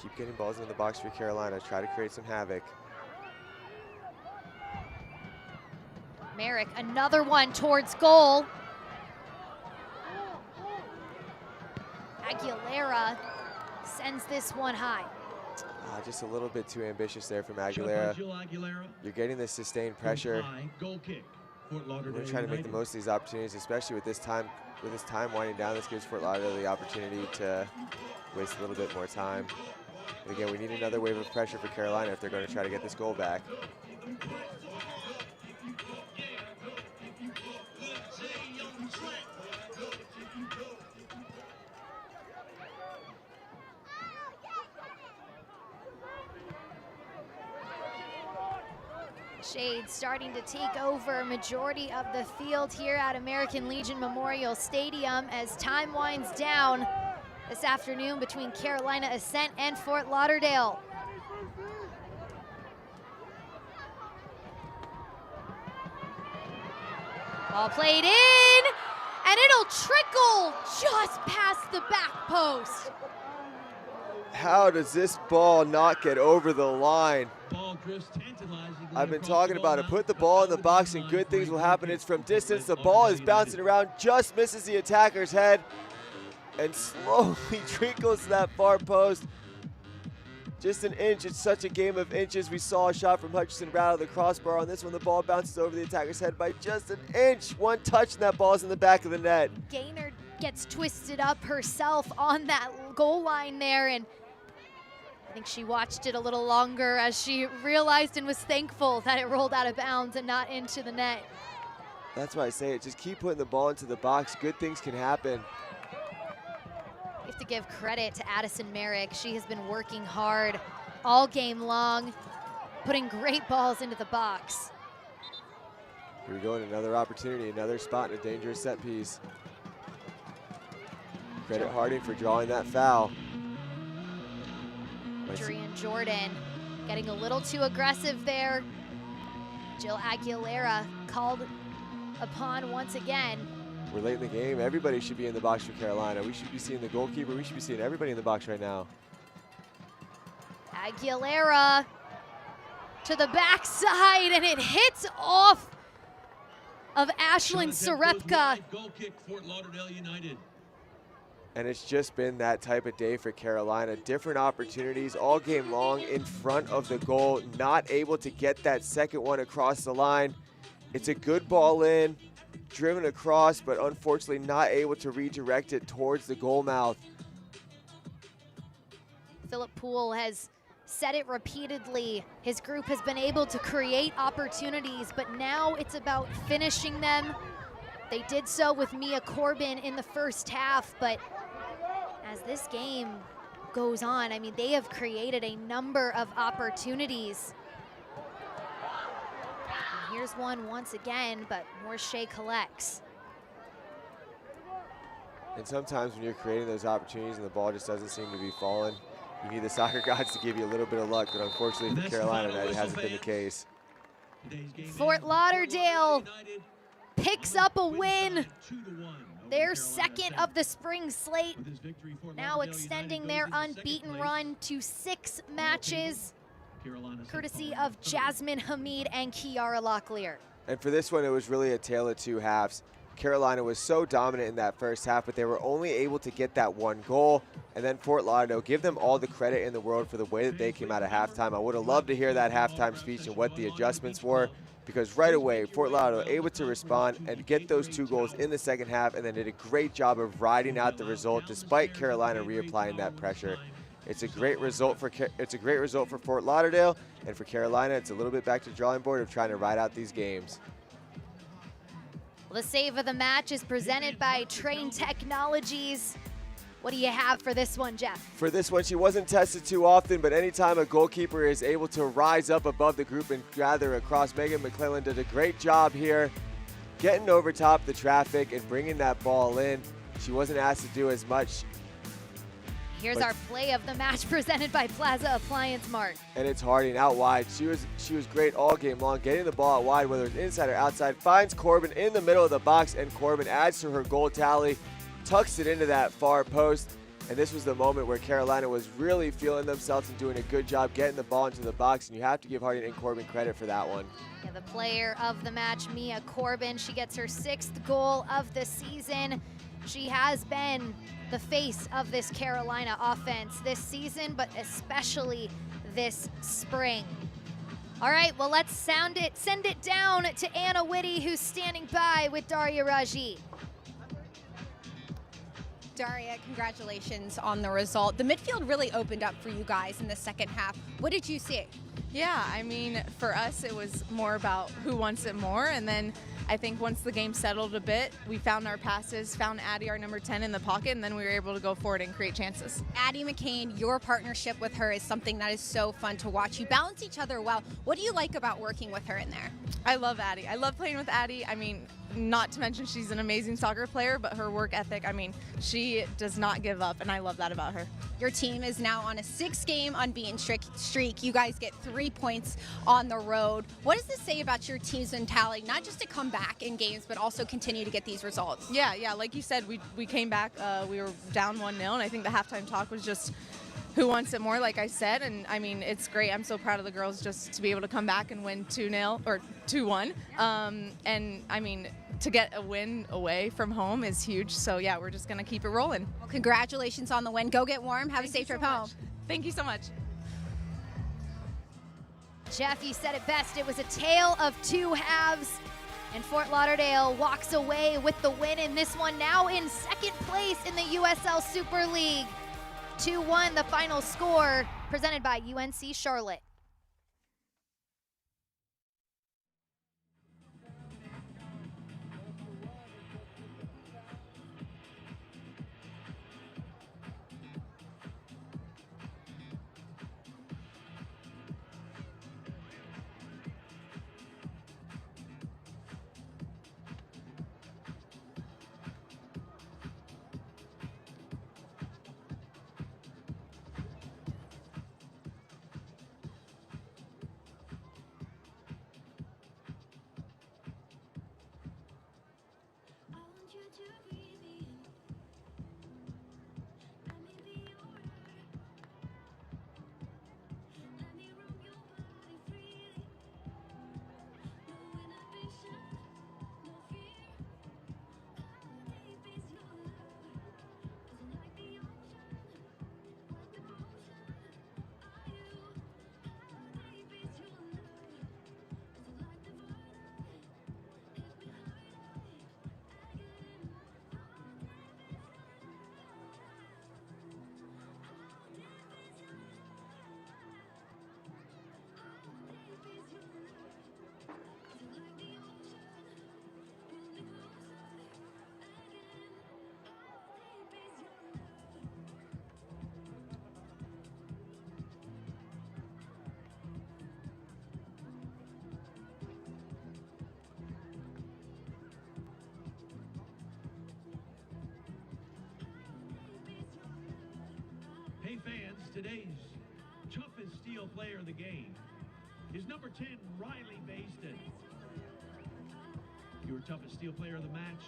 Keep getting balls into the box for Carolina. Try to create some havoc. Merrick, another one towards goal. Aguilera sends this one high. Just a little bit too ambitious there from Aguilera. You're getting this sustained pressure. Goal kick. Fort Lauderdale We're trying to make the most of these opportunities, especially with this time winding down. This gives Fort Lauderdale the opportunity to waste a little bit more time. But again, we need another wave of pressure for Carolina if they're going to try to get this goal back. Shades starting to take over majority of the field here at American Legion Memorial Stadium as time winds down this afternoon between Carolina Ascent and Fort Lauderdale. Ball played in, and it'll trickle just past the back post. How does this ball not get over the line? I've been talking about it. Put the ball in the box and good things will happen. It's from distance. The ball is bouncing around, just misses the attacker's head, and slowly trickles to that far post. Just an inch. It's such a game of inches. We saw a shot from Hutchinson rattle the crossbar. On this one, the ball bounces over the attacker's head by just an inch. One touch and that ball's in the back of the net. Gaynor gets twisted up herself on that goal line there, and I think she watched it a little longer as she realized and was thankful that it rolled out of bounds and not into the net. That's why I say it. Just keep putting the ball into the box. Good things can happen. You have to give credit to Addison Merrick. She has been working hard all game long, putting great balls into the box. Here we go, in another opportunity, another spot in a dangerous set piece. Credit Harding for drawing that foul. Adrian Jordan getting a little too aggressive there. Jill Aguilera called upon once again. We're late in the game. Everybody should be in the box for Carolina. We should be seeing the goalkeeper. We should be seeing everybody in the box right now. Aguilera to the backside, and it hits off of Ashlyn Sarepka. Goal kick, Fort Lauderdale United. And it's just been that type of day for Carolina. Different opportunities all game long in front of the goal. Not able to get that second one across the line. It's a good ball in, driven across, but unfortunately not able to redirect it towards the goal mouth. Philip Poole has said it repeatedly. His group has been able to create opportunities, but now it's about finishing them. They did so with Mia Corbin in the first half, but as this game goes on, I mean, they have created a number of opportunities. And here's one once again, but Morshea collects. And sometimes when you're creating those opportunities and the ball just doesn't seem to be falling, you need the soccer gods to give you a little bit of luck, but unfortunately for Carolina, that hasn't been the case. Fort Lauderdale picks up a win. Their second of the spring slate, now extending their unbeaten run to 6 matches, courtesy of Jasmine Hamid and Kiara Locklear. And for this one, it was really a tale of two halves. Carolina was so dominant in that first half, but they were only able to get that one goal. And then Fort Lauderdale, give them all the credit in the world for the way that they came out of halftime. I would have loved to hear that halftime speech and what the adjustments were, because right away, Fort Lauderdale able to respond and get those 2 goals in the second half, and then did a great job of riding out the result despite Carolina reapplying that pressure. It's a great result for Fort Lauderdale, and for Carolina, it's a little bit back to the drawing board of trying to ride out these games. Well, the save of the match is presented by Train Technologies. What do you have for this one, Jeff? For this one, she wasn't tested too often, but anytime a goalkeeper is able to rise up above the group and gather across, Megan McClellan did a great job here, getting over top the traffic and bringing that ball in. She wasn't asked to do as much. Here's our play of the match presented by Plaza Appliance Mart. And it's Harding out wide. She was great all game long, getting the ball out wide, whether it's inside or outside. Finds Corbin in the middle of the box, and Corbin adds to her goal tally, tucks it into that far post. And this was the moment where Carolina was really feeling themselves and doing a good job getting the ball into the box. And you have to give Harding and Corbin credit for that one. Yeah, the player of the match, Mia Corbin, she gets her 6th goal of the season. She has been the face of this Carolina offense this season, but especially this spring. All right, well, let's send it down to Anna Whitty, who's standing by with Daria Raji. Daria, congratulations on the result. The midfield really opened up for you guys in the second half. What did you see? Yeah, I mean, for us, it was more about who wants it more. And then I think once the game settled a bit, we found our passes, found Addie, our number 10, in the pocket, and then we were able to go forward and create chances. Addie McCain, your partnership with her is something that is so fun to watch. You balance each other well. What do you like about working with her in there? I love Addie. I love playing with Addie. I mean, not to mention she's an amazing soccer player, but her work ethic, I mean, she does not give up, and I love that about her. Your team is now on a 6-game unbeaten streak. You guys get 3 points on the road. What does this say about your team's mentality, not just to come back in games, but also continue to get these results? Yeah, like you said, we came back, we were down 1-0, and I think the halftime talk was just who wants it more, like I said, and I mean, it's great. I'm so proud of the girls just to be able to come back and win 2-0 or 2-1. And I mean, to get a win away from home is huge. So yeah, we're just gonna keep it rolling. Well, congratulations on the win. Go get warm. Have a safe trip home. Thank you so much. Jeff, you said it best. It was a tale of 2 halves. And Fort Lauderdale walks away with the win in this one, now in 2nd place in the USL Super League. 2-1 the final score, presented by UNC Charlotte. today's toughest steel player of the game is number 10, Riley Baston. Your toughest steel player of the match,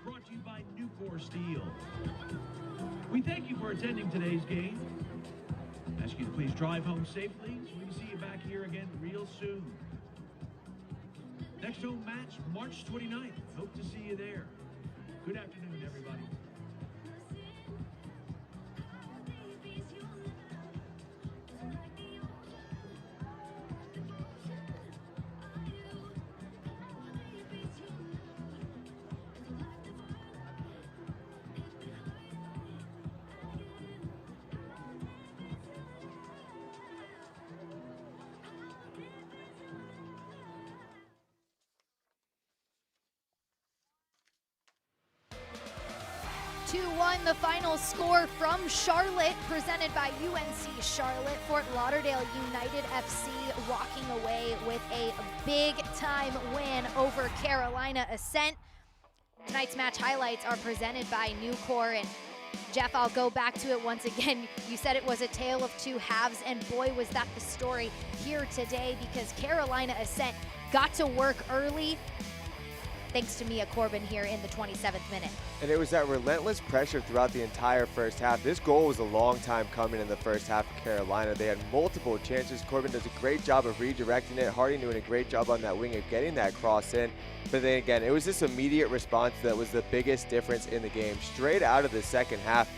brought to you by Nucor Steel. We thank you for attending today's game. Ask you to please drive home safely so we can see you back here again real soon. Next home match, March 29th. Hope to see you there. Good afternoon, everybody. 2-1 the final score from Charlotte, presented by UNC Charlotte. Fort Lauderdale United FC walking away with a big-time win over Carolina Ascent. Tonight's match highlights are presented by Nucor, and Jeff, I'll go back to it once again. You said it was a tale of two halves, and boy, was that the story here today, because Carolina Ascent got to work early, thanks to Mia Corbin here in the 27th minute. And it was that relentless pressure throughout the entire first half. This goal was a long time coming in the first half of Carolina. They had multiple chances. Corbin does a great job of redirecting it. Harding doing a great job on that wing of getting that cross in. But then again, it was this immediate response that was the biggest difference in the game. Straight out of the second half,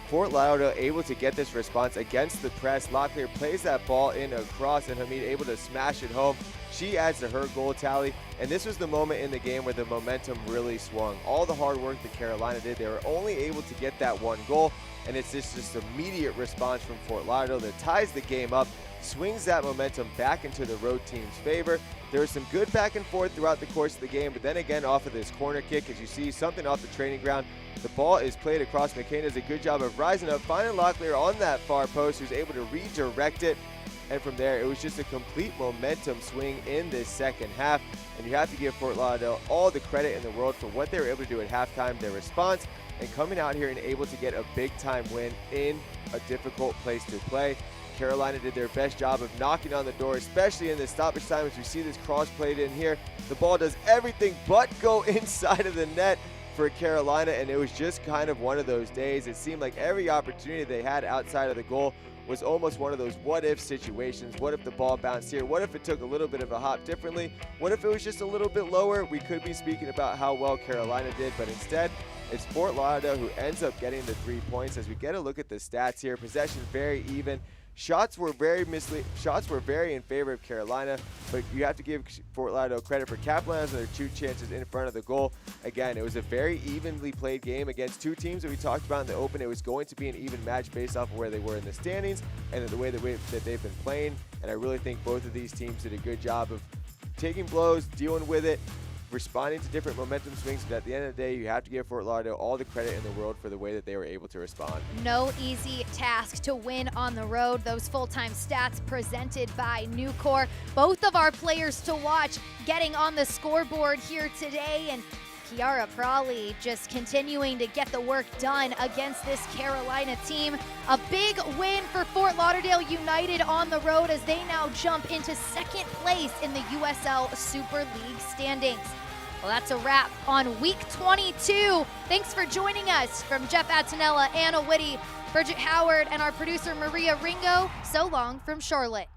Fort Lauderdale able to get this response against the press. Locklear plays that ball in across, and Hamid able to smash it home. She adds to her goal tally, and this was the moment in the game where the momentum really swung. All the hard work that Carolina did, they were only able to get that one goal, and it's just immediate response from Fort Lauderdale that ties the game up, swings that momentum back into the road team's favor. There was some good back and forth throughout the course of the game, but then again off of this corner kick, as you see something off the training ground, the ball is played across. McCain does a good job of rising up, finding Locklear on that far post, who's able to redirect it. And from there, it was just a complete momentum swing in this second half. And you have to give Fort Lauderdale all the credit in the world for what they were able to do at halftime, their response, and coming out here and able to get a big-time win in a difficult place to play. Carolina did their best job of knocking on the door, especially in this stoppage time. As we see this cross played in here, the ball does everything but go inside of the net for Carolina, and it was just kind of one of those days. It seemed like every opportunity they had outside of the goal was almost one of those what-if situations. What if the ball bounced here? What if it took a little bit of a hop differently? What if it was just a little bit lower? We could be speaking about how well Carolina did, but instead, it's Fort Lauderdale who ends up getting the 3 points. As we get a look at the stats here, possession very even. Shots were very in favor of Carolina, but you have to give Fort Lauderdale credit for capitalizing on their 2 chances in front of the goal. Again, it was a very evenly played game against 2 teams that we talked about in the open. It was going to be an even match based off of where they were in the standings and the way that they've been playing. And I really think both of these teams did a good job of taking blows, dealing with it, responding to different momentum swings, but at the end of the day, you have to give Fort Lauderdale all the credit in the world for the way that they were able to respond. No easy task to win on the road. Those full-time stats presented by Nucor. Both of our players to watch getting on the scoreboard here today, and Kiara Prawley just continuing to get the work done against this Carolina team. A big win for Fort Lauderdale United on the road as they now jump into second place in the USL Super League standings. Well, that's a wrap on week 22. Thanks for joining us. From Jeff Attinella, Anna Whitty, Bridget Howard, and our producer Maria Ringo, so long from Charlotte.